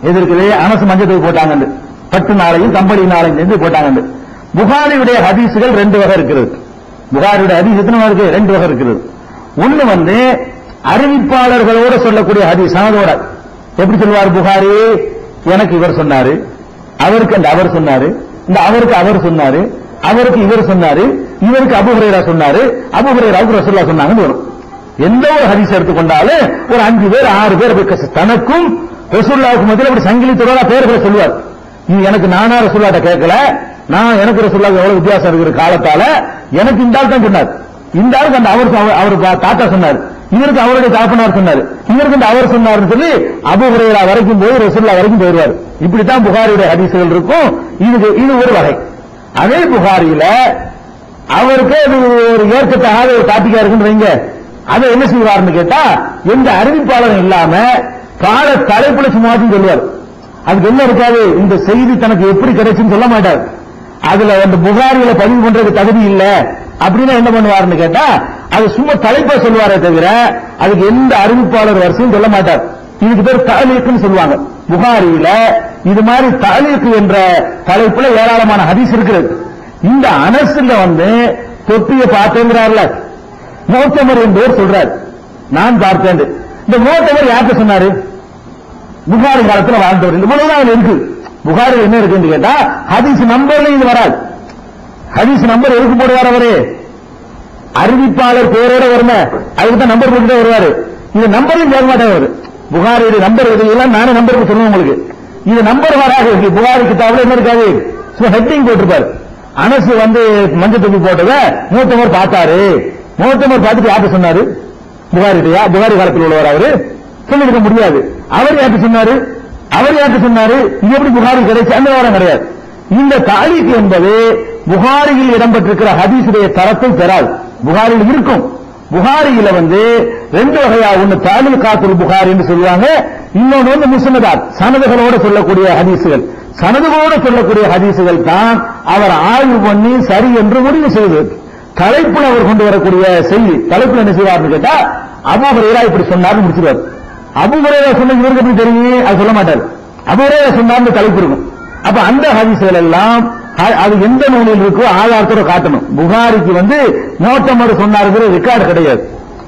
எது இருக்குது? அனஸ் மஞ்சள் தூக்கி போட்டாங்க, பட்டு நாளையும் கம்பளி நாளையும் சேர்ந்து போட்டாங்க. புகாரியுடைய ஹதீசுகள் 2 வகை இருக்கிறது. புகாரியுடைய ஹதீஸ் எத்தனை இருக்கு? 2 வகை இருக்கிறது. ஒண்ணு அறிவிப்பாளர்களோட சொல்லக்கூடிய ஹதீஸ், அதோட எப்படி சொல்வார் புகாரி? எனக்கு இவர் சொன்னாரு, அவருக்கு அந்த அவர் சொன்னாரு, இந்த அவருக்கு அவர் சொன்னாரு, அவருக்கு இவர் சொன்னாரு, இவருக்கு அபூ ஹுரைரா சொன்னாரு, அபூ ஹுரைராவுக்கு ரசூலுல்லாஹ் சொன்னாங்கன்னு வரும். எந்த ஒரு ஹதீஸ் எடுத்துக்கொண்டாலும் ஒரு 5 பேர் 6 பேர் தனக்கும் ரசூலுல்லாஹ்வுக்கு மத்தியில் அப்படி சங்கிலி தொடரா பேர்களை சொல்லுவார். இது எனக்கு நானா ரசூலுல்லாஹ்ட்ட கேட்கல, நான் எனக்கு ரசூலுல்லாஹ் எவ்வளவு வித்தியாசம் இருக்கிற காலத்தால எனக்கு இந்த ஆள் தான் சொன்னார், இந்த ஆளுக்கு அந்த அவர் தாத்தா சொன்னார், இவருக்கு அவருடைய தாப்பனார் சொன்னார், இவருக்கு இந்த அவர் சொன்னார்னு சொல்லி அபூ ஹுரைரா வரைக்கும் போய் ரசூலுல்லாஹ் வரைக்கும் போயிடுவார். இப்படித்தான் புகாரியுடைய ஹதீஸ்கள் இருக்கும். இது ஒரு வகை. அதே புகாரியில அவருக்கு அது ஒரு ஏற்கத்தகாத ஒரு டாபிக்கா இருக்குன்னு வைங்க, அதை என்ன செய்வார்னு கேட்டா எந்த அறிவிப்பாளரும் இல்லாம கால தலைப்புல சும்மாச்சும் சொல்லுவார். அதுக்கு என்ன இருக்காது? இந்த செய்தி தனக்கு எப்படி கிடைச்சுன்னு சொல்ல மாட்டார். அதுல வந்து புகாரில பதிவு பண்றதுக்கு தகுதி இல்ல அப்படின்னா என்ன பண்ணுவாருன்னு கேட்டா அது சும்மா தலைப்பா சொல்லுவாரே தவிர அதுக்கு எந்த அறிவிப்பாளர் வரிசையும் சொல்ல மாட்டார். இதுக்கு பேர் தஅலீக்னு சொல்லுவாங்க. புகாரில இது மாதிரி தஅலீக் என்ற தலைப்புல ஏராளமான ஹதீஸ் இருக்கிறது. இந்த அனஸ்ல வந்து தொப்பியை பார்த்தேங்கிறார்ல, முஅத்தமர் என்பவர் சொல்றார் நான் பார்த்தேன். இந்த முஅத்தமர் யார்கிட்ட சொன்னாரு? புகாரி காலத்துல வாழ்ந்தவர். இந்த மூலதான் இருக்கு. புகாரி என்ன இருக்குன்னு கேட்டா ஹதீஸ் நம்பர்ல இது வராது. ஹதீஸ் நம்பர் எதுக்கு போடுவார் அவரு? அறிவிப்பாளர் பேரோட வருமே, அதுக்கு தான் நம்பர் போட்டு வருவாரு. இது நம்பரையும் போட மாட்டார். புகாரியுடைய நம்பர் எல்லாம் நானே நம்பருக்கு சொல்லுவேன் உங்களுக்கு. இது நம்பர் வராது. புகாரி கிதாபுல என்ன இருக்காது, ஹெட்டிங் போட்டிருப்பாரு. அனசு வந்து மஞ்சள் தொப்பி போட்டத மூத்தமர் பார்த்தாரு. மூத்தமர் பார்த்துட்டு யார்கிட்ட சொன்னாரு? புகாரிட்டையா? புகாரி காலத்தில் உள்ளவர் அவரு சொல்லிருக்க முடியாது. அவர் யார்கிட்ட சொன்னாரு? அவர் யார்கிட்ட சொன்னாரு? இது எப்படி புகாரி கிடைச்சு? அந்த வாரம் கிடையாது. இந்த தாலீக் என்பது புகாரியில் இடம்பெற்றிருக்கிற ஹதீஸுடைய தரத்தை பெறாது. புகாரியில் இருக்கும். புகாரியில வந்து ரெண்டு வகையா, ஒன்னு தாலீகாத்துல் புகாரி என்று சொல்லுவாங்க, இன்னொன்று வந்து முஸ்னதாத் சனதுகளோட சொல்லக்கூடிய ஹதீசுகள். சனதுகளோட சொல்லக்கூடிய ஹதீசுகள் தான் அவர் ஆய்வு பண்ணி சரி என்று முடிவு செய்து தலைப்புல அவர் கொண்டு வரக்கூடிய செய்தி. தலைப்புல என்ன செய்வார்னு கேட்டா அபூ ஹுரைரா இப்படி சொன்னார்னு முடிச்சிருவார். அபூ ஹுரைரா சொன்ன இவருக்கு எப்படி தெரியும்? அது சொல்ல மாட்டார். அபூ ஹுரைரா சொன்னார்னு தலைப்பு இருக்கும். அப்ப அந்த ஹதீசுகள் எல்லாம் அது எந்த நூலில் இருக்கோ ஆதாரத்தோட காட்டணும். புகாரிக்கு வந்து முஅத்தமர் சொன்னாருங்கிற ரெக்கார்டு கிடையாது.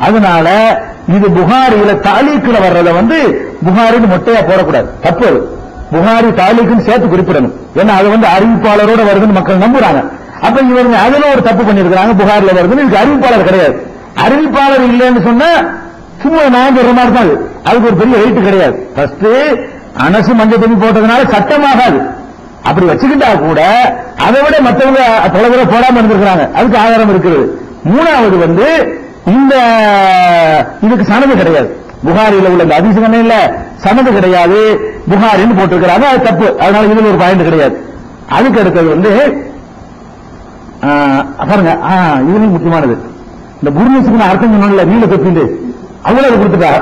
அதனால இது புகாரியில தாலீக்குல வர்றத வந்து புகாரின்னு மொட்டையா போடக்கூடாது, தப்பு. புகாரி தாலீக்குன்னு சேர்த்து குறிப்பிடணும். ஏன்னா அது வந்து அறிவிப்பாளரோட வருதுன்னு மக்கள் நம்புறாங்க. அப்ப இவங்க அதுல ஒரு தப்பு பண்ணிருக்காங்க. புகாரில வருதுன்னு இதுக்கு அறிவிப்பாளர் கிடையாது. அறிவிப்பாளர் இல்லைன்னு சொன்னா சும்மா நான் சொல்ற மாதிரி தான் அதுக்கு ஒரு பெரிய வெயிட் கிடையாது. ஃபர்ஸ்ட் அனசு மஞ்சள் துணி போட்டதுனால சட்டமாகாது. அப்படி வச்சுக்கிட்டா கூட அதை விட மற்றவங்க தொலைவுல போடாம இருந்திருக்கிறாங்க, அதுக்கு ஆதாரம் இருக்கிறது. மூணாவது வந்து இந்த இதுக்கு சனது கிடையாது. புகாரில உள்ள இந்த ஹதீஸ்களே இல்ல, சனது கிடையாது, புகாரின்னு போட்டிருக்கிறாங்க, அது தப்பு. அதனால இதுல ஒரு பாயிண்ட் கிடையாது. அதுக்கு அடுத்தது வந்து பாருங்க, இதுவும் முக்கியமானது. இந்த புர்னஸுக்கு அர்த்தம் சொன்னோம்ல, நீல தொப்பிண்டு அவ்வளவு கொடுத்துட்டா.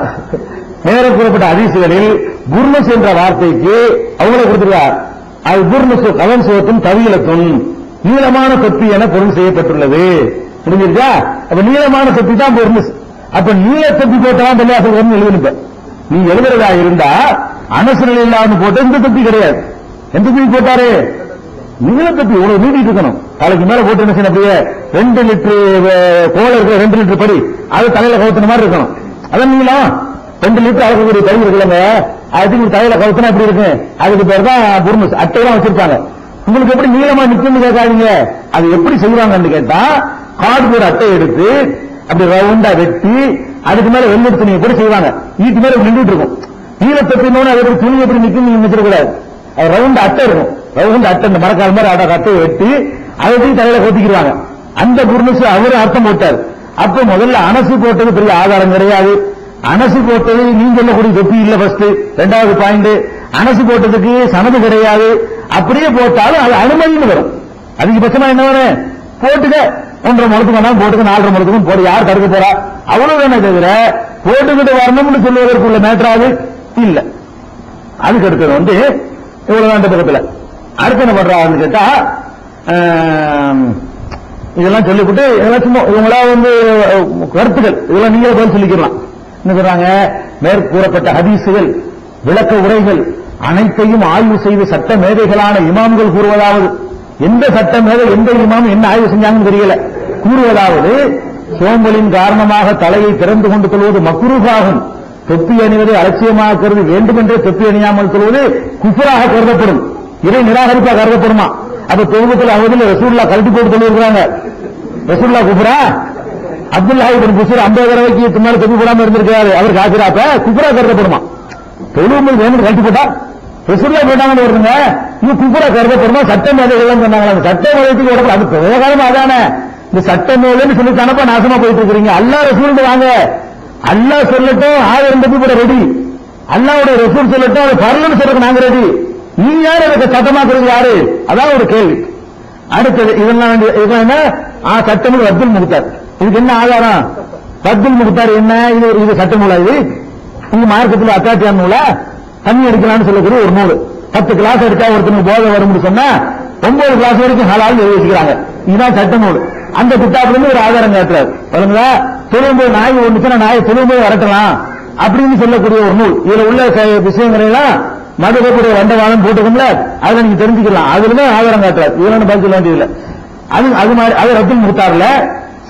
நேர கூறப்பட்ட ஹதீஸ்களில் புர்னஸ் என்ற வார்த்தைக்கு அவ்வளவு கொடுத்துட்டார். அது புர்னசு கவன் சோத்தும் தவியலத்தும் நீளமான தொப்பி என பொருள் செய்யப்பட்டுள்ளது. புரிஞ்சிருக்கா? அப்ப நீளமான தொப்பி தான் புர்னஸ். அப்ப நீல தொப்பி போட்டதான் பள்ளியாசல் எழுதுனுப்ப. நீ எழுதுறதா இருந்தா அனசரில் இல்லாம போட்ட இந்த தொப்பி கிடையாது. எந்த தொப்பி போட்டாரு? நீல தொப்பி இவ்வளவு நீட்டிட்டு இருக்கணும். தலைக்கு மேல போட்டு என்ன செய்யணும்? அப்படியே 2 லிட்டர் கோல இருக்கிற 2 லிட்டர் படி அது தலையில கவுத்துன மாதிரி இருக்கணும். அதான் நீளம். 2 லிட்டர் அளவுக்கு படி இருக்குல்லங்க, அதுக்கு தலையில கவுத்துனா எப்படி இருக்கு? அதுக்கு பேர் தான் புர்னஸ். அட்டையெல்லாம் வச்சிருப்பாங்க. உங்களுக்கு எப்படி நீளமா நிக்கும்னு கேட்காதீங்க. அது எப்படி செய்வாங்கன்னு கேட்டா கார்ட்போர்டு அட்டை எடுத்து அப்படி ரவுண்டா வெட்டி அதுக்கு மேல வெள்ளை துணியை கூட செய்வாங்க. ஈட்டு மேல நின்றுட்டு இருக்கும். நீளத்தப்பினோட அதோட துணி எப்படி நிக்கும் நீங்க நினைச்சிடக்கூடாது. அது ரவுண்ட் அட்டை இருக்கும். ரவுண்ட் அட்டை இந்த மரக்கால் மாதிரி அட்டையை வெட்டி அதை தலையில கொத்திக்கிறாங்க. அந்த புர்னஸ் அவரு அர்த்தம் போட்டார். அப்ப முதல்ல அனசு போட்டது பெரிய ஆதாரம் கிடையாது. அனசு போட்டது நீங்க சொல்லக்கூடிய தொப்பி இல்ல. ஃபர்ஸ்ட். ரெண்டாவது பாயிண்ட், அனசு போட்டதுக்கு சனது கிடையாது. அப்படியே போட்டாலும் அது அனுமதின்னு வரும். அதிகபட்சமா என்ன வரும்? போட்டுக்க 1.5 முழத்துக்கு வேணாலும் போட்டுக்க, 4.5 முழத்துக்கும் போட யார் தடுக்க போறா? அவ்வளவுதானே தவிர போட்டுக்கிட்டு வரணும்னு சொல்லுவதற்குள்ள மேட்டராது இல்ல. அதுக்கு அடுத்தது வந்து இவ்வளவுதான் இந்த பக்கத்துல. அடுத்து என்ன பண்றாங்கன்னு கேட்டா இதெல்லாம் சொல்லிவிட்டு இதெல்லாம் சும்மா இவங்களா வந்து கருத்துக்கள் இதெல்லாம் நீங்களே போய் சொல்லிக்கலாம். என்ன சொல்றாங்க? மேற்கூறப்பட்ட ஹதீசுகள் விளக்க உரைகள் அனைத்தையும் ஆய்வு செய்து சட்ட மேதைகளான இமாம்கள் கூறுவதாவது, எந்த சட்ட மேதை எந்த இமாம் என்ன ஆய்வு செஞ்சாங்கன்னு தெரியல, கூறுவதாவது சோம்பலின் காரணமாக தலையை திறந்து கொண்டு கொள்வது மக்ரூஹாகும். தொப்பி அணிவதை அலட்சியமாக கருதி வேண்டுமென்றே தொப்பி அணியாமல் கொள்வது குஃப்ராக கருதப்படும், இறை நிராகரிப்பாக கருதப்படுமா? அப்ப தொழுவத்தில் அவதில் ரசூலுல்லாஹ் கல்வி போட்டு சொல்லியிருக்கிறாங்க. ரசூலுல்லாஹ் குஃப்ரா? அப்துல்லா இப்னு புஷைர் 50 தடவைக்கு மேல தொப்பி போடாம இருந்திருக்காரு, அவர் காபிராப்ப குஃப்ரா கருதப்படுமா? தொழுவும்போது வேணும் கல்வி போட்டா ரசூலுல்லாஹ் போட்டாங்கன்னு வருதுங்க, இது குஃப்ரா கருதப்படுமா? சட்ட மேதைகள் சொன்னாங்க. சட்ட மேதைக்கு உடம்பு அது விவகாரம் அதானே. இந்த சட்ட மேதைன்னு சொல்லி தானப்பா நாசமா போயிட்டு இருக்கிறீங்க. அல்லாஹ் ரசூலுக்கு வாங்க, அல்லாஹ் சொல்லட்டும் 1000 தொப்பி போட ரெடி, அல்லாஹ்வுடைய ரசூல் சொல்லட்டும் அது பரலன்னு சொல்றதுக்கு நாங்க ரெடி. நீ யாரு அதுக்கு சட்டமாக்குறது யாரு? அதான் ஒரு கேள்வி. அடுத்தது இதெல்லாம் என்ன? சட்டமும் ரத்துல் முக்தார். இதுக்கு என்ன ஆதாரம்? ரத்துல் முக்தார் என்ன? இது சட்டநூலா? இது மார்க்கத்தில் அத்தாட்சியான நூலா? தண்ணி அடிக்கலாம்னு சொல்லக்கூடிய ஒரு நூல். 10 கிளாஸ் எடுத்தா ஒருத்தனுக்கு போதை வரும்னு சொன்னா 9 கிளாஸ் வரைக்கும் ஹலால் எழுதி வச்சுக்கிறாங்க. இதுதான் சட்ட நூல். அந்த கிதாபுல இருந்து ஒரு ஆதாரம் காட்டுறாரு. பாருங்களா, தொழும்போது நாய் ஒண்ணுச்சுன்னா நாயை தொழும்போது வரட்டலாம் அப்படின்னு சொல்லக்கூடிய ஒரு நூல். இதுல உள்ள விஷயங்கள் எல்லாம் மதுகப்புடைய வண்டவாளம் போட்டுக்கோம்ல, அதுல நீங்க தெரிஞ்சுக்கலாம். அதுலதான் ஆதாரம் காட்டுறாரு. இதெல்லாம் பதில் சொல்ல வேண்டியதில்லை. அது மாதிரி அது ரத்துல் முக்தார்ல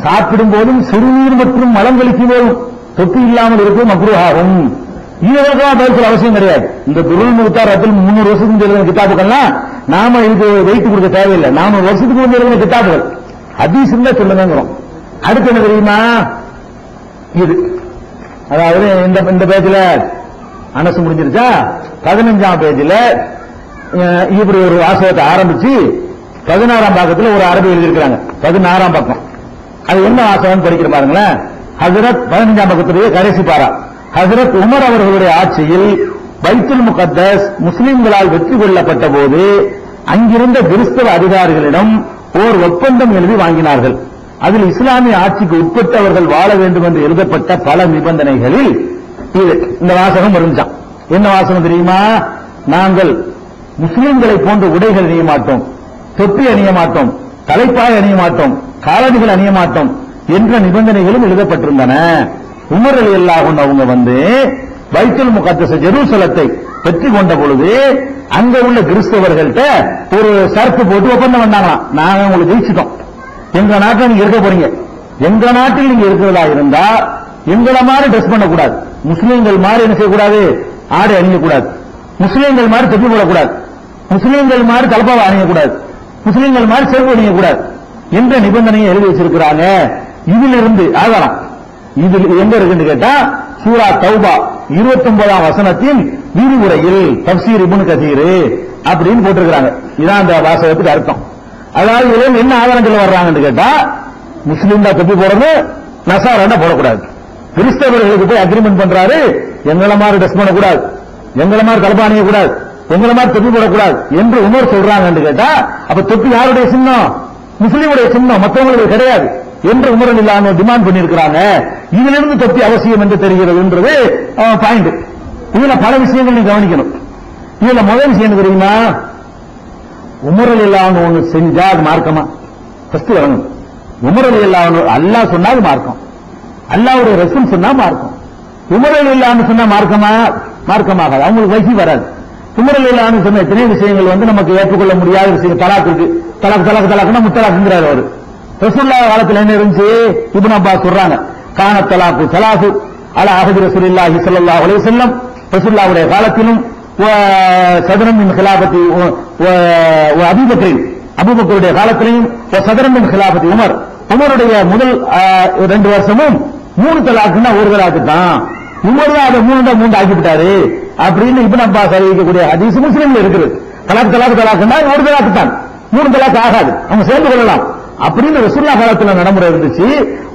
சாப்பிடும் போதும் சிறுநீர் மற்றும் மலம் கழிக்கும் போதும் தொப்பி இல்லாமல் இருக்கும் மக்ரூஹாகும். இதற்கெல்லாம் பதில் சொல்ல அவசியம் கிடையாது. இந்த துருள் முக்தார் ரத்துல் 300 வருஷத்துக்கு எழுதின கிதாபுகள்லாம் நாம இதுக்கு வெயிட் கொடுக்க தேவையில்லை. 400 வருஷத்துக்கு வந்து எழுதின கிதாபுகள் ஹதீஸ் இருந்தா சொல்லுங்கிறோம். அடுத்து என்ன தெரியுமா, இது அதாவது இந்த பேஜ்ல அனசு முடிஞ்சிருச்சா, 15ஆம் பேஜ்ல இப்படி ஒரு வாசகத்தை ஆரம்பிச்சு 16ஆம் பக்கத்துல ஒரு அரபி எழுதியிருக்கிறாங்க. 16ஆம் பக்கம் அது என்ன வாசகம் படிக்கிற பாருங்களேன். ஹஜ்ரத் 15ஆம் பக்கத்துடைய கடைசி பாரா. ஹஜ்ரத் உமர் அவர்களுடைய ஆட்சியில் பைத்துல் முகத்தஸ் முஸ்லிம்களால் வெற்றி கொள்ளப்பட்ட போது அங்கிருந்த கிறிஸ்தவ அதிகாரிகளிடம் ஓர் ஒப்பந்தம் எழுதி வாங்கினார்கள். அதில் இஸ்லாமிய ஆட்சிக்கு உட்பட்டவர்கள் வாழ வேண்டும் என்று எழுதப்பட்ட பல நிபந்தனைகளில் இந்த வாசகம் இருந்தான். என்ன வாசகம் தெரியுமா, நாங்கள் முஸ்லிம்களை போன்ற உடைகள் அணிய மாட்டோம், தொப்பி அணிய மாட்டோம், தலைப்பாய் அணிய மாட்டோம், காலணிகள் அணிய மாட்டோம் என்ற நிபந்தனைகளும் எழுதப்பட்டிருந்தன. உமர் ரலியல்லாஹு அன்ஹு அவங்க வந்து பைத்துல் முகத்தஸ் ஜெருசலத்தை வெற்றி கொண்ட பொழுது அங்க உள்ள கிறிஸ்தவர்கள்ட்ட ஒரு சர்ப்பு போட்டு ஒப்பந்தம் பண்ணாங்களாம். நாங்க உங்களுக்கு ஜெயிச்சிட்டோம், எங்க நாட்டில் நீங்க இருக்க போறீங்க, எங்க நாட்டில் நீங்க இருக்கிறதா இருந்தா எங்களை மாதிரி ட்ரெஸ் பண்ணக்கூடாது, முஸ்லீம்கள் மாதிரி என்ன செய்யக்கூடாது, ஆடை அணியக்கூடாது, முஸ்லீம்கள் மாதிரி தொப்பி போடக்கூடாது, முஸ்லீம்கள் மாதிரி தலப்பாவை அணியக்கூடாது, முஸ்லீம்கள் மாதிரி செருப்பு அணியக்கூடாது என்ற நிபந்தனையை எழுதி வச்சிருக்கிறாங்க. இதிலிருந்து ஆதாரம் இது எங்க இருக்குன்னு கேட்டா சூரா தௌபா 29ஆம் வசனத்தின் விரிவுரையில் தஃப்சீர் இப்னு கதீர் அப்படின்னு போட்டிருக்கிறாங்க. இதான் அந்த வாசகத்துக்கு அர்த்தம். அதாவது இதுல என்ன ஆதாரம் சொல்ல வர்றாங்கன்னு கேட்டா, முஸ்லீம் தான் தொப்பி போடணும், நசாரா போடக்கூடாது. கிறிஸ்தவர்களுக்கு போய் அக்ரிமெண்ட் பண்றாரு, எங்களை மாதிரி ட்ரெஸ் பண்ணக்கூடாது, எங்களை மாதிரி தலப்பா அணியக்கூடாது, எங்களை மாதிரி தொப்பி போடக்கூடாது என்று உமர் சொல்றாங்கன்னு கேட்டா, அப்ப தொப்பி யாருடைய சின்னம், முஸ்லீமுடைய சின்னம், மற்றவங்களுடைய கிடையாது என்று உமர் ரலியல்லாஹு அன்ஹு டிமாண்ட் பண்ணியிருக்கிறாங்க. இதிலிருந்து தொப்பி அவசியம் என்று தெரிகிறதுன்றது பாயிண்ட். இதுல பல விஷயங்கள் நீங்க கவனிக்கணும். இதுல முதல் விஷயம் தெரியுமா, உமர் ரலியல்லாஹு அன்ஹு ஒன்று செஞ்சா அது மார்க்கமா? ஃபர்ஸ்ட் வரணும். உமர் ரலியல்லாஹு அன்ஹு அல்லாஹ் சொன்னா அது மார்க்கம், அல்லாஹ்வுடைய ரசூல் சொன்னா மார்க்கம். உமர் ரலியல்லாஹு அன்ஹு சொன்னா மார்க்கமா? மார்க்கமாகாது, அவங்களுக்கு வசி வராது. உமர் ரலியல்லாஹு அன்ஹு சொன்ன எத்தனை விஷயங்கள் வந்து நமக்கு ஏற்றுக்கொள்ள முடியாத விஷயம். தலாக் இருக்கு, தலாக்னா முத்தலாக்குங்கிறார் அவரு. ரசூலுல்லாஹ் காலத்துல என்ன இருந்துச்சு, இப்னு அப்பாஸ் சொல்றாங்க, கான தலாக்கு சலாசு அலா அஹதி ரசூலில்லாஹி ஸல்லல்லாஹு அலைஹி வஸல்லம், ரசூலுல்லாஹ்வுடைய காலத்திலும் சதரம் மின் கிலாபத்தி அபூபக்கருடைய காலத்திலையும் சதரம் மின் கிலாபத்தி உமர், உமருடைய முதல் 2 வருஷமும் 3 தலாக்குன்னா ஒரு தலாக்கு தான், உமர் தான் அதை 3 ஆக்கிவிட்டாரு அப்படின்னு இப்னு அப்பாஸ் அறிவிக்கக்கூடிய ஹதீஸ் முஸ்லிம்ல இருக்குது. தலாக்குன்னா ஒரு தலாக்கு தான், 3 தலாக்கு ஆகாது, அவங்க சேர்ந்து கொள்ளலாம் அப்படின்னு ரசூலுல்லாஹ் காலத்துல நடைமுறை இருந்துச்சு.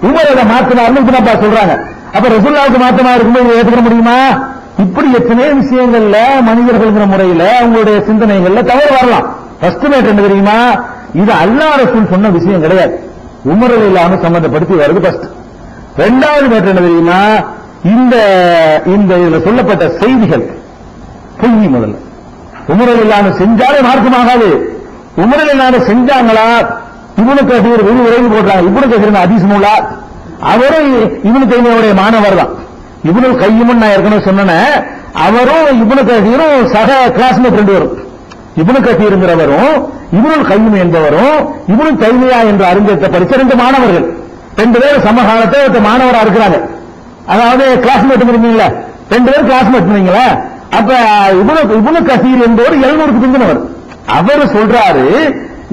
உமர் அதை மாத்தினார்னு இப்னு அப்பாஸ் சொல்றாங்க. அப்ப ரசூலுல்லாஹ்வுக்கு மாற்றமா இருக்கும்போது ஏற்றுக்க முடியுமா? இப்படி எத்தனை விஷயங்கள்ல மனிதர்கள்ங்கிற முறையில அவங்களுடைய சிந்தனைகள்ல தவறு வரலாம். ஃபர்ஸ்ட் மேட்டர் என்ன தெரியுமா, இது அல்லாஹ் ரசூல் சொன்ன விஷயம் கிடையாது, உமர் ரலியல்லாஹு அன்ஹு சம்பந்தப்படுத்தி வருது ஃபர்ஸ்ட். இரண்டாவது மேட்டர் என்ன தெரியுமா, இந்த இதுல சொல்லப்பட்ட செய்திகள் பொய். முதல்ல உமர் ரலியல்லாஹு அன்ஹு செஞ்சாலே மார்க்கமாகாது. உமர் ரலியல்லாஹு அன்ஹு செஞ்சாங்களா? இப்னு கதீர் விரிவுரையில் போடுறாங்க. இப்னு கதீர் ஹதீஸ் நூலா, அவரும் இப்னு தைமியாவுடைய மாணவர் தான். இப்னு கையும் நான் ஏற்கனவே சொன்னேன், அவரும் இப்னு கதீரும் சக கிளாஸ்மேட் 2 பேரும். இப்னு கதீர்ங்கிறவரும் இப்னு கையும் என்பவரும் இப்னு தைமியா என்ற அறிஞர்கிட்ட படிச்ச 2 மாணவர்கள். 2 பேர் சமகாலத்தை ஒரு மாணவரா இருக்கிறாங்க. அதாவது கிளாஸ்மேட் இருந்தீங்களா, 2 பேர் கிளாஸ்மேட் இருந்தீங்களா. அப்ப இப்னு கதீர் என்பவர் 700க்கு பிந்தினவர். அவர் சொல்றாரு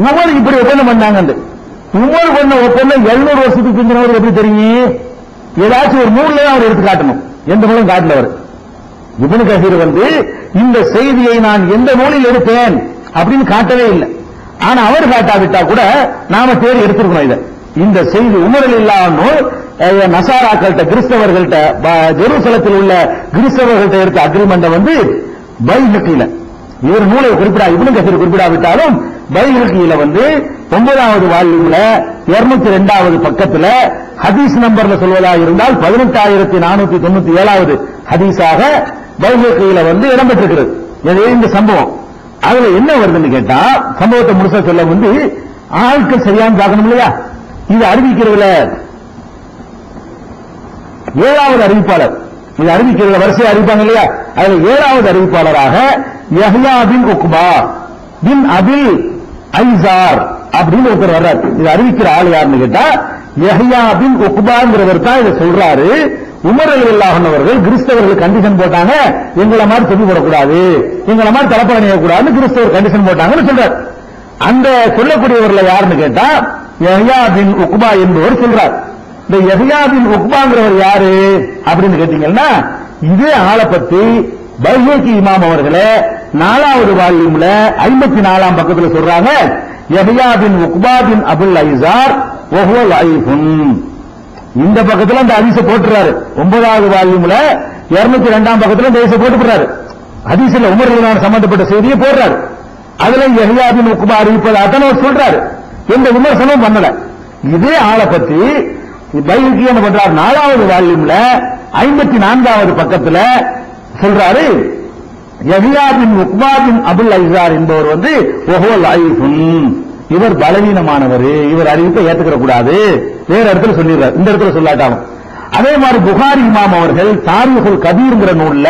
உமர் இப்படி ஒப்பந்தம் பண்ணாங்க. உமர் பண்ண ஒப்பந்தம் 700 வருஷத்துக்கு பிந்தினவர் எப்படி தெரியும்? ஏதாச்சும் ஒரு நூல்ல அவர் எடுத்து காட்டணும், எந்த நூலும் காட்டலவர். இப்னு கதீர் வந்து இந்த செய்தியை நான் எந்த நூலில் எடுத்தேன் அப்படின்னு காட்டவே இல்லை. ஆனா அவர் காட்டாவிட்டா கூட நாம தேடி எடுத்திருக்கணும். இதை இந்த செய்தி உமர் ரலியல்லாஹு அன்ஹு நசாராக்கள்கிட்ட கிறிஸ்தவர்கள்ட்ட ஜெருசலத்தில் உள்ள கிறிஸ்தவர்கள்ட்ட எடுத்த அக்ரிமெண்ட் வந்து பைஹக்கில இவர் நூலை குறிப்பிடா, இப்னு கதீர் குறிப்பிடாவிட்டாலும் பைஹக்கில வந்து 9வது வால்யூம்ல 202வது பக்கத்துல ஹதீஸ் நம்பர்ல சொல்வதாக இருந்தால் 18497வது ஹதீஸாக பைஹக்கில வந்து இடம்பெற்றிருக்கிறது. இந்த சம்பவம் அதுல என்ன வருதுன்னு கேட்டா, சம்பவத்தை முழுசா சொல்ல வந்து ஆட்கள் சரியான பார்க்கணும் இல்லையா? இது அறிவிக்கிறதுல 7வது அறிவிப்பாளர், இது அறிவிக்கிறதுல வரிசையா அறிவிப்பாங்க இல்லையா? அதுல 7வது அறிவிப்பாளராக யஹ்யா பின் உக்பா பின் அபில் ஐசார் அப்படின்னு ஒருத்தர் வர்றார். இது அறிவிக்கிற ஆள் யாருன்னு கேட்டா, யஹ்யா பின் உக்பாங்கிறவர் தான் இதை சொல்றாரு. உமர் ரலியல்லாஹு அன்ஹு அவர்கள் கிறிஸ்தவர்கள் கண்டிஷன் போட்டாங்க, எங்களை மாதிரி சொல்லி போடக்கூடாது, எங்களை மாதிரி தலப்பா அணியக்கூடாதுன்னு கிறிஸ்தவர் கண்டிஷன் போட்டாங்கன்னு சொல்றார். அந்த சொல்லக்கூடியவர்ல யாருன்னு கேட்டா யஹ்யா பின் உக்பா என்பவர் சொல்றார். இந்த யஹ்யா பின் உக்பாங்கிறவர் யாரு அப்படின்னு கேட்டீங்கன்னா, இதே ஆளை பத்தி பைஹகி இமாம் அவர்களே 4வது வால்யூம்ல 54ஆம் பக்கத்துல சொல்றாங்க. யஹ்யா பின் உக்பா பின் அபுல் ஐசார் வஹுவ லைஃபுன். இந்த பக்கத்துல அந்த ஹதீஸை போட்டுறாரு. 9வது வால்யூம்ல 202ஆம் பக்கத்துல இந்த ஹதீஸை போட்டுறாரு. ஹதீஸ்ல உமர் ரலியல்லாஹு சம்பந்தப்பட்ட செய்தியை போடுறாரு. அதுல யஹ்யா பின் உக்பா அறிவிப்பதாக அவர் சொல்றாரு. எந்த விமர்சனமும் பண்ணல. இதே ஆளை பத்தி பைஹகி என்ன பண்றாரு, 4வது வால்யூம்ல 54வது பக்கத்துல சொல்றாரு, யஹ்யா பின் உக்பா பின் அபுல் ஐசார் என்பவர் வந்து வஹுவ லைஃபுன், இவர் பலவீனமானவர், இவர் அறிவிப்பை ஏத்துக்கிற கூடாது, வேற இடத்துல சொல்லிடுறார், இந்த இடத்துல சொல்லாட்டாலும். அதே மாதிரி புகாரி இமாம் அவர்கள் தாரீகுல் கபீர்ங்கிற நூல்ல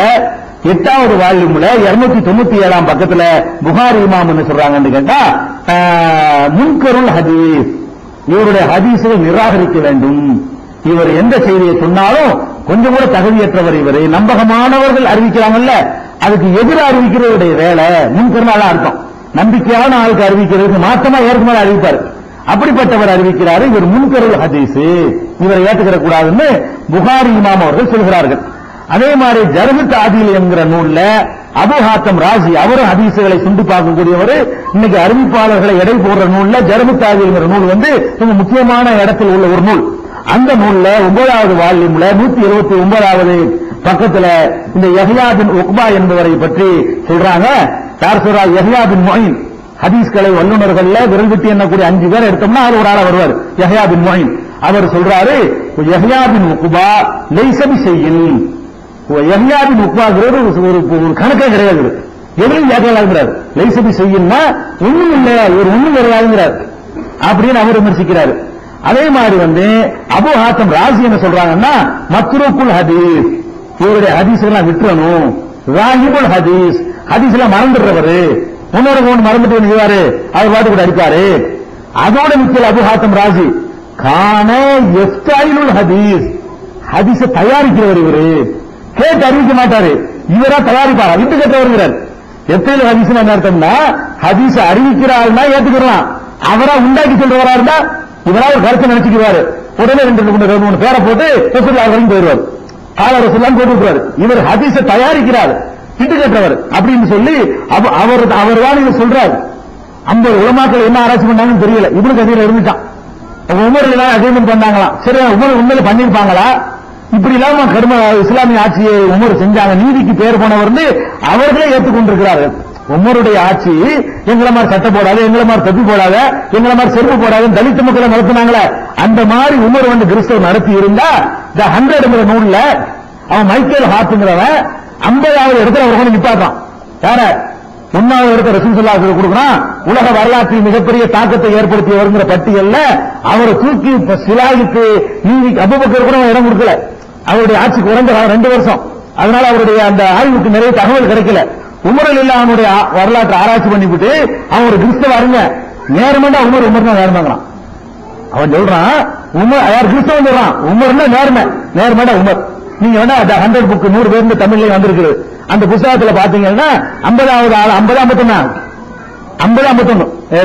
8வது வால்யூம்ல 297ஆம் பக்கத்துல புகாரி இமாம் என்ன சொல்றாங்கன்னு கேட்டா, முன்கருள் ஹதீஸ், இவருடைய ஹதீஸை நிராகரிக்க வேண்டும், இவர் எந்த செய்தியை சொன்னாலும் கொஞ்சம் கூட தகுதியற்றவர், இவர் நம்பகமானவர்கள் அறிவிக்கிறாங்கல்ல, அதுக்கு எதிராக அறிவிக்கிறவருடைய வேலை முன்கருள் அர்த்தம். நம்பிக்கையான ஆளுக்கு அறிவிக்கிறதுக்கு மாற்றமா ஏற்கனவே அறிவிப்பார். அப்படிப்பட்டவர் அறிவிக்கிறாரு, இவர் முன்கருள் ஹதீஸ், இவரை ஏற்றுக்கிற கூடாதுன்னு புகாரி இமாம் அவர்கள் சொல்கிறார்கள். அதே மாதிரி ஜர்ஹு தாதீல் என்கிற நூல்ல அபு ஹாத்தம் ராஜி, அவரும் ஹதீசுகளை சுண்டி பார்க்கக்கூடியவர். இன்னைக்கு அறிவிப்பாளர்களை எடை போடுற நூல்ல ஜர்ஹு தாதீல்ங்கிற நூல் வந்து ரொம்ப முக்கியமான இடத்தில் உள்ள ஒரு நூல். அந்த நூல்ல 9வது வால்யூம்ல 179வது பக்கத்துல இந்த யஹ்யா பின் உக்பா என்பவரை பற்றி சொல்றாங்க. யார் சொல்றா? யஹ்யா பின் முயின். ஹதீஸ்களை வல்லுநர்கள்ல விரல் விட்டு எண்ணக்கூடிய 5 பேர் எடுத்தோம்னா அது ஒரு ஆளா வருவார், யஹ்யா பின் முயின். அவர் சொல்றாரு, யஹ்யா பின் உக்பா லைஸ பிஷைஇன், யஹ்யா பின் உக்பாங்கிறது ஒரு கணக்கே கிடையாது, எதுவும் ஏற்கலாங்கிறார். லைஸ பிஷைஇன்னா ஒண்ணும் இல்ல, ஒரு ஒண்ணும் கிடையாதுங்கிறார் அப்படின்னு அவர் விமர்சிக்கிறார். அதே மாதிரி வந்து அபு ஹாத்தம் ராசி என்ன சொல்றாங்கன்னா, மத்ரூக்குல் ஹதீஸ், இவருடைய ஹதீஸ் எல்லாம் விட்டுறணும், ராஹிபுல் ஹதீஸ், ஹதீஸ் எல்லாம் மறந்துடுறவரு, முன்னோட மறந்துட்டு நிற்கிறாரு, அவர் பாட்டு கூட அடிப்பாரு. அதோட நிற்கல அபு ஹாத்தம் ராசி, கான எஃப்தாயிலுல் ஹதீஸ், ஹதீஸ தயாரிக்கிறவர் இவரு, கேட்டு அறிவிக்க மாட்டாரு, இவரா தயாரிப்பாரா, விட்டு கேட்ட வருகிறார். எஃப்தாயிலுல் ஹதீஸ் என்ன அர்த்தம்னா, ஹதீஸ அறிவிக்கிறாருன்னா ஏத்துக்கலாம், அவரா உண்டாக்கி சொல்றவரா இருந்தா இவரா ஒரு கருத்தை நினைச்சுக்குவாரு, உடனே 2 பேரை போட்டு ரசூலுல்லாஹ் வரைக்கும் போயிடுவார், கால ரசூலுல்லாஹ் போட்டு விட்டுவாரு. இவர் ஹதீஸ தயாரிக்கிறார், விட்டு கேட்டவர் அப்படின்னு சொல்லி அவர் தான் இவர் சொல்றாரு. 50 உலமாக்கள் என்ன ஆராய்ச்சி பண்ணாங்கன்னு தெரியல, இப்னு கதீர் இருந்துட்டான். உமர் எல்லாம் அக்ரிமெண்ட் பண்ணாங்களாம். சரி, உமர் உண்மையில பண்ணிருப்பாங்களா? இப்படி இல்லாம கர்ம இஸ்லாமிய ஆட்சியை உமர் செஞ்சாங்க, நீதிக்கு பேர் போனவர் அவர்களே ஏற்றுக்கொண்டிருக்கிறார்கள். உமருடைய ஆட்சி எங்களை மாதிரி சட்டை போடாத, எங்களை மாதிரி தொப்பி போடாத, எங்களை மாதிரி செருப்பு போடாத தலித் மக்களை நடத்தினாங்களே, அந்த மாதிரி உமர் வந்து கிறிஸ்தவ நடத்தி இருந்தா த 100 நூல்ல அவன் மைக்கேல் ஹார்ட்ங்கிறவன் 50வது இடத்துல அவர் கொண்டு நிப்பாட்டான். யார 1வது இடத்துல ரசூல் ஸல்லல்லாஹு அலைஹி வஸல்லம் கொடுக்குறான். உலக வரலாற்றில் மிகப்பெரிய தாக்கத்தை ஏற்படுத்தியவர்ங்கிற பட்டியல்ல அவரை தூக்கி சிலாய்க்கு நீதி அபூபக்கர் கூட இடம் கொடுக்கல. அவருடைய ஆட்சி குறைந்த 2 வருஷம், அதனால அவருடைய அந்த ஆய்வுக்கு நிறைய தகவல் கிடைக்கல. உமர் ரலியல்லாஹு அவனுடைய வரலாற்றை ஆராய்ச்சி பண்ணிவிட்டு அவன் ஒரு கிறிஸ்தவ அறிஞ நேர்மண்டா உமர் தான் நேர்மங்கிறான். அவன் சொல்றான் உமர் யார் கிறிஸ்தவன் சொல்றான், உமர்னா நேர்மண்டா உமர். நீங்க வேணா 100 புக் 100 பேருந்து தமிழ்ல வந்திருக்கு, அந்த புத்தகத்துல பாத்தீங்கன்னா 50வது ஆள் 50 51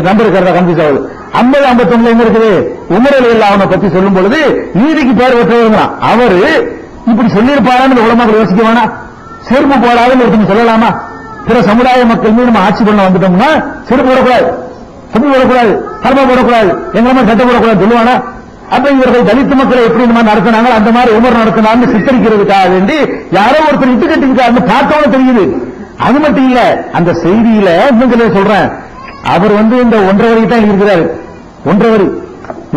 நம்பர் இருக்கிறதா கன்ஃபியூஸ் ஆகுது. 50 51 எங்க இருக்குது? உமர் ரலியல்லாஹு அவனை பத்தி சொல்லும் பொழுது நீதிக்கு பேர் வச்சவங்கிறான். அவரு இப்படி சொல்லியிருப்பாரான்னு உலமாக்கள் யோசிக்க வேணாம். செருப்பு போடாதுன்னு ஒருத்தங்க சொல்லலாமா? பிற சமுதாய மக்கள் மீது நம்ம ஆட்சி பண்ண வந்துட்டோம்னா செருப்பு போடக்கூடாது, செருப்பு போடக்கூடாது, கர்ம போடக்கூடாது, எங்க மாதிரி சட்டை போடக்கூடாது சொல்லுவானா? அப்ப இவர்கள் தலித் மக்களை எப்படி இந்த மாதிரி நடத்தினாங்க, அந்த மாதிரி உமர் நடத்தினான்னு சித்தரிக்கிறதுக்காக வேண்டி யாரோ ஒருத்தர் இட்டு கட்டிருக்காருன்னு பார்த்தோன்னு தெரியுது. அது மட்டும் இல்ல, அந்த செய்தியில இன்னும் சொல்றேன், அவர் இந்த 1.5 வரி தான் எழுதியிருக்கிறாரு. 1.5 வரி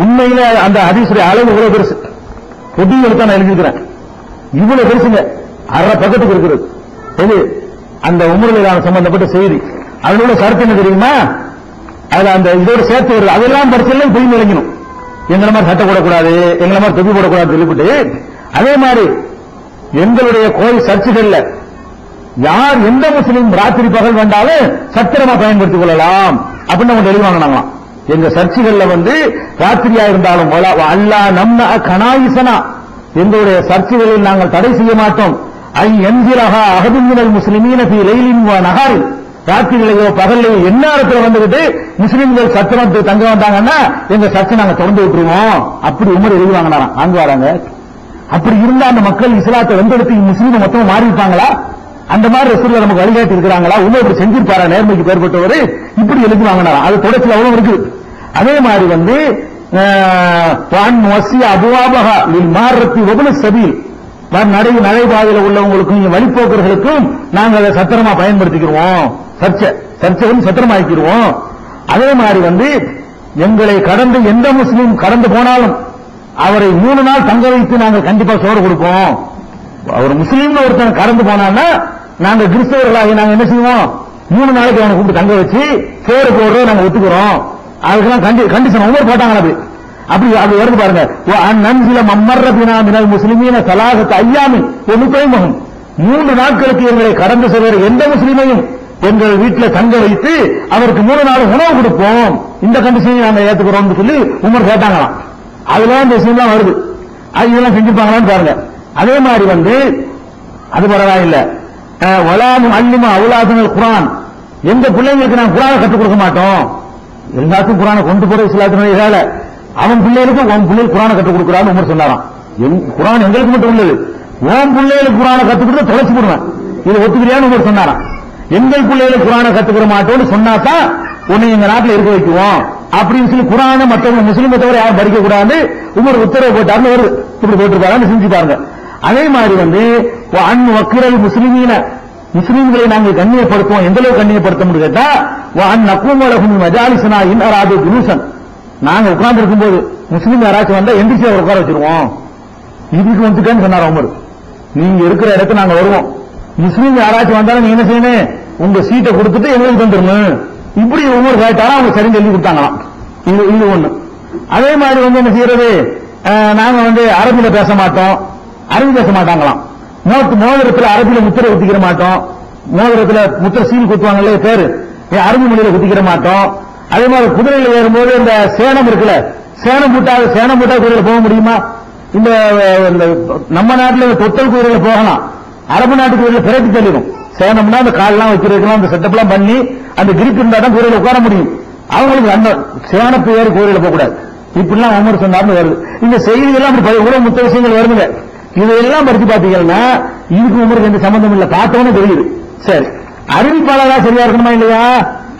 உண்மையில அந்த ஹதீஸுடைய அளவு இவ்வளவு பெருசு, பொடியில் தான் நான் எழுதியிருக்கிறேன். இவ்வளவு பெருசுங்க, 1/2 பக்கத்துக்கு இருக்கிறது. இது அந்த உமர் ரலியல்லாஹு சம்பந்தப்பட்ட செய்தி. அதோட கருத்து என்ன தெரியுமா? அதுல அந்த இதோட சேர்த்து வருது. அதெல்லாம் படிச்செல்லாம் போய் நிலைக்கணும். எங்களை மாதிரி சட்டை போடக்கூடாது, எங்களை மாதிரி தொப்பி போடக்கூடாது சொல்லிவிட்டு, அதே மாதிரி எங்களுடைய கோயில் சர்ச்சுகள்ல யார் எந்த முஸ்லீம் ராத்திரி பகல் வந்தாலும் சத்திரமா பயன்படுத்திக் கொள்ளலாம் அப்படின்னு அவங்க தெளிவாங்களாம். எங்க சர்ச்சுகள்ல ராத்திரியா இருந்தாலும் அல்லா நம்ம கனாயிசனா, எங்களுடைய சர்ச்சுகளில் நாங்கள் தடை செய்ய மாட்டோம். ஐ என்ஜிரஹா அகதுமினல் முஸ்லிமீன ஃபீ லைலின் வ நஹார், ராத்திரியிலேயோ பகல்லையோ எந்நேரத்தில் வந்துகிட்டு முஸ்லிம்கள் சத்திரத்துக்கு தங்க வந்தாங்கன்னா எங்க சர்ச்சை நாங்க திறந்து விட்டுருவோம். அப்படி உமர் எழுதுவாங்களாம். அங்க வராங்க. அப்படி இருந்தா அந்த மக்கள் இஸ்லாத்தை வென்றெடுத்து முஸ்லீம் மொத்தம் மாறி இருப்பாங்களா? அந்த மாதிரி ரசூலுல்லாஹ் நமக்கு வழிகாட்டி இருக்கிறாங்களா? உமர் இப்படி செஞ்சிருப்பாரா? நேர்மைக்கு பேர்பட்டவர் இப்படி எழுதுவாங்களாம். அது தொடர்ச்சியில் அவ்வளவு இருக்கு. அதே மாதிரி அபுவாபஹா லில் மார்ரத்தி வபுல் சபீல், நடைபாதையில உள்ளவங்களுக்கும் வழிபோக்கர்களுக்கும் நாங்கள் அதை சத்திரமா பயன்படுத்திக்கிறோம். சர்ச்சை சத்திரமா ஆக்கிடுவோம். அதே மாதிரி எங்களை கடந்து எந்த முஸ்லீம் கடந்து போனாலும் அவரை 3 நாள் தங்க வைத்து நாங்கள் கண்டிப்பா சோறு கொடுப்போம். அவர் முஸ்லீம் ஒருத்தன் கடந்து போனான்னா நாங்க கிறிஸ்தவர்களாகி நாங்க என்ன செய்வோம்? 3 நாளைக்கு அவனை கூப்பிட்டு தங்க வச்சு சோறு போடுறோம், நாங்க ஒத்துக்கிறோம். அதுக்கெல்லாம் கண்டிஷன் ஒவ்வொரு போட்டாங்க. அப்படி வருது பாருங்க. நன்சில மம்மர்ரபினா மினல் முஸ்லிமீன சலாஹத் ஐயாமின் ஒன்றும் 3 நாட்களுக்கு எங்களை கடந்து செல்கிற எந்த முஸ்லீமையும் எங்கள் வீட்டில் தங்க வைத்து அவருக்கு 3 நாள் உணவு கொடுப்போம். இந்த கண்டிஷனை நாங்க ஏத்துக்கிறோம் சொல்லி உமர் கேட்டாங்களாம். அதுல இந்த விஷயம் வருது. இதெல்லாம் செஞ்சிருப்பாங்களான்னு பாருங்க. அதே மாதிரி அது பரவாயில்ல. வலாமும் அல்லிமா அவுலாதுனல் குர்ஆன், எந்த பிள்ளைங்களுக்கு நான் குர்ஆனை கற்றுக் கொடுக்க மாட்டோம். எல்லாத்துக்கும் குர்ஆனை கொண்டு போற இஸ்லாத்தினுடைய வேலை. அவன் பிள்ளைகளுக்கு உன் பிள்ளைகள் குர்ஆனை கற்றுக் கொடுக்கிறான்னு உமர் சொன்னாராம். குர்ஆன் எங்களுக்கு மட்டும் உள்ளது, உன் பிள்ளைகளுக்கு குர்ஆனை கற்றுக் கொடுத்து தொலைச்சு போடுவேன். இது ஒத்துக்கிறியான்னு உமர் சொன்னாராம். எங்கள் பிள்ளைகளுக்கு குர்ஆனை கற்றுக்கிற மாட்டோம்னு சொன்னாதான் உன்னை எங்க நாட்டில் இருக்க வைக்குவோம் அப்படின்னு சொல்லி குர்ஆனை மற்றவங்க முஸ்லீமை தவிர யாரும் படிக்க கூடாது உமர் உத்தரவு போட்டாருன்னு வருது. இப்படி போட்டிருப்பாரு, செஞ்சு பாருங்க. அதே மாதிரி அன் வக்கிரல் முஸ்லிமீன, முஸ்லீம்களை நாங்கள் கண்ணியப்படுத்துவோம். எந்த அளவுக்கு கண்ணியப்படுத்த முடியும் கேட்டா, அன் நக்குமலகும் மஜாலிசனா இன் அராது ஜுலூசன், நாங்க உட்கார்ந்து இருக்கும்போது முஸ்லீம் யாராச்சும் வந்தா எந்திரிச்சு அவர் உட்கார வச்சிருவோம். இதுக்கு வந்துட்டேன்னு சொன்னார் உமர். நீங்க இருக்கிற இடத்துக்கு நாங்க வருவோம், முஸ்லீம் யாராச்சும் வந்தாலும் நீங்க என்ன செய்யணும்? உங்க சீட்டை கொடுத்துட்டு எங்களுக்கு வந்துடணும். இப்படி உமர் கேட்டாலும் அவங்க சரி சொல்லி கொடுத்தாங்களாம். இது ஒண்ணு. அதே மாதிரி என்ன செய்யறது? நாங்க அரபியில பேச மாட்டோம், அரபி பேச மாட்டாங்களாம். மோதிரத்துல அரபியில முத்திரை குத்திக்கிற மாட்டோம். மோதிரத்துல முத்திரை சீல் குத்துவாங்கல்ல பேரு, அரபி மொழியில குத்திக்கிற மாட்டோம். அதே மாதிரி குதிரையில ஏறும்போது இந்த சேனம் இருக்குல்ல, சேனம் போட்டா குதிரையில போக முடியுமா? இந்த நம்ம நாட்டில் தொட்டல் குதிரையில போகலாம், அரபு நாட்டு குதிரையில பிறகு தள்ளிடும். சேனம்னா அந்த கால்லாம் வைக்கிறதுக்கெல்லாம் அந்த செட்டப் எல்லாம் பண்ணி அந்த கிரிப் இருந்தா தான் குதிரையில உட்கார முடியும். அவங்களுக்கு அந்த சேனப்பு ஏறி குதிரையில போக கூடாது. இப்படிலாம் உமர் சொன்னார்னு வருது. இந்த செய்திகள்லாம் இவ்வளவு முத்த விஷயங்கள் வருதுங்க. இதெல்லாம் படிச்சு பாத்தீங்கன்னா இதுக்கு உமருக்கு எந்த சம்பந்தம் இல்ல, பார்த்தோன்னு தெரியுது. சரி, அறிவிப்பாளரா சரியா இருக்கணுமா இல்லையா?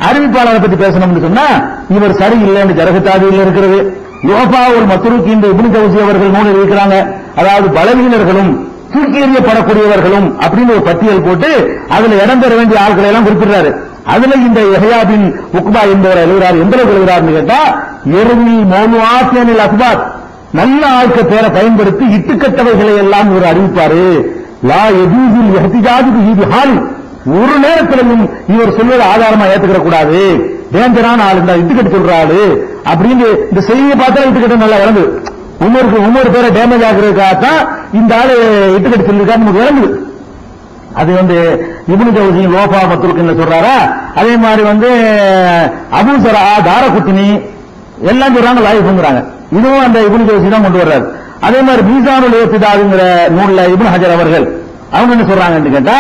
அறிவிப்பாளரை பத்தி பேசணும்னு சொன்னா இவர் சரியில்லைன்னு ஜரகத்தாதியில் இருக்கிறது. யோபா ஒரு மத்ரூக் இந்த இப்னு ஜௌசி அவர்கள் நூல் இருக்கிறாங்க. அதாவது பலவீனர்களும் தூக்கி எறியப்படக்கூடியவர்களும் அப்படின்னு ஒரு பட்டியல் போட்டு அதுல இடம் பெற வேண்டிய ஆட்களை எல்லாம் குறிப்பிடுறாரு. அதுல இந்த யஹ்யா பின் உக்பா என்பவர் எழுதுறாரு. எந்த அளவுக்கு எழுதுறாருன்னு கேட்டா, எருமி மௌனுஆத்தியனில் அஸ்பாத், நல்ல ஆட்கள் பேரை பயன்படுத்தி இட்டுக்கட்டவைகளை எல்லாம் இவர் அறிவிப்பாரு. லா யஜூஸுல் இஹ்திஜாஜு பிஹி ஹால், ஒரு நேரத்திலும் இவர் சொல்வதை ஆதாரமா ஏத்துக்கிற கூடாது. டேஞ்சரான ஆள் இருந்தா இட்டுக்கட்டு சொல்றாரு அப்படின்னு இந்த செய்தியை பார்த்தா இட்டுக்கட்டு நல்லா விளங்குது. உமர் பேரை டேமேஜ் ஆகுறதுக்காகத்தான் இந்த ஆளு இட்டுக்கட்டு சொல்லிருக்காரு நமக்கு விளங்குது. அது இப்னு ஜௌசி லோபா மத்ரூக் சொல்றாரா. அதே மாதிரி அபூ ஸரா தாரகுத்னி எல்லாம் சொல்றாங்க லாயிஃப்ங்கறாங்க. இதுவும் அந்த இப்னு ஜௌசி தான் கொண்டு வர்றாரு. அதே மாதிரி மீசானுல் இஹ்திதால்ங்கிற நூல்ல இப்னு ஹஜர் அவர்கள் அவங்க என்ன சொல்றாங்கன்னு கேட்டா,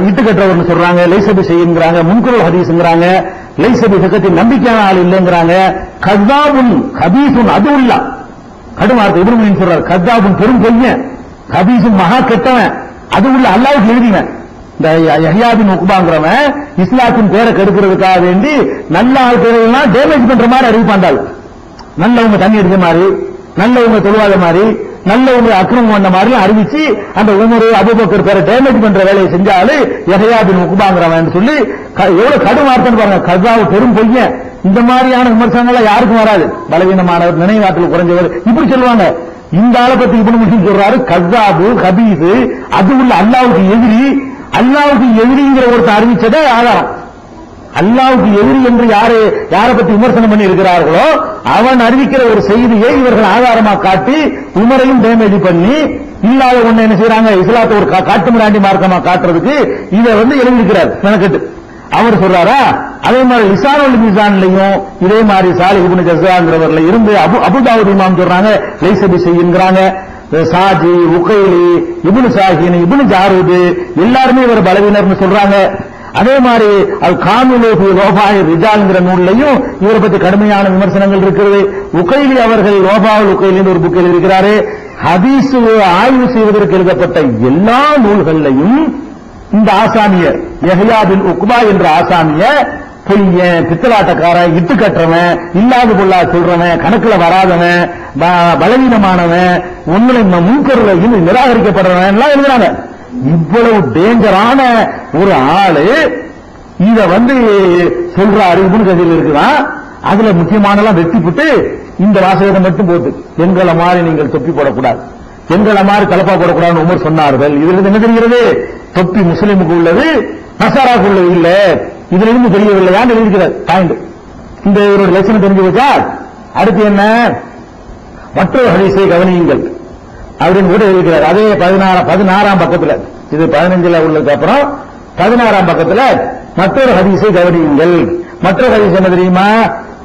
இட்டுக்கட்டுறவர்னு சொல்றாங்க, லைசபி செய்யுங்கிறாங்க, முன்குரல் ஹதீஸ்ங்கறாங்க, லைசபி சக்கத்தின் நம்பிக்கையான ஆள் இல்லைங்கிறாங்க. கஸ்தாபுன் ஹபீசுன் அது உள்ள கடும் வார்த்தை. இப்னு சொல்றாரு, கஸ்தாபுன் பெரும் பொய்யன், ஹபீசுன் மகா கெட்டவன், அது உள்ள அல்லாஹ்வுக்கு எழுதினேன். இந்த யஹ்யா பின் உக்பாங்கிறவன் இஸ்லாத்தின் பேரை கெடுக்கிறதுக்காக வேண்டி நல்ல ஆட்களெல்லாம் டேமேஜ் பண்ற மாதிரி அறிவிப்பாண்டாள். நல்லவங்க தண்ணி அடிச்ச மாதிரி, நல்லவங்க தொழுவாத மாதிரி, நல்லவங்க அக்கிரமம் பண்ண மாதிரி அறிவிச்சு அந்த உமர் அபூபக்கர் பேரை டேமேஜ் பண்ற வேலையை செஞ்சாலு யஹ்யா பின் உக்பாங்கிறவன் சொல்லி எவ்வளவு கடும் வார்த்தைன்னு பாருங்க. கஸ்தாவு பெரும் பொய்யன். இந்த மாதிரியான விமர்சனங்கள் யாருக்கும் வராது. பலவீனமானவர், நினைவாற்றல் குறைஞ்சவர் இப்படி சொல்லுவாங்க. இந்த ஆளை பத்தி இப்னு முஸ்லிம் சொல்றாரு, கஸ்தாபு ஹபீஸ் அது உள்ள அல்லாஹ்வுக்கு எதிரி, அல்லாஹ்வுக்கு எதிரிங்கிற ஒருத்தர் அறிவிச்சதே ஆதாரம். அல்லாஹ்வுக்கு எதிரி என்று யாரை பத்தி விமர்சனம் பண்ணி இருக்கிறார்களோ அவன் அறிவிக்கிற ஒரு செய்தியை இவர்கள் ஆதாரமா காட்டி உமரையும் டேமேஜ் பண்ணி இல்லாத ஒண்ணு என்ன செய்யறாங்க, இஸ்லாத்தை ஒரு காட்டு மிராண்டி மார்க்கமா காட்டுறதுக்கு இதை எழுதியிருக்கிறார் மெனக்கெட்டு. அவர் சொல்றாரா, அதே மாதிரி லிசானுல் மீசான்லயும் இதே மாதிரி சாலிஹ் இப்னு ஜஸாங்கிறவர்ல இருந்து அபுதாவுத் இமாம் சொல்றாங்க லைஸபி செய்யுங்கிறாங்க. சாஜி, உகைலி, இப்னு சாஹின், இப்னு ஜாரூத் எல்லாருமே இவர் பலவீனர்னு சொல்றாங்க. அதே மாதிரி அல் காமிலு ஃபி ரோபாய் ரிஜால்ங்கிற நூல்லையும் இவரை பத்தி கடுமையான விமர்சனங்கள் இருக்கிறது. உகைலி அவர்கள் ரோபாவுல் உகைலின்னு ஒரு புக் எழுதியிருக்கிறாரு. ஹதீஸ் ஆய்வு செய்வதற்கு எழுதப்பட்ட எல்லா நூல்களையும் இந்த ஆசாமியர் யஹ்யா பின் உக்பா என்ற ஆசாமிய பொய்யன், பித்தலாட்டக்காரன், இட்டு கட்டுறவன், இல்லாத பொல்லா சொல்றவன், கணக்குல வராதவன், பலவீனமானவன், உண்மை முன்கருளையும் நிராகரிக்கப்படுறவன் எல்லாம் எழுதுறாங்க. இவ்வளவு டேஞ்சரான ஒரு ஆளு இத சொல்றாரு. இப்னு கதீர் இருக்குதான், அதுல முக்கியமானலாம் வெட்டி போட்டு இந்த வாசகத்தை மட்டும் போட்டு எங்களை மாதிரி நீங்கள் தொப்பி போடக்கூடாது, எங்களை மாதிரி தலப்பா போடக்கூடாதுன்னு உமர் சொன்னார்கள். இதுல என்ன தெரிகிறது, தொப்பி முஸ்லிமுக்கு உள்ளது நசாராக்கு உள்ளது இல்ல, இதுல இருந்து தெரியவில்லையான்னு எழுதிக்கிறார் பாயிண்ட். இந்த இவரோட லட்சணம் தெரிஞ்சு வச்சா அடுத்து என்ன, மற்றொரு ஹதீஸை கவனியுங்கள் அப்படின்னு கூட எழுதிக்கிறார். அதே 16ஆம் பக்கத்துல, இது 15ல உள்ளதுக்கு அப்புறம் 16ஆம் பக்கத்துல மற்றொரு ஹதீஸை கவனியுங்கள். மற்றொரு ஹதீஸ் என்ன தெரியுமா,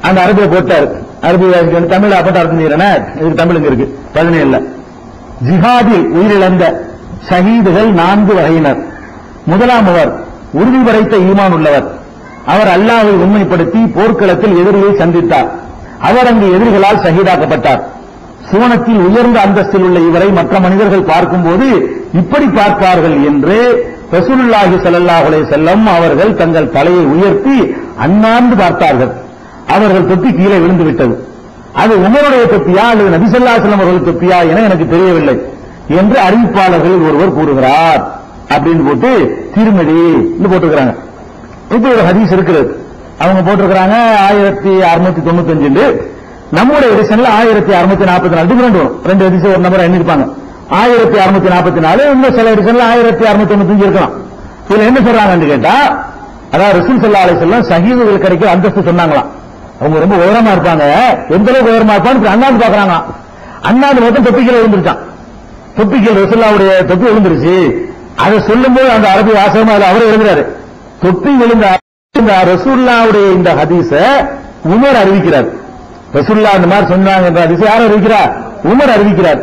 அந்த அரபில போட்டார், அரபி தமிழ் அப்பட்ட அர்த்தம் செய்யறேன், இது தமிழுங்க இருக்கு 17ல. ஜிஹாதில் உயிரிழந்த ஷஹீதுகள் 4 வகையினர். முதலாமவர் உறுதி படைத்த ஈமான் உள்ளவர். அவர் அல்லாஹ்வை உண்மைப்படுத்தி போர்க்களத்தில் எதிரியை சந்தித்தார். அவர் அங்கு எதிரிகளால் ஷஹீதாக்கப்பட்டார். சுவனத்தில் உயர்ந்த அந்தஸ்தில் உள்ள இவரை மற்ற மனிதர்கள் பார்க்கும்போது இப்படி பார்ப்பார்கள் என்று ரசூலுல்லாஹி ஸல்லல்லாஹு அலைஹி வஸல்லம் அவர்கள் தங்கள் தலையை உயர்த்தி அண்ணாந்து பார்த்தார்கள். அவர்கள் தொப்பி கீழே விழுந்து விட்டது. அது உமருடைய தொப்பியா அல்லது நபி ஸல்லல்லாஹு அலைஹி வஸல்லம் அவர்கள் தொப்பியா என எனக்கு தெரியவில்லை என்று அறிவிப்பாளர்கள் ஒருவர் கூறுகிறார் அப்படின்னு போட்டு திருமதி போட்டிருக்கிறாங்க. இப்ப ஒரு ஹதீஸ் இருக்கிறது, அவங்க போட்டிருக்கிறாங்க 1695. நம்முடைய எடிஷன்ல 1644 டிஃபரெண்ட் வரும். 2 எடிஷன் ஒரு நம்பர் எண்ணிருப்பாங்க. 1644, இன்னும் சில எடிஷன்ல 1695 இருக்கலாம். இதுல என்ன சொல்றாங்கன்னு கேட்டா, அதாவது ரசூல் ஸல்லல்லாஹு அலைஹி வஸல்லம் ஷஹீதுகள் கிடைக்கிற அந்தஸ்து சொன்னாங்களாம். அவங்க ரொம்ப உயரமா இருப்பாங்க, எந்த அளவுக்கு உயரமா இருப்பான்னு அண்ணாந்து பாக்குறாங்க. அண்ணாந்து மொத்தம் தொப்பிக்கீழ விழுந்துருச்சான். தொப்பிக்கீழ ரசூலுல்லாஹ்வுடைய தொப்பி விழுந்துருச்சு. அதை சொல்லும் போது அந்த அரபி வாசகமா அவரே எழுதுறாரு, தொப்பி விழுந்த ரசூலுல்லாஹ்வுடைய இந்த ஹதீஸ உமர் அறிவிக்கிறார். ரசூலுல்லாஹ் இந்த மாதிரி சொன்னாங்க என்ற ஹதீஸை யார் அறிவிக்கிறார்? உமர் அறிவிக்கிறார்.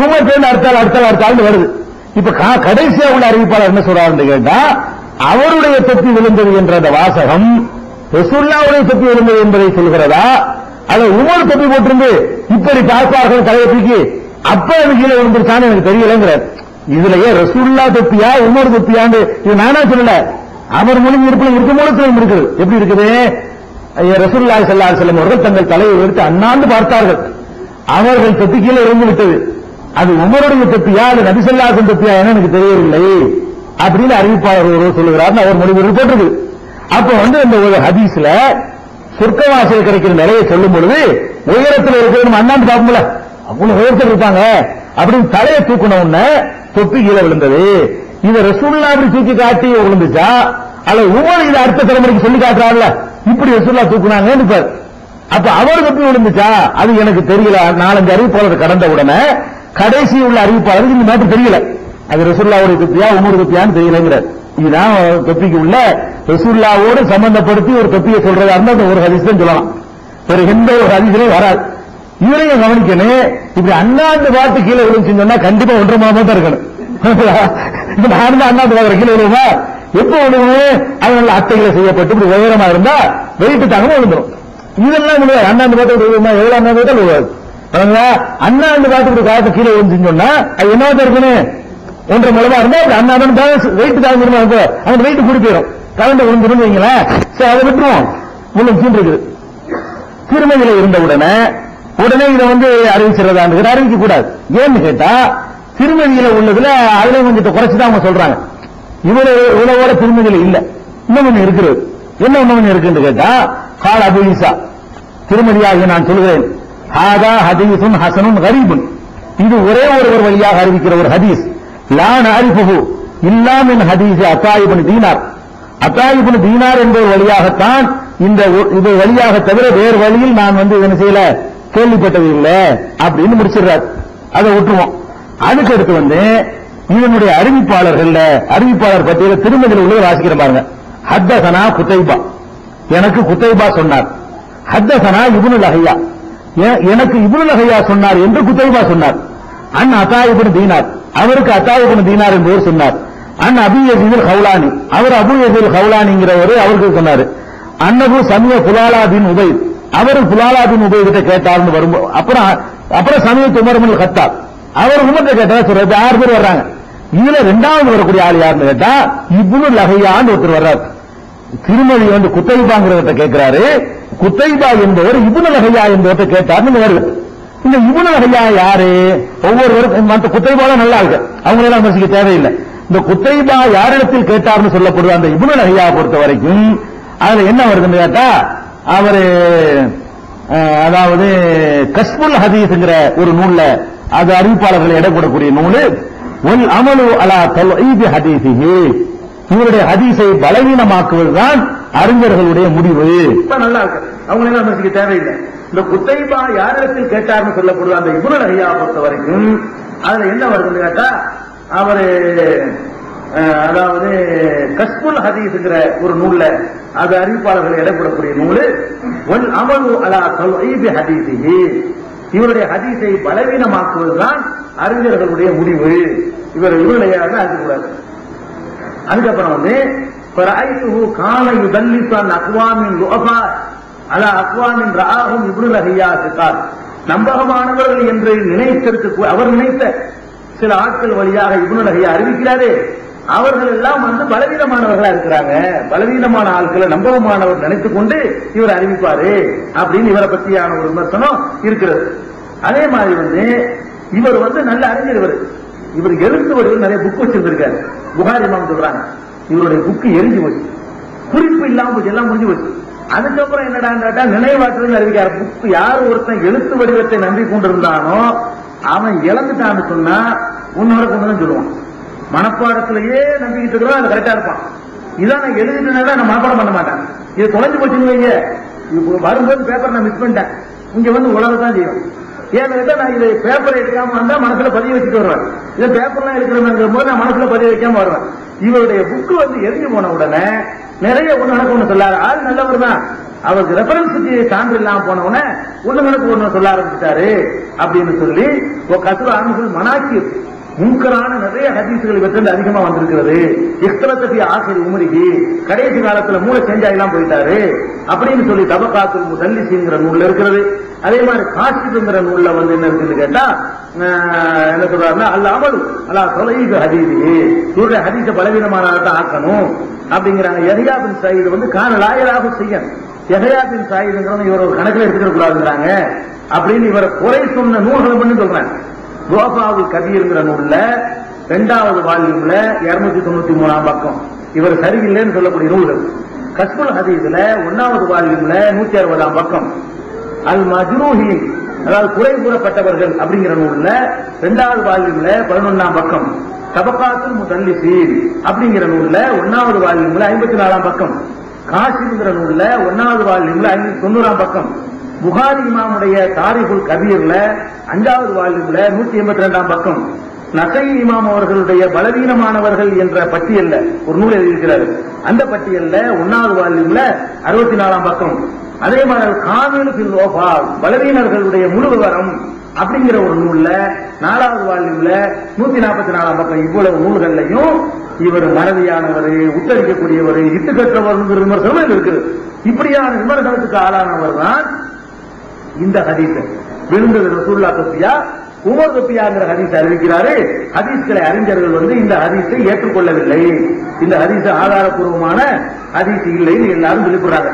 உமர் பேர் அடுத்தாள் வருது. இப்ப கடைசியா உள்ள அறிவிப்பாளர் என்ன சொல்றாருன்னு கேட்டா, அவருடைய தொப்பி விழுந்தது என்ற அந்த வாசகம் ரசூலுல்லாஹ்வுடைய தொப்பி விழுந்தது என்பதை சொல்கிறதா, அல்லது உமர் தொப்பி போட்டிருந்து இப்படி பார்ப்பார்கள் தலையை தூக்கி அப்ப எனக்கு கீழே விழுந்துருச்சான்னு எனக்கு தெரியலங்கிறார். இதுலயே ரசூலுல்லாஹ் தொப்பியா உமர் தொப்பியான்னு இது நானா சொல்லல, அவர் மொழி இருப்பில் இருக்க மூலத்திலும் இருக்குது. எப்படி இருக்குது, ரசூலுல்லாஹி ஸல்லல்லாஹு அலைஹி வஸல்லம் அவர்கள் தங்கள் தலையை உயர்த்தி அண்ணாந்து பார்த்தார்கள். அவர்கள் தொப்பி கீழே இறங்கி விட்டது. அது உமருடைய தொப்பியா அது நபி ஸல்லல்லாஹு அலைஹி வஸல்லம் தொப்பியா என எனக்கு தெரியவில்லை அப்படின்னு அறிவிப்பாளர் ஒருவர் சொல்லுகிறார். அவர் மொழி போட்டிருக்கு. அப்ப இந்த ஒரு ஹதீஸ்ல சொர்க்கவாசல் கிடைக்கிற நிலையை சொல்லும் பொழுது உயரத்தில் இருக்கிற நம்ம அண்ணாந்து பார்ப்போம்ல, அவ்வளவு உயரத்தில் இருப்பாங்க அப்படின்னு தலையை தூக்கின உடனே தொப்பி கீழே விழுந்தது. இதை ரசூலுல்லாஹ் அப்படி தூக்கி காட்டி விழுந்துச்சா, அல்ல உமர் இதை அடுத்த தலைமுறைக்கு சொல்லி காட்டுறாருல இப்படி ரசூலுல்லாஹ் தூக்குனாங்கன்னு இருப்பார். அப்ப அவர் தொப்பி விழுந்துச்சா அது எனக்கு தெரியல. 4-5 அறிவிப்பாளர் கடந்த உடனே கடைசி உள்ள அறிவிப்பாளருக்கு இந்த மாதிரி தெரியல, அது ரசூலுல்லாஹ்வுடைய தொப்பியா உமர் தொப்பியான்னு தெரியலங்கிறார். இதுதான் தொப்பிக்கு உள்ள ரசூலுல்லாஹ்வோடு சம்பந்தப்படுத்தி ஒரு தொப்பியை சொல்றதா இருந்தா ஒரு ஹதீஸ் தான் சொல்லலாம், வேற எந்த ஒரு ஹதீஸ்லயும் வராது. இவரையும் கவனிக்கணும். இப்படி அண்ணாந்து பார்த்து கீழே விழுந்துச்சுன்னு சொன்னா கண்டிப்பா 1.5 மாதம் தான் இருக்கணும். நான் தான் அண்ணாந்து பார்க்கிற கீழே விழுவா எப்ப விழுவும், அதனால அட்டைகளை செய்யப்பட்டு இப்படி உயரமா இருந்தா வெயிட்டு தாங்க விழுந்துடும். இதெல்லாம் விழுவாது. அண்ணாந்து பார்த்து விழுவுமா, எவ்வளவு அண்ணாந்து பார்த்தா விழுவாது. அண்ணாந்து பார்த்து காலத்து கீழே விழுந்துச்சுன்னு சொன்னா அது என்ன இருக்கணும், 1.5 மூலமா இருந்தா அண்ணாந்து வெயிட்டு தாங்க அந்த வெயிட்டு கூடி போயிடும், கலந்து விழுந்துடும் வைங்களேன். சரி அதை விட்டுருவோம். விழுந்துச்சுன்னு இருக்குது. திருமதியில இருந்த உடனே இதை அறிவிச்சிடறதா அறிவிக்க கூடாது. ஏன்னு கேட்டா திருமதியில உள்ளதுல அதுல கொஞ்சம் குறைச்சுதான் அவங்க சொல்றாங்க. இவ்வளவோட திருமதியில இல்ல, இன்னும் ஒண்ணு இருக்கிறது. என்ன ஒண்ணு இருக்குன்னு கேட்டா, கால் அபு ஈசா திருமதியாக நான் சொல்கிறேன், ஹாதா ஹதீஸுன் ஹஸனுன் கரீபுன், இது ஒரே ஒருவர் வழியாக அறிவிக்கிற ஒரு ஹதீஸ். லா நஅரிஃபுஹு இல்லா மின் ஹதீஸ் அத்தா இப்னு தீனார், அத்தா இப்னு தீனார் என்பவர் வழியாகத்தான் இது வழியாக தவிர வேறு வழியில் நான் என்ன செய்யல, கேள்விப்பட்டது இல்லை அப்படின்னு முடிச்சிடுறார். அதை விட்டுருவோம். அதுக்கு அடுத்து இதனுடைய அறிவிப்பாளர் பட்டியல திருமதியில் உள்ள வாசிக்கிற பாருங்க. ஹத்தசனா குத்தைபா, எனக்கு குத்தைபா சொன்னார். ஹத்தசனா இப்னு லஹையா, எனக்கு இப்னு லஹையா சொன்னார் என்று குத்தைபா சொன்னார். அத்தா இப்னு தீனார், அவருக்கு அத்தா இப்னு தீனார் என்பவர் சொன்னார். அபு யஸீத் ஹவுலானி, அவர் அபு யஸீத் ஹவுலானிங்கிறவர் அவருக்கு சொன்னார். அன்னபு சமிய புலாலா பின் உபைத், அவர் புலாலா பின் உபைத் கிட்ட கேட்டார்னு வரும்போது அப்புறம் சமயத் உமர் பின் கத்தாப், அவர் உமர்கிட்ட கேட்டா சொல்றது 6 பேர் வர்றாங்க. இதுல இரண்டாவது வரக்கூடிய ஆள் யாருன்னு கேட்டா இப்னு லஹையான்னு ஒருத்தர் வர்றாரு. திருமதி குத்தைபாங்கிறவர்கிட்ட கேட்கிறாரு. குத்தைபா என்பவர் இப்னு லஹையா என்பவர்கிட்ட கேட்டார்னு வருது. இந்த இப்னு லஹையா யாரு? ஒவ்வொருவரும் மற்ற குத்தைபால நல்லா இருக்கு, அவங்களெல்லாம் விமர்சிக்க தேவையில்லை. இந்த குத்தைபா யாரிடத்தில் கேட்டார்னு சொல்லப்படுற அந்த இப்னு லஹையா பொறுத்த வரைக்கும் அதுல என்ன வருதுன்னு கேட்டா அவரு அதாவது கஸ்புல் ஹதீஸ்ங்கிற ஒரு நூல்ல, அது அறிவிப்பாளர்களை இடப்படக்கூடிய நூலு, ஒல் அமலு அலா தல்ஈபி ஹதீஸிஹி, இவருடைய ஹதீஸை பலவீனமாக்குவதுதான் அறிஞர்களுடைய முடிவு. நல்லா இருக்கு, அவங்களெல்லாம் விமர்சிக்க தேவையில்லை. இந்த குத்தைபா யாரிடத்தில் கேட்டார்னு சொல்லப்படுற அந்த இப்னு லஹையா பொறுத்த வரைக்கும் அதுல என்ன வருதுன்னு கேட்டா அவரு அதாவது கஸ்புல் ஹதீஸ்ங்கிற ஒரு நூல்ல, அது அறிவிப்பாளர்கள் இடப்படக்கூடிய நூலு, ஒல் அமலு அலா தல்ஈபி ஹதீஸிஹி, இவருடைய ஹதீஸை பலவீனமாக்குவதுதான் அறிஞர்களுடைய முடிவு. இவர் இவருடைய இருக்கக்கூடாது. அதுக்கப்புறம் பராய்துஹு கான யுதல்லிசு அன் அக்வாமின் லுஅஃபா அலா அக்வாமின் ரஆஹும் இப்னு லஹையா சிகார், நம்பகமானவர்கள் என்று அவர் நினைத்த சில ஆட்கள் வழியாக இப்னு லஹையா அறிவிக்கிறாரே, அவர்கள் எல்லாம் பலவீனமானவர்களா இருக்கிறாங்க. பலவீனமான ஆட்களை நம்பகமானவர் நினைத்துக் கொண்டு இவர் அறிவிப்பாரு அப்படின்னு இவரை பற்றியான ஒரு விமர்சனம் இருக்கிறது. அதே மாதிரி இவர் நல்ல அறிஞர். இவர் எழுத்து வடிவில் நிறைய புக் வச்சிருந்திருக்காரு. புகாரி இமாம் சொல்றாங்க இவருடைய புக்கு எரிஞ்சு போச்சு, குறிப்பு இல்லாம போச்சு, எல்லாம் முடிஞ்சு போச்சு. அதுக்கப்புறம் என்னடான்னு கேட்டா நினைவாற்றல் அறிவிக்காரு. புக்கு யார் ஒருத்தன் எழுத்து வடிவத்தை நம்பி கொண்டிருந்தானோ அவன் இழந்துட்டான்னு சொன்னா உன்னோட கொண்டு சொல்லுவான். மனப்பாடத்திலேயே நம்பிக்கிட்டு இருக்கிறோம், அது கரெக்டா இருப்பான். இதான் நான் எழுதிட்டேன்னா நான் மனப்பாடம் பண்ண மாட்டேன். இது தொலைஞ்சு போச்சுன்னு வைங்க, வரும்போது பேப்பர் நான் மிஸ் பண்ணிட்டேன், இங்க உலகத்தான் செய்யும். ஏன்னு கேட்டா நான் இதை பேப்பரை எடுக்காம வந்தா மனசுல பதிய வச்சுட்டு வருவேன். இதை பேப்பர்லாம் எடுக்கிறேங்கிற போது நான் மனசுல பதிய வைக்காம வருவேன். இவருடைய புக்கு எரிஞ்சு போன உடனே நிறைய ஒண்ணு சொல்லாரு. ஆள் நல்லவர் தான், அவருக்கு ரெஃபரன்ஸுக்கு சான்று இல்லாம போன உடனே ஒண்ணு சொல்ல ஆரம்பிச்சுட்டாரு அப்படின்னு சொல்லி கசுர ஆண்கள் மனாக்கி முன்கரான நிறைய ஹதீசுகள் இவற்றில் அதிகமா வந்திருக்கிறது. இஸ்தலத்தி ஆசிரி உமரிகி, கடைசி காலத்துல மூளை சேஞ்ச் ஆகலாம் போயிட்டாரு அப்படின்னு சொல்லி தபகாத்துல் முதல்லிசிங்கிற நூல்ல இருக்கிறது. அதே மாதிரி காசிதுங்கிற நூல்ல என்ன இருக்குன்னு கேட்டா என்ன சொல்றாருன்னா அல்ல அமலு அல்லா தொலைவு ஹதீசி, இவருடைய ஹதீஸ பலவீனமானதான் ஆக்கணும் அப்படிங்கிறாங்க. யஹ்யா பின் சயீத் கான லாயராக செய்ய, யஹ்யா பின் சயீத்ங்கிறவங்க இவர் ஒரு கணக்கில் எடுத்துக்க கூடாதுங்கிறாங்க அப்படின்னு இவரை குறை சொன்ன நூல்களை பண்ணி சொல்றாங்க. துவாஃபாவுல் கபீர்ங்கிற நூல்ல 2வது வால்யூம்ல 293 பக்கம் இவர் சரியில்லைன்னு சொல்லக்கூடிய நூல்கள். கஸ்புல் ஹதீஸ்ல 1வது வால்யூம்ல 160 பக்கம். அல் மஜ்ரூஹி, அதாவது குறை கூறப்பட்டவர்கள் அப்படிங்கிற நூல்ல 2வது வால்யூம்ல 11 பக்கம். தபகாத்துல் முதல்லிசீன் அப்படிங்கிற நூல்ல 1வது வால்யூம்ல 54 பக்கம். காசிம்ங்கிற நூல்ல 1வது வால்யூம்ல 90 பக்கம். புகாரி இமாமுடைய தாரிகுல் கபீர்ல 5வது வால்யூம்ல 182 பக்கம். நசை இமாம் அவர்களுடைய பலவீனமானவர்கள் என்ற பட்டியல்ல ஒரு நூல் எழுதியிருக்கிறார். அந்த பட்டியல்ல 1வது வால்யூம்ல 64 பக்கம். அதே மாதிரி காமில் ஃபில் ஓஃபா, பலவீனர்களுடைய முழு விவரம் அப்படிங்கிற ஒரு நூல்ல 4வது வால்யூம்ல 144 பக்கம். இவ்வளவு நூல்கள்லையும் இவர் மறதியானவர், உத்தரிக்கக்கூடியவர், இட்டுக்கற்றவர் விமர்சனம் இருக்குது. இப்படியான விமர்சனத்துக்கு ஆளானவர் தான் இந்த ஹதீஸ். விழுந்தது ரசூலுல்லாஹ் தொப்பியா, உமர் தொப்பியாங்கிற ஹதீஸ் அறிவிக்கிறாரு. ஹதீஸ்களை அறிஞர்கள் இந்த ஹதீஸை ஏற்றுக்கொள்ளவில்லை, இந்த ஹதீஸ் ஆதாரப்பூர்வமான ஹதீஸ் இல்லைன்னு எல்லாரும் வெளிப்படுறாங்க.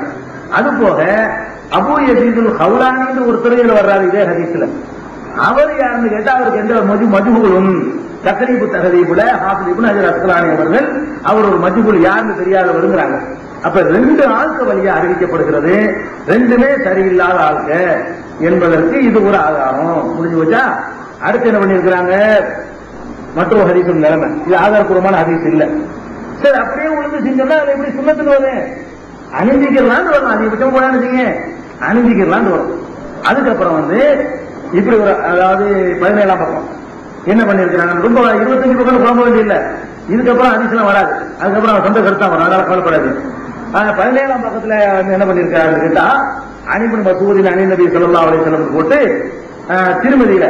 அது போக அபூ யஸீதுல் ஹவுலானி ஒரு துறையில் வர்றாரு இதே ஹதீஸ்ல. அவர் யாருன்னு கேட்டா அவருக்கு எந்த மஜ்ஹூலும் தக்ரீபு தஹதீபுல ஹாஃபிஸ் இப்னு ஹஜர் அஸ்கலானி அவர்கள் அவர் ஒரு மஜ்ஹூல் யாருன்னு தெரியாத வருகிறாங்க. அப்ப 2 ஆட்கள் வழியா அறிவிக்கப்படுகிறது, 2மே சரியில்லாத ஆட்க என்பதற்கு இது ஒரு ஆதாரம். முடிஞ்சு வச்சா அடுத்து என்ன பண்ணிருக்கிறாங்க, மற்றொரு ஹதீஸ் நிலைமை. இது ஆதாரப்பூர்வமான ஹதீஸ் இல்ல, சரி அப்படியே உழுந்து செஞ்சோம்னா அதுல எப்படி சுண்ணத்துன்னு வரும்? அணிஞ்சிக்கலான்னு வரும். அதிகபட்சம் போனான்னு வச்சுங்க, அணிஞ்சிக்கலான்னு வரும். அதுக்கப்புறம் இப்படி ஒரு, அதாவது 17ஆம் பக்கம் என்ன பண்ணிருக்கிறாங்க, ரொம்ப 25 பக்கம் குழம்ப வேண்டியதில்லை. இதுக்கப்புறம் அதிசயம் வராது. அதுக்கப்புறம் அவன் சொந்த கருத்தா வரும், அதனால கவலைப்படாது. 17ஆம் பக்கத்துல என்ன பண்ணிருக்காரு கேட்டா, அனிபன் மசூதின் அனி நபி ஸல்லல்லாஹு அலைஹி வஸல்லம் போட்டு திருமதியில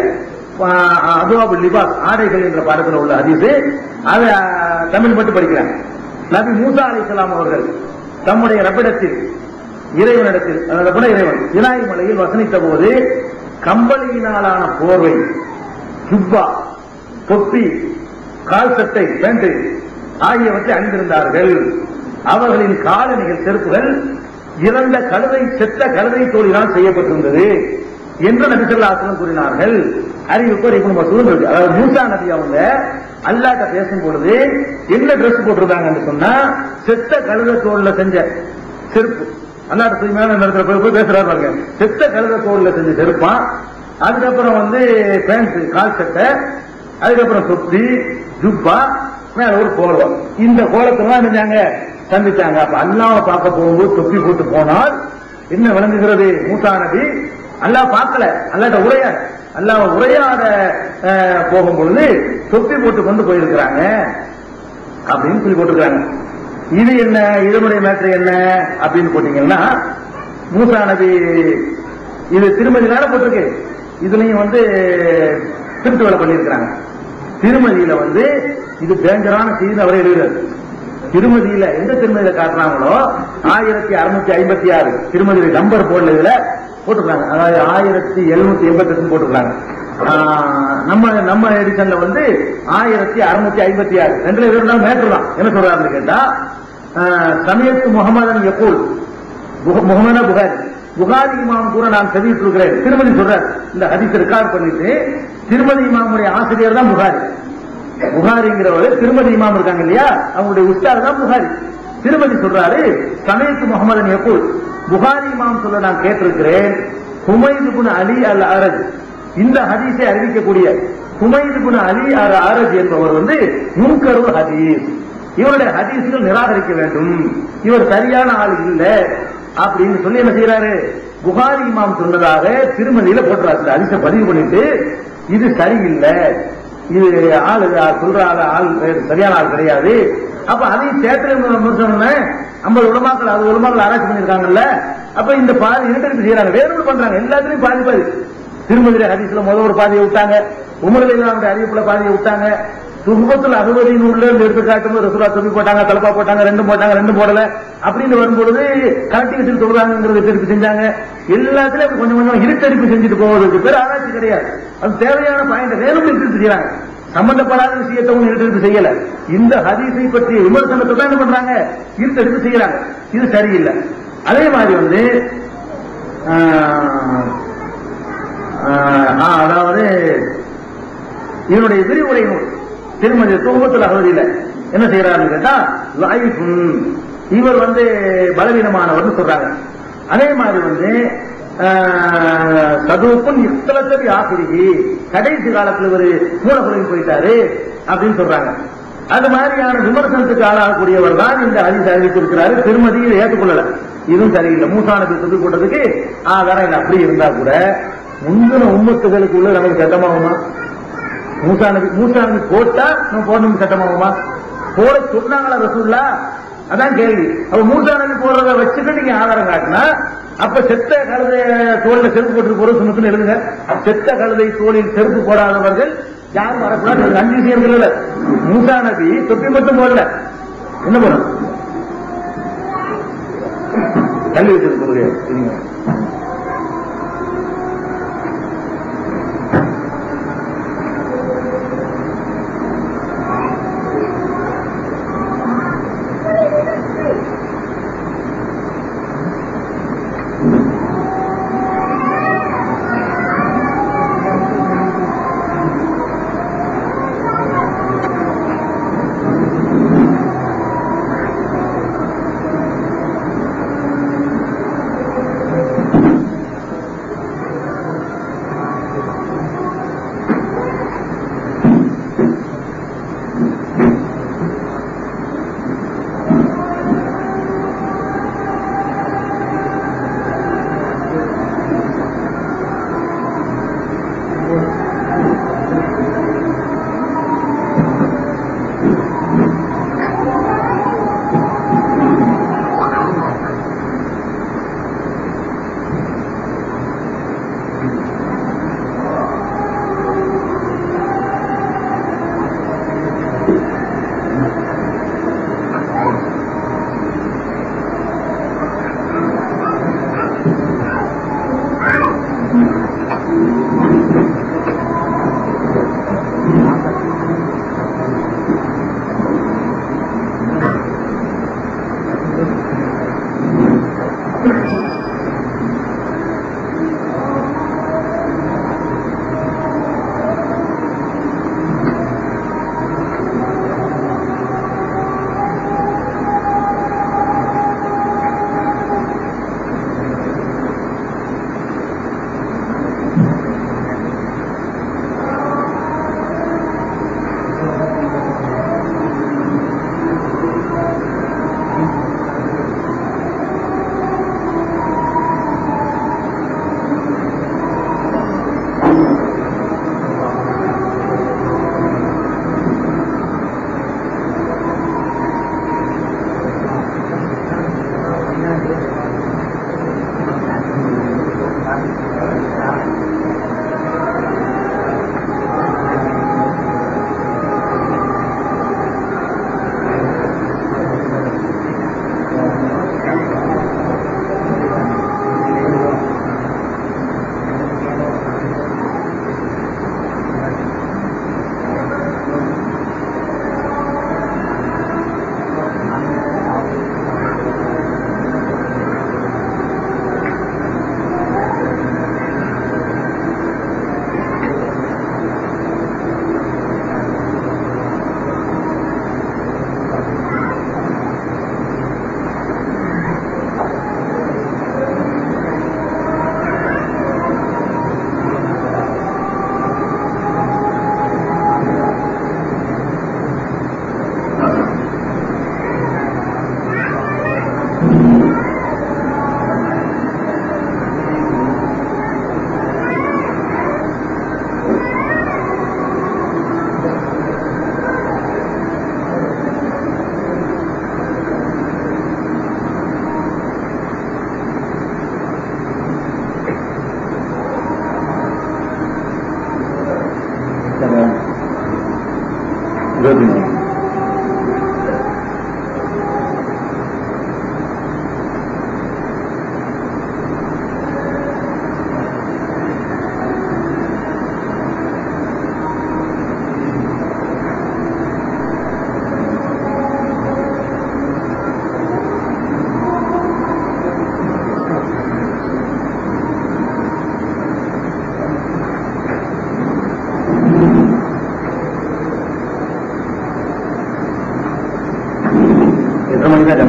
அபுவாபுல் லிபாஸ் ஆடைகள் என்ற பாடத்தில் உள்ள ஹதீஸ், அதை தமிழ் மட்டும் படிக்கிறாங்க. நபி மூசா அலைஹிஸ்ஸலாம் அவர்கள் தம்முடைய ரப்பிடத்தில் இறைவனிடத்தில், ரப்பிட இறைவன் சினாய் மலையில் வசனித்த போது கம்பளியினாலான போர்வை, ஜுப்பா, தொப்பி, கால் சட்டை, பேண்ட் ஆகியவற்றை அணிந்திருந்தார்கள். அவர்களின் காலணிகள் செருப்புகள் இறந்த கழுதை, செத்த கழுதை தோலினால் செய்யப்பட்டிருந்தது என்று நபி ஸல்லல்லாஹு அலைஹி வஸல்லம் கூறினார்கள். அறிவிப்பு இப்னு மஸ்ஊத் இருக்கு. அதாவது மூசா நபி அவங்க அல்லாஹ்ட்ட பேசும் பொழுது என்ன ட்ரெஸ் போட்டிருக்காங்கன்னு சொன்னா, செத்த கழுதை தோல்ல செஞ்ச செருப்பு. அல்லாஹ்ட்ட தூய்மையான இடத்துல போய் பேசுறாரு பாருங்க. செத்த கழுதை தோல்ல செஞ்ச செருப்பான். அதுக்கப்புறம் பேண்ட், கால் சட்டை, அதுக்கப்புறம் தொப்பி, ஜுப்பா, மேல ஒரு கோலம். இந்த கோலத்துல நினைச்சாங்க சந்திச்சாங்க. அப்ப அல்லாஹ்வை பார்க்க போகும்போது தொப்பி போட்டு போனால் என்ன விளங்குகிறது? மூசா நபி அல்லாஹ் பார்க்கல, அல்லாஹ்ட்ட உரையாட, அல்லாஹ் உரையாட போகும்பொழுது தொப்பி போட்டு கொண்டு போயிருக்கிறாங்க அப்படின்னு சொல்லி போட்டுக்கிறாங்க. இது என்ன, இதனுடைய மேட்ரு என்ன அப்படின்னு போட்டீங்கன்னா, மூசா நபி இது திருமதியில போட்டிருக்கு. இதுலயும் திருட்டு வேலை பண்ணியிருக்கிறாங்க. திருமதியில இது டேஞ்சரான செய்தி அவரை எழுதுறாரு. திருமதியில எந்த திருமதியில காட்டுறாங்களோ 1656 திருமதியில நம்பர் போர்டுல இதுல போட்டுருக்காங்க. அதாவது 1788 போட்டுருக்காங்க. நம்ம எடிஷன்ல 1656 ரெண்டுல இருந்தாலும் மேட்டர் தான். என்ன சொல்றாருன்னு கேட்டா, சமயத்து முகமதன் யகூல், முகமது புகாரி, புகாரி இமாம் கூட நான் செவிட்டு இருக்கிறேன். திருமதி சொல்றார், இந்த ஹதீஸ் ரெக்கார்ட் பண்ணிட்டு, திருமதி இமாமுடைய ஆசிரியர் தான் புகாரி. புகாரிங்கிறவர் திருமதி இமாம் இருக்காங்க இல்லையா, அவங்களுடைய உஸ்தாத் தான் புகாரி. திருமதி சொல்றாரு, சமயத்து முகமதன் யகூல், புகாரி இமாம் சொல்ல நான் கேட்டிருக்கிறேன். ஹுமைத் இப்னு அலி அல் அரஜ், இந்த ஹதீஸை அறிவிக்கக்கூடிய ஹுமைத் இப்னு அலி அல் அரஜ் என்பவர் முன்கருள் ஹதீஸ், இவருடைய ஹதீஸ்கள் நிராகரிக்க வேண்டும், இவர் சரியான ஆள் இல்லை அப்படின்னு சொல்லி என்ன செய்யறாரு, புகாரி இமாம் சொன்னதாக திருமதியில போட்டுறாரு. ஹதீஸை பதிவு பண்ணிட்டு, இது சரியில்லை, இது ஆள் சொல்ற ஆள் சரியான ஆள் கிடையாது. அப்ப அதையும் சேர்த்து 50 உலமாக்கள் 60 உலமாக்கள் ஆராய்ச்சி பண்ணிருக்காங்கல்ல. அப்ப இந்த பாதி இருட்டடிப்பு செய்யறாங்க, வேறு பண்றாங்க. எல்லாத்துலயும் பாதி பாதி. திருமதியில ஹதீஸ்ல முதல் ஒரு பாதியை விட்டாங்க, உமர் இல்லாம அறிவிப்புல பாதியை விட்டாங்க. துன்பத்தில் 60 நூறுல இருந்து எடுத்து காட்டும்போது ரசூலா தொப்பி போட்டாங்க, தலப்பா போட்டாங்க, ரெண்டும் போடல அப்படின்னு வரும்பொழுது கலெக்டிவ் சொல்றாங்கிறது திருப்பி செஞ்சாங்க. எல்லாத்துலயும் கொஞ்சம் கொஞ்சம் இருட்டடிப்பு செஞ்சுட்டு போவதற்கு பேர் ஆராய்ச்சி கிடையாது. அது தேவையான பாயிண்ட் வேணும் திருப்பி செய்யறாங்க. சம்பந்தப்படாத விஷயத்தை ஒண்ணு இருட்டடிப்பு செய்யல. இந்த ஹதீஸை பற்றிய விமர்சனத்தை தான் என்ன பண்றாங்க, இருட்டடிப்பு செய்யறாங்க. இது சரியில்லை. அதே மாதிரி அதாவது இதனுடைய விரிவுரை நூல் திருமதி துஹ்பத்துல் அஹ்வதியில என்ன செய்யறாருன்னு கேட்டா, இவர் பலவீனமானவர் சொல்றாங்க. அதே மாதிரி சதுப்புன் இஸ்தலத்தபி ஆசிரிகி, கடைசி காலத்தில் ஒரு மூலக்குறைக்கு போயிட்டாரு அப்படின்னு சொல்றாங்க. அது மாதிரியான விமர்சனத்துக்கு ஆளாகக்கூடியவர் தான் இந்த ஹதீஸ் அறிவித்திருக்கிறாரு. திருமதியை ஏற்றுக்கொள்ளல, இதுவும் சரியில்லை. மூசா நபி தொப்பி போட்டதுக்கு ஆதாரம் இல்லை. அப்படி இருந்தா கூட முந்தின உம்மத்துகளுக்கு உள்ள நமக்கு சட்டமாகுமா? மூசா நபி போட்டா நம்ம போடணும் சட்டமாகுமா? போட சொன்னாங்களா ரசூல்லா? அதான் கேள்வி. அப்ப மூசா நபி போடுறத வச்சுட்டு நீங்க ஆதாரம் காட்டினா, அப்ப செத்த கழுதை தோளில் செருப்பு போட்டு போறது சுமத்துன்னு எழுதுங்க. செத்த கழுதை தோளில் செருப்பு போடாதவர்கள் யாரும் வரக்கூடாது. 5 விஷயங்கள் இல்ல. மூசா நபி தொப்பி மட்டும் போடல, என்ன பண்ணும்? கல்வி வச்சிருக்க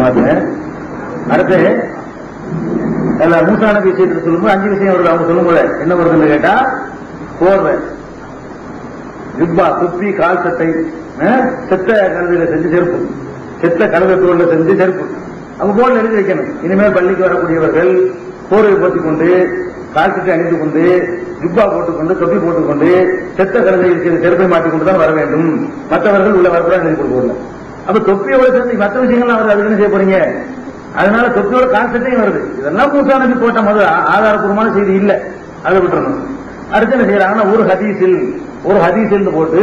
ஜமாத்து. அடுத்து மூசா நபி விஷயத்துக்கு சொல்லும்போது 5 விஷயம் வருது. அவங்க சொல்லும் போது என்ன வருதுன்னு கேட்டா, போர்வை, ஜுப்பா, தொப்பி, கால் சட்டை, செத்த கழுதையில செஞ்சு செருப்பு, செத்த கழுதை தோல்ல செஞ்சு செருப்பு. அவங்க போர்ல எழுதி வைக்கணும், இனிமேல் பள்ளிக்கு வரக்கூடியவர்கள் போர்வை போட்டுக் கொண்டு, கால் சட்டை அணிந்து கொண்டு, ஜுப்பா போட்டுக்கொண்டு, தொப்பி போட்டுக்கொண்டு, செத்த கழுதையில் செருப்பை மாட்டிக்கொண்டு தான் வர வேண்டும், மற்றவர்கள் உள்ள வரக்கூடாது எழுதி கொடுக்கல. அப்ப தொப்பியோட சேர்ந்து மற்ற விஷயங்கள்லாம் வருது, அதுக்கு என்ன செய்ய போறீங்க? அதனால தொப்பியோட கான்செப்டையும் வருது. இதெல்லாம் மூசா நபி போட்ட முதல் ஆதாரப்பூர்வமான செய்தி இல்ல, அதை விட்டுறணும். அடுத்து என்ன செய்யறாங்கன்னா, ஒரு ஹதீஸில் போட்டு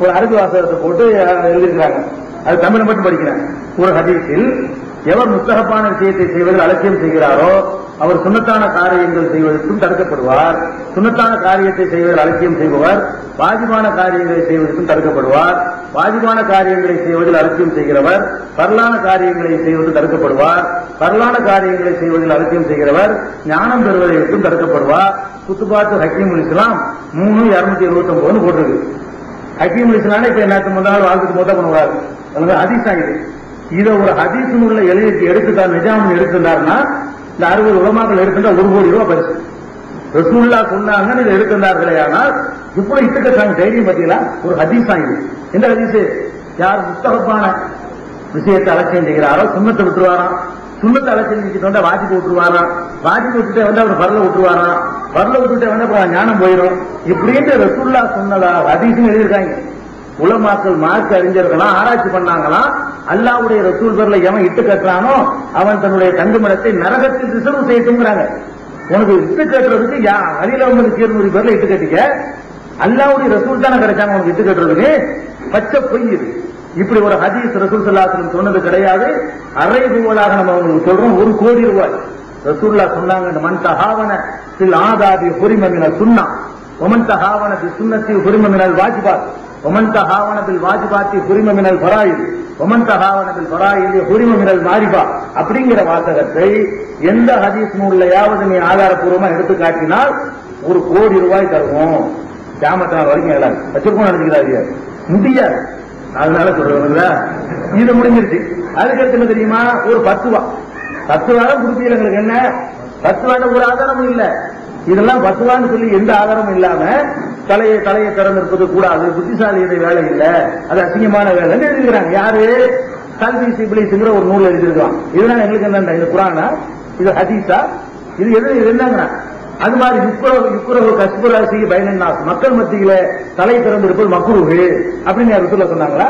ஒரு அரபி வாசகத்தை போட்டு எழுதியிருக்கிறாங்க. அது தமிழ் மட்டும் படிக்கிறேன். ஒரு ஹதீஸில் எவர் முஸ்தஹப்பான விஷயத்தை செய்வதில் அலட்சியம் செய்கிறாரோ அவர் சுன்னத்தான காரியங்கள் செய்வதற்கும் தடுக்கப்படுவார். சுன்னத்தான காரியத்தை செய்வதில் அலட்சியம் செய்பவர் வாஜிபான காரியங்களை செய்வதற்கும் தடுக்கப்படுவார். வாஜிபான காரியங்களை செய்வதில் அலட்சியம் செய்கிறவர் பரலான காரியங்களை செய்வது தடுக்கப்படுவார். பரலான காரியங்களை செய்வதில் அலட்சியம் செய்கிறவர் ஞானம் பெறுவதை விட்டும் தடுக்கப்படுவார். குத்துபாத்து ஹக்கீமுல் இஸ்லாம் 3279 போட்டிருக்கு. ஹக்கீமுல் இஸ்லாம் இப்ப என்ன முதல் வாழ்த்துக்கு மொத்தம் பண்ணுவாரு. ஹதீஸ் ஆகிது. இதை ஒரு ஹதீஸ் நூல்ல எழுதி எடுத்துட்டார், நிஜாம் எடுத்திருந்தாருன்னா இந்த 60 உலமாக்கள் எடுத்துட்டா 1 கோடி ரூபாய் பரிசு. ரசூலுல்லா சொன்னாங்க, இதை எடுத்திருந்தார்களே. ஆனால் இப்போ இட்டுக்கட்டாங்க தைரியம் பத்தியா ஒரு ஹதீஸ் ஆகிது. எந்த ஹதீஸ்? யார் முஸ்தஹப்பான விஷயத்தை அலட்சியம் செய்கிறாரோ சுன்னத்தை விட்டுருவாராம். சுன்னத்தை அலட்சியம் செஞ்சுட்டு வந்தா வாஜிபு விட்டுருவாராம். வாஜிபு விட்டுட்டே வந்து அவர் பரல விட்டுருவாராம். பரல விட்டுட்டே வந்து ஞானம் போயிடும். இப்படின்ட்டு ரசூலுல்லா சொன்னதா ஹதீஸ்னு எழுதியிருக்காங்க. உலமாக்கள் மார்க்க அறிஞர்களாம் ஆராய்ச்சி பண்ணாங்களாம். அல்லாஹ்வுடைய ரசூல் பேர்ல எவன் இட்டு கட்டுறானோ அவன் தன்னுடைய தங்குமிடத்தை நரகத்தில் ரிசர்வ் செய்யட்டுங்கிறாங்க. உனக்கு இட்டு கட்டுறதுக்கு அலில 200 பேர்ல இட்டு கட்டிக்க, அல்லாஹ்வுடைய ரசூல் தானே கிடைச்சாங்க உனக்கு இட்டு கட்டுறதுக்கு? பச்சை பொய் இது. இப்படி ஒரு ஹதீஸ் ரசூல் ஸல்லல்லாஹு அலைஹி வஸல்லம் சொன்னது கிடையாது. அரை ரூபாயாக நம்ம உங்களுக்கு சொல்றோம், 1 கோடி ரூபாய். ரசூலுல்லாஹ் சொன்னாங்க, மன் தஹாவன ஃபில் ஆதாபி ஹுரிம மினல் சுன்னா வமன் தஹாவன பி சுன்னத்தி ஹுரிம மினல் வாஜிபாத் ومن تهاون بالواجبات حرم من الفرائض ومن تهاون بالفرائض حرم من المعرفة அப்படிங்கிற வாசகத்தை எந்த ஹதீஸ் நூல்லையாவது நீ ஆதாரப்பூர்வமா எடுத்து காட்டினால் 1 கோடி ரூபாய் தருவோம். கியாமத் நாள் வரைக்கும் எல்லாம் வச்சிருக்கோம் நினைக்கிறாங்க முடியாது. அதனால சொல்றவங்களா இது முடிஞ்சிருச்சு. அதுக்கடுத்து என்ன தெரியுமா? ஒரு 10 ரூபா கொடுப்பீங்க. எங்களுக்கு என்ன 10 ரூபாய் ஒரு ஆதாரமும் இல்ல. இதெல்லாம் 10 ரூபான்னு சொல்லி எந்த ஆதாரமும் இல்லாம தலையை திறந்திருப்பது கூடாது, புத்திசாலியுடைய வேலை இல்ல, அது அசிங்கமான வேலை எழுதிக்கிறாங்க. யாரு? கல்வி சிபிலிஸ்ங்கிற ஒரு நூல் எழுதிருக்கான். இதனால எங்களுக்கு என்ன? இது குரானா? இது ஹதீஸா? இது என்னங்க? அது மாதிரி யுக்குரவு கஸ்புராசி பயனன்னாஸ், மக்கள் மத்தியில தலை திறந்திருப்பது மக்ரூஹு அப்படின்னு ரசூலுல்லாஹ் சொன்னாங்களா?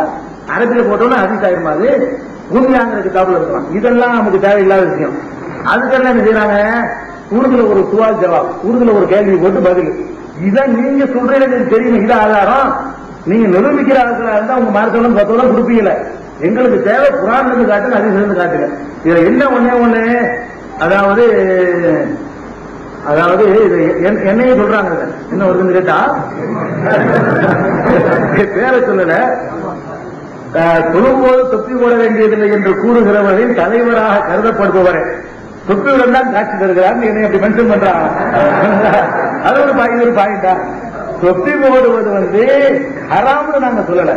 அரபில போட்டோம்னா ஹதீஸ் ஆயிருமா? அது உண்மையாங்கிற கிதாபுல இருக்கலாம். இதெல்லாம் நமக்கு தேவையில்லாத விஷயம். அதுக்கெல்லாம் என்ன செய்யறாங்க? உருதுல ஒரு சுவால் ஜவாப், உருதுல ஒரு கேள்வி போட்டு பதில். இதான் நீங்க சொல்றது எனக்கு தெரியும். இது ஆதாரம். நீங்க நிரூபிக்கிற ஆட்களா இருந்தா உங்க மார்க்கம் 10 ரூபாய் கொடுப்பீங்கல. எங்களுக்கு தேவை குரான்ல இருந்து காட்டுங்க, ஹதீஸ்ல இருந்து காட்டுங்க. இதுல என்ன ஒண்ணு அதாவது என்னையே சொல்றாங்க. என்ன வருதுன்னு கேட்டா பேரை சொல்லல. தொழும்போது தொப்பி போட வேண்டியதில்லை என்று கூறுகிறவரின் தலைவராக கருதப்படுபவரை தொப்பியுடன் தான் காட்சி தருகிறார். என்னை அப்படி மென்ஷன் பண்றாங்க. அது ஒரு பாயிண்டா? தொப்பி போடுவது ஹராம்னு நாங்க சொல்லல.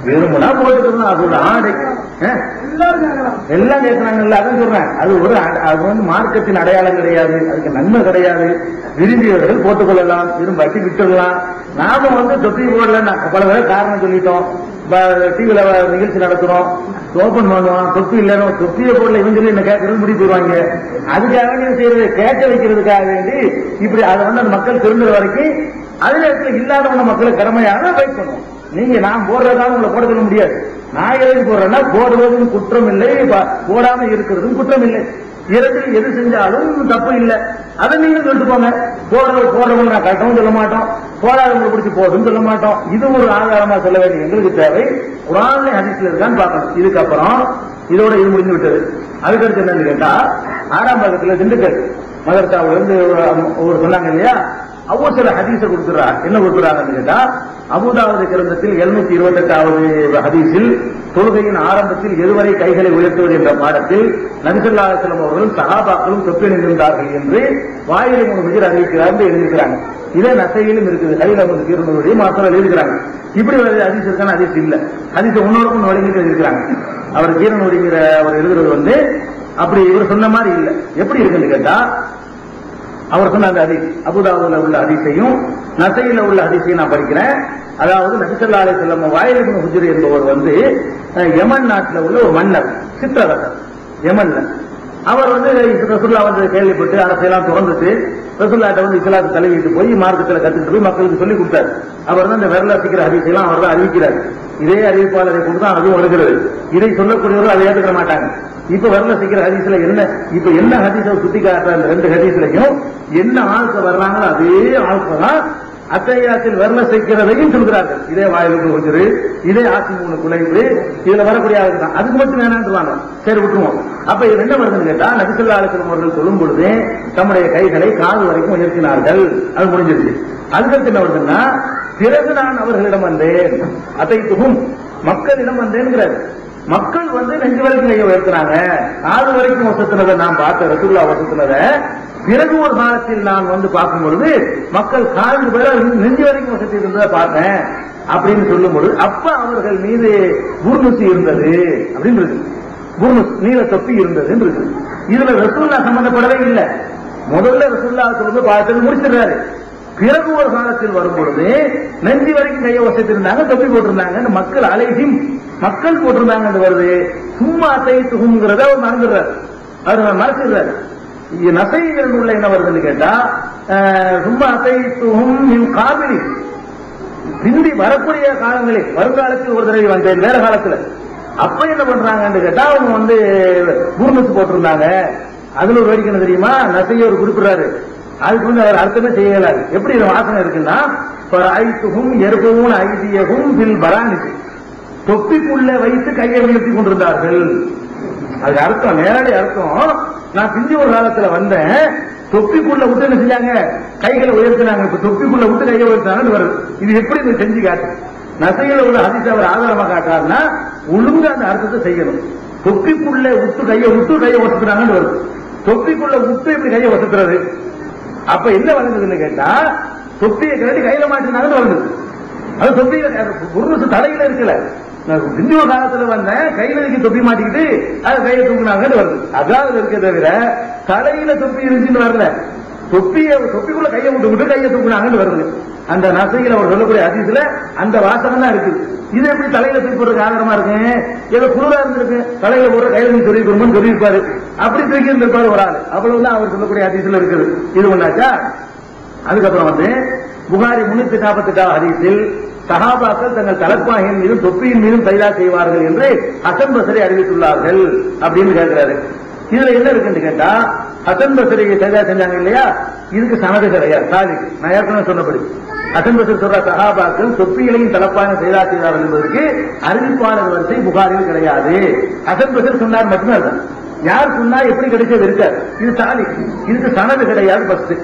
விரும்பினா போட்டுக்கலாம். அது ஒரு ஆடை. எல்லாம் கேட்கிறாங்கல்ல, அதான் சொல்றேன். அது மார்க்கத்தின் அடையாளம் கிடையாது, அதுக்கு நன்மை கிடையாது. விரும்பியவர்கள் போட்டுக்கொள்ளலாம், விரும்பாட்டி விட்டுடலாம். நாம தொப்பி போடல பல பேர் காரணம் சொல்லிட்டோம். டிவில நிகழ்ச்சி நடத்துறோம், ஓபன் பண்ணுவோம், தொப்பி இல்லைன்னு தொப்பியை போடல இவங்க சொல்லி என்ன கேட்கறது முடிவு போயிருவாங்க. அதுக்காக நீங்க செய்யறது கேட்க வைக்கிறதுக்காக வேண்டி இப்படி அதை அந்த மக்கள் திருந்துற வரைக்கும் அதே நேரத்தில் இல்லாதவங்க மக்களை கடமையாக வெயிட் பண்ணுவோம். நீங்க நான் போடுறதால உங்களை போட சொல்ல முடியாது. நான் எதுக்கு போடுறேன்னா போடுவதும் குற்றம் இல்லை, போடாம இருக்கிறதும் குற்றம் இல்லை. இரண்டில் எது செஞ்சாலும் தப்பு இல்லை. அதை நீங்க சொல்லிட்டு போங்க. போடுறவங்க நான் கட்டவும் சொல்ல மாட்டோம், போடாதவங்களை பிடிச்சி போடுன்னு சொல்ல மாட்டோம். இது ஒரு ஆதாரமா சொல்ல வேண்டிய எங்களுக்கு தேவை. குர்ஆன்ல ஹதீஸ்ல இருக்கான்னு பார்க்கணும். இதுக்கப்புறம் இதோட இது முடிந்து விட்டது. அதுக்கடுத்து என்னன்னு கேட்டா, 6ஆம் வகுப்புல திண்டுக்கல் மதரசாவுல இருந்து ஒரு சொன்னாங்க இல்லையா, அவங்க சில ஹதீஸை கொடுத்துறாங்க. என்ன கொடுக்குறாங்கன்னு கேட்டா, அபூதாவுது கிரந்தத்தில் 728வது ஹதீஸில் தொழுகையின் ஆரம்பத்தில் எதுவரை கைகளை உயர்த்துவது என்ற பாடத்தில் நபி ஸல்லல்லாஹு அலைஹி வஸல்லம் அவர்களும் சஹாபாக்களும் தொப்பி அணிந்திருந்தார்கள் என்று வாயிலை 3 மிஜர் அறிவிக்கிறார் எழுதியிருக்கிறாங்க. இதே நசையிலும் இருக்குது. கையில் அவங்க தீர்வுடைய மாத்திரம் எழுதிக்கிறாங்க. இப்படி ஹதீஸ் இருக்கான ஹதீஸ் இல்ல. ஹதீஸ் ஒன்னோட ஒன்று வழங்கிட்டு இருக்கிறாங்க. அவர் கீரனூரிங்கிற அவர் எழுதுறது வந்து அப்படி இவர் சொன்ன மாதிரி இல்லை. எப்படி இருக்குன்னு கேட்டா, அவர் சொன்ன அந்த ஹதீஸ் அபூதாவுதுல உள்ள ஹதீஸையும் நசையில உள்ள ஹதீஸையும் நான் படிக்கிறேன். அதாவது நபி ஸல்லல்லாஹு அலைஹி வஸல்லம் வாயில் இப்னு ஹுஜ்ர் என்பவர் வந்து யமன் நாட்டில் உள்ள ஒரு மன்னர், சிற்றரசர் யமன்ல. அவர் வந்து ரசூலுல்லாஹ் வந்து கேள்விப்பட்டு அரசையெல்லாம் திறந்துட்டு ரசூலுல்லாஹ்ட்ட வந்து இஸ்லாத்தை தழுவிட்டு போய் மார்க்கத்தில் கத்துட்டு போய் மக்களுக்கு சொல்லி கொடுத்தாரு. அவர் தான் இந்த விரல சிக்கிற ஹதீஸெல்லாம் அவர் தான் அறிவிக்கிறார். இதே அறிவிப்பாளரை கொண்டு தான் அதுவும் வருகிறது. இதை சொல்லக்கூடியவர்கள் அதை ஏற்றுக்க மாட்டாங்க. இப்ப வரல சிக்கிற ஹதீஸ்ல என்ன, இப்ப என்ன ஹதீஸை சுத்தி காட்டுற அந்த ரெண்டு ஹதீஸ்லையும் என்ன ஆளுக்கு வர்றாங்களோ அதே ஆளுக்கு தான் அத்தையாத்தில் வரல சேர்க்கிறதையும் சொல்கிறார்கள். இதே வாயிலுக்கு ஹுஜ்ர், இதே ஆசிமூனு குலைவு, இதுல வரக்கூடிய ஆளுக்கு தான். அதுக்கு மட்டும் வேணான்னு சரி விட்டுருவோம். அப்ப இது என்ன வருதுன்னு கேட்டா, நபி ஸல்லல்லாஹு அலைஹி வஸல்லம் அவர்கள் சொல்லும் பொழுது தம்முடைய கைகளை காது வரைக்கும் உயர்த்தினார்கள். அது முடிஞ்சிருச்சு. அதுக்கடுத்து என்ன வருதுன்னா, பிறகு நான் அவர்களிடம் வந்தேன், அதைத்துகும் மக்களிடம் வந்தேன்கிறார். மக்கள் வந்து நெஞ்சு வரைக்கும் கையை உயர்த்தினாங்க, காது வரைக்கும் வசத்தினதை நான் பார்த்த ரசூலுல்லாஹ் வசத்தினதை பிறகு ஒரு காலத்தில் நான் வந்து பார்க்கும் பொழுது மக்கள் காது பேர நெஞ்சு வரைக்கும் வசதி இருந்ததை பார்த்தேன் அப்படின்னு சொல்லும் பொழுது அப்ப அவர்கள் மீது புர்னுசி இருந்தது அப்படின்னு இருக்கு. புர்னுஸ் நீல தொப்பி இருந்தது இருக்கு. இதுல ரசூலுல்லாஹ் சம்பந்தப்படவே இல்லை. முதல்ல ரசூலுல்லாஹ் சொல்லுங்க பார்த்தது முடிச்சிடுறாரு. பிறகு ஒரு காலத்தில் வரும் பொழுது நெஞ்சு வரைக்கும் கையை வசத்திருந்தாங்க, தொப்பி போட்டிருந்தாங்க, மக்கள் அலைஹிம் மக்கள் போட்டிருந்தாங்க வருது. சும்மா அத்தைத்துகும்ங்கிறத அவர் மறந்துடுறாரு, அவர் மறைச்சிடுறாரு. நசைங்கிற உள்ள என்ன வருதுன்னு கேட்டா, சும்மா அத்தைத்துகும் காவிரி பிந்தி வரக்கூடிய காலங்களில் வருங்காலத்தில் ஒரு தடவை வந்தேன் வேற காலத்துல. அப்ப என்ன பண்றாங்கன்னு கேட்டா, அவங்க வந்து புர்னுஸ் போட்டிருந்தாங்க. அதுல ஒரு வேடிக்கை தெரியுமா, நசையை ஒரு குறிப்பிடுறாரு. அதுக்கு வந்து அவர் அர்த்தமே செய்யலாரு. எப்படி இது வாசனை இருக்குன்னா, ஐத்துகும் எருகவும் ஐதியகும் பில் பரானிச்சு தொப்பிக்குள்ள வைத்து கையை உயர்த்தி கொண்டிருந்தார்கள். அதுக்கு அர்த்தம், நேரடி அர்த்தம், நான் பிந்தி ஒரு காலத்துல வந்தேன், தொப்பிக்குள்ள விட்டு என்ன செஞ்சாங்க, கைகளை உயர்த்தினாங்க. இப்ப தொப்பிக்குள்ள விட்டு கையை உயர்த்தினாங்கன்னு வருது. இது எப்படி நீ செஞ்சு காட்டு. நசையில உள்ள ஹதீஸ் அவர் ஆதாரமா காட்டாருன்னா ஒழுங்கு அந்த அர்த்தத்தை செய்யணும். தொப்பிக்குள்ள விட்டு கையை வசத்துறாங்கன்னு வருது. தொப்பிக்குள்ள விட்டு இப்படி கையை வசத்துறது. அப்ப என்ன வழங்குதுன்னு கேட்டா, தொப்பியை கட்டி கையில மாட்டினாங்கன்னு வருது. அது தொப்பியில புர்னுஸ் தலையில இருக்கல. இந்திய காலத்துல வந்தேன், கையில இருக்க தொப்பி மாட்டிக்கிட்டு அது கையை தூக்குனாங்கன்னு வருது. அதாவது இருக்க தவிர தலையில தொப்பி இருந்துன்னு வரல. தொப்பிக்குள்ள கையை விட்டு கையை தூக்குனாங்கன்னு வருது. அந்த நசையில அவர் சொல்லக்கூடிய ஹதீஸ்ல அந்த வாசகம் தான் இருக்கு. இது எப்படி தலையில தூக்கி போடுறதுக்கு ஆதாரமா இருக்கு? ஏதோ குளிரா இருந்திருக்கு, தலையில போடுற கையில நீ சொல்லி கொடுமன்னு சொல்லியிருப்பாரு. அப்படி தூக்கி இருந்திருப்பாரு ஒரு ஆள். அவ்வளவுதான் அவர் சொல்லக்கூடிய ஹதீஸ்ல இருக்குது. இது ஒண்ணாச்சா. அதுக்கப்புறம் வந்து புகாரி 348 ஹதீஸில் சஹாபாக்கள் தங்கள் தலப்பாகையின் மீதும் தொப்பியின் மீதும் சைதா செய்வார்கள் என்று ஹசன் பஸ்ரி அறிவித்துள்ளார்கள் அப்படின்னு கேட்கிறாரு. இதுல என்ன இருக்குன்னு கேட்டா, ஹசன் பஸ்ரி சைதா செஞ்சாங்க இல்லையா, இதுக்கு சனது கிடையாது. சாலி நான் ஏற்கனவே சொன்னபடி ஹசன் பஸ்ரி சொல்ற சஹாபாக்கள் தொப்பிகளையும் தலப்பாக சைதா செய்தார்கள் என்பதற்கு அறிவிப்பாளர் வரிசை புகாரில் கிடையாது. ஹசன் பஸ்ரி சொன்னார் மட்டும்தான் இருக்கும். யார் சொன்னா எப்படி கிடைச்சது இருக்காது. இது சாலி, இதுக்கு சனது கிடையாது. ஃபர்ஸ்ட்.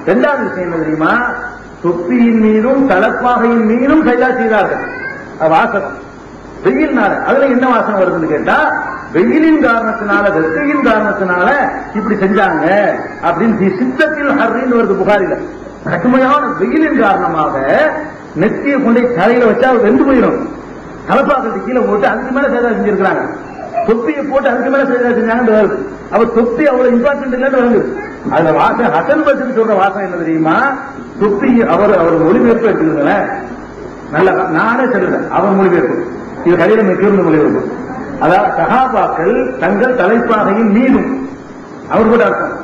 இரண்டாவது விஷயம் என்ன தெரியுமா, தொப்பியின் மீதும் தலப்பாகையின் மீதும் சைதா செய்தார்கள். வாசகம் வெயில் நாள். அதுல என்ன வாசனம் வருதுன்னு கேட்டா, வெயிலின் காரணத்தினால வெக்கையின் காரணத்தினால இப்படி செஞ்சாங்க அப்படின்னு சித்தத்தில் ஹர்ரின்னு வருது புகாரில. கடுமையான வெயிலின் காரணமாக நெத்தியை கொண்டே தலையில வச்சா வெந்து போயிடும். தலப்பாக்கத்தை கீழே போட்டு அதுக்கு மேல சைதா செஞ்சிருக்கிறாங்க. தொப்பியை போட்டு அதுக்கு மேல சைதா செஞ்சாங்கன்னு வருது. அவ தொப்பி அவ்வளவு இம்பார்ட்டன்ட் இல்லைன்னு வருது. அதுல வாசம் ஹசன் பஸ்ரி சொல்ற வாசம் என்ன தெரியுமா, தொப்பி அவர் மொழிபெயர்ப்பு எடுத்துக்கிறேன். நல்ல நானே சொல்லுறேன், அவர் மொழிபெயர்ப்பு. இது கடித மிக்க மொழிபெயர்ப்பு. அதாவது சஹாபாக்கள் தங்கள் தலைப்பாகையின் மீதும், அவர் கூட அர்த்தம்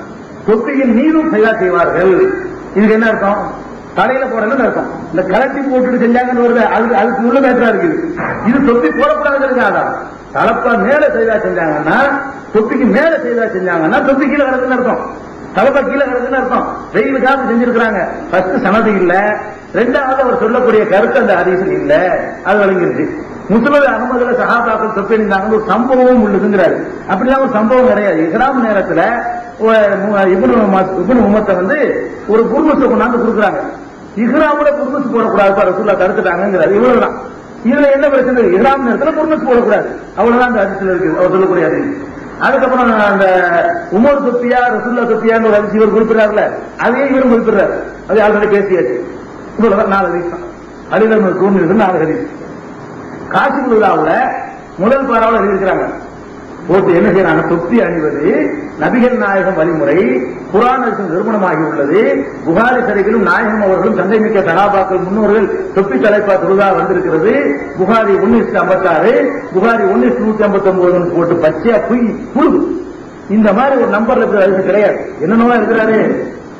தொப்பியின் மீதும் சைதா செய்வார்கள். இதுக்கு என்ன அர்த்தம், தலையில போடலன்னு அர்த்தம். இந்த கலட்டி போட்டுட்டு செஞ்சாங்கன்னு வருது, அதுக்கு உள்ள மேட்டரா இருக்குது. இது தொப்பி போடக்கூடாதுன்னு தலப்பா மேல சைதா செஞ்சாங்கன்னா, தொப்பிக்கு மேல சைதா செஞ்சாங்கன்னா தொப்பி கீழே கிடக்குன்னு அர்த்தம், தலப்பா கீழே கிடக்குன்னு அர்த்தம். வெயிலுக்காக செஞ்சிருக்கிறாங்க. ஃபர்ஸ்ட் சனது இல்ல, ரெண்டாவது அவர் சொல்லக்கூடிய கருத்து அந்த ஹதீஸில் இல்ல, அது வழங்கிருச்சு. முஸ்லிம் அகமதுல சஹாபாக்கள் தொப்பி அணிந்தாங்க ஒரு சம்பவமும் உள்ளதுங்கிறாரு. அப்படிலாம் ஒரு சம்பவம் கிடையாது. இஹ்ராம் நேரத்துல இப்னு உம்மத்தை வந்து ஒரு புர்னுஸ் கொண்டாந்து கொடுக்குறாங்க. இஹ்ராமுல புர்னுஸ் போடக்கூடாது, ரசூலுல்லாஹ் தடுத்துட்டாங்கிறாரு. இவ்வளவுதான். இதுல என்ன பிரச்சனை, இஹ்ராம் நேரத்துல புர்னுஸ் போடக்கூடாது, அவ்வளவுதான் அந்த ஹதீஸ்ல இருக்குது, அவர் சொல்லக்கூடிய ஹதீஸ். அதுக்கப்புறம் அந்த உமர் தொப்பியா ரசூலுல்லாஹ் தொப்பியான்னு ஒரு ஹதீஸ் இவர் குறிப்பிடுறாருல, அதையே இவரும் குறிப்பிடுறாரு. அது ஆல்ரெடி பேசியாச்சு. இவ்வளவுதான் 4 ஹதீஸ் தான். அலில தூண் 4 ஹதீஸ். காசிபுல்லாவுல முதல் பாராவில் எழுதியிருக்கிறாங்க. போட்டு என்ன செய்யறாங்க? தொப்பி அணிவது நபிகள் நாயகம் வழிமுறை, குர்ஆன் நிறுவனமாகி உள்ளது. புகாரி ஷரீஃபிலும் நாயகம் அவர்களும் தந்தை மிக்க சஹாபாக்கள் முன்னோர்கள் தொப்பி தலைப்பா தொழுதா வந்திருக்கிறது. புகாரி 1:56, புகாரி 1:159 போட்டு பச்சையா புழுது. இந்த மாதிரி ஒரு நம்பர்ல இருக்கிறது கிடையாது. என்னென்னவா இருக்கிறாரு?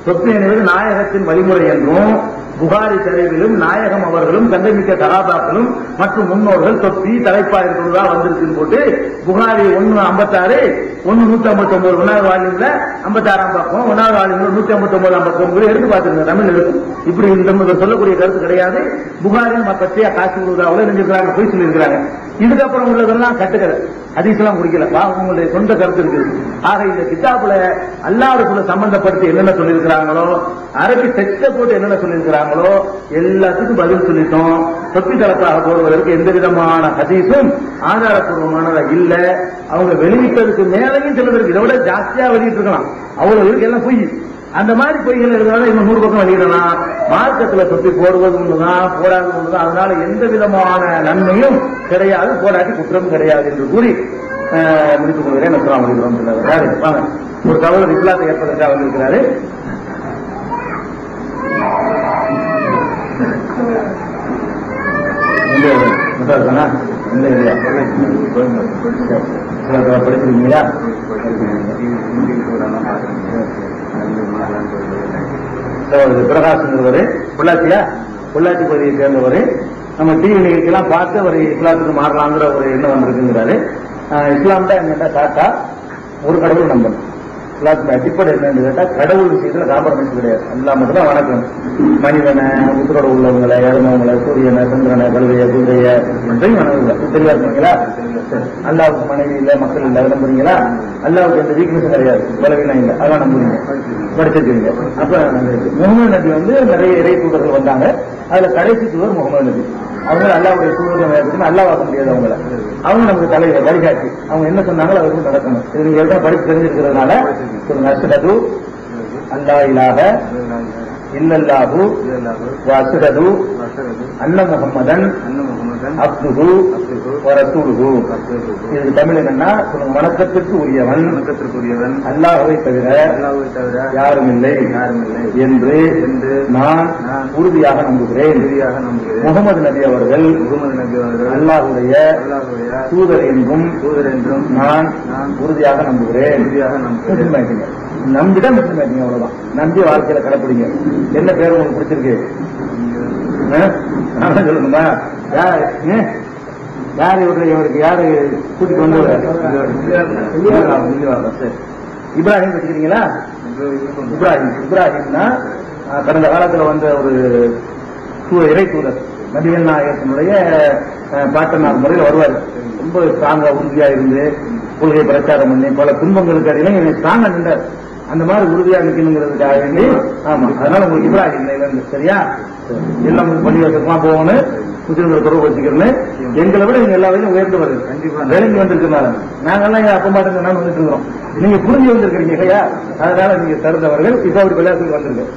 தொப்பி அணிவது நாயகத்தின் வழிமுறை என்றும், புகாரி ஷரீஃபிலும் நாயகம் அவர்களும் தந்தைமிக்க சஹாபாக்களும் மற்றும் முன்னோர்கள் தொப்பி தலைப்பாய் தொழுதா வந்திருக்குன்னு போட்டு புகாரி 1:56, 1:159 ஒன்னாவது வால்யூம்ல 56ஆம் பக்கம், 1வது வால்யூம்ல 159 எடுத்து பார்த்துருங்க. தமிழ் இருக்கும். இப்படி இந்த சொல்லக்கூடிய கருத்து கிடையாது. புகாரில் பச்சையா காசு விழுதாவில் நினைஞ்சிருக்கிறாங்க, போய் சொல்லியிருக்கிறாங்க. இதுக்கப்புறம் உள்ளதெல்லாம் கட்டுக்கதை, ஹதீஸ்லாம் குடிக்கல. உங்களுடைய சொந்த கருத்து இருக்குது. ஆக இந்த கிதாபுல அல்லாஹ் ரசூல் சம்பந்தப்படுத்தி என்னென்ன சொல்லியிருக்கிறாங்களோ, அரபி டெக்ஸ்ட போட்டு என்னென்ன சொல்லியிருக்கிறாங்களோ எல்லாத்துக்கும் பதில் சொல்லிட்டோம். தொப்பி தலப்பாக போடுவதற்கு எந்த விதமான ஹதீஸும் ஆதாரப்பூர்வமானதா இல்ல. அவங்க வெளியிட்டதுக்கு மேலையும் சிலருக்கு இதை விட ஜாஸ்தியா வெளியிட்டு இருக்கலாம். அவ்வளவு இருக்கு, எல்லாம் பொய். அந்த மாதிரி பொய்கள் இருக்கிறதால இன்னும் 100 பக்கம் வெளியிடலாம். மார்க்கத்தில் தொப்பி போடுவது ஒண்ணுதான், போடாது ஒண்ணுதான். அதனால எந்த விதமான நன்மையும் கிடையாது, போடாட்டி குற்றம் கிடையாது என்று கூறி முடித்துக் கொள்கிறேன். ஒரு தகவல் இஸ்லாத்தை ஏற்பதற்காக வந்திருக்கிறாரு. படிச்சிருக்கீங்களா? பிரகாஷ்ங்கிறவரு பொள்ளாச்சியா, பொள்ளாச்சி பகுதியை சேர்ந்தவர். நம்ம டிவி நிகழ்ச்சியெல்லாம் பார்த்து அவர் இஸ்லாத்துக்கு மாறலாங்கிற ஒரு எண்ணம் வந்திருக்குங்கிறாரு. இஸ்லாம் தான் என்னட்டா காட்டா ஒரு கடவுள் நம்பணும். இஸ்லாத்துக்கு அடிப்படை என்னன்னு கேட்டா கடவுள் விஷயத்துல காம்ப்ரமைஸ் கிடையாது. அல்லா மட்டும் தான் வணக்கம். மனிதனை, உத்தரோட உள்ளவங்களை, இறந்தவங்களை, சூரியனை, சந்திரனை, கழுதைய, குதிரைய என்றையும் வணங்குங்க. தெளிவா இருக்கீங்களா? அல்லாவுக்கு மனைவி இல்ல, மக்கள் இல்ல, நம்புறீங்களா? அல்லாவுக்கு எந்த வீக்னஸும் கிடையாது, பலவீனம் இல்லை, அதான் நம்புறீங்க, படிச்சிருக்கீங்க. அப்ப முகமது நபி நிறைய இறை தூதர்கள் வந்தாங்க. அதுல கடைசி தூதர் முகமது நபி. அவங்க அல்லாவுடைய தூதர் அல்லா பார்க்க முடியாது. அவங்க நமக்கு தலைவர் வழிகாட்டி. அவங்க என்ன சொன்னாங்களோ அவருக்கு நடக்கணும். இது நீங்க எல்லாம் படிச்சு தெரிஞ்சிருக்கிறதுனால அஷ்ஹது அல்லா இலாஹ இல்லல்லாஹு வ அஷ்ஹது அன்ன முஹம்மதன் அப்துஹு வ ரசூலுஹு. இதுக்கு தமிழ் என்னன்னா, வணக்கத்திற்கு உரியவன் அல்லாஹ்வை தவிர யாரும் இல்லை என்று நான் உறுதியாக நம்புகிறேன். முகமது நபி அவர்கள் அல்லாஹ்வுடைய தூதர் என்றும் நான் உறுதியாக நம்புகிறேன். நம்பிதான் முஸ்லிம் ஆயிட்டீங்க, அவ்வளவுதான். நம்பி வாழ்க்கையில கடைப்பிடிங்க. என்ன பேர் உங்களுக்கு பிடிச்சிருக்கு? சொல்லணுமா? யார் இவருக்கு யாரு கூட்டிட்டு வந்து? இப்ராஹிம் வச்சுக்கிறீங்களா? இப்ராஹிம்னா கடந்த காலத்துல வந்த ஒரு இறை தூதர், நபிகள் நாயகத்தினுடைய பாட்டனார் முறையில் வருவார். ரொம்ப ஸ்ட்ராங்கா உறுதியா இருந்து கொள்கையை பிரச்சாரம் பண்ணி பல துன்பங்களுக்கு அடையில ஸ்ட்ராங்கா நின்றார். அந்த மாதிரி உறுதியா நிக்கணுங்கிறதுக்காக வேண்டி. ஆமா, அதனால உங்களுக்கு இப்ராஹிம் இருந்து சரியா எல்லாம் பண்ணி வச்சிருக்கலாம். போகணும், முஸ்லிம்கள் தொடர்பு வச்சுக்கிறேன். எங்களை விட நீங்க எல்லா வகையிலும் உயர்ந்து வருது. விளங்கி வந்திருக்கிறனால நாங்கெல்லாம் அப்ப மாட்டேங்க வந்துட்டு இருக்கிறோம். நீங்க புரிஞ்சு வந்திருக்கிறீங்க இல்லையா? அதனால நீங்க தருந்தவர்கள் இப்ப அப்படி விளையாட்டுக்கு வந்திருக்கேன்.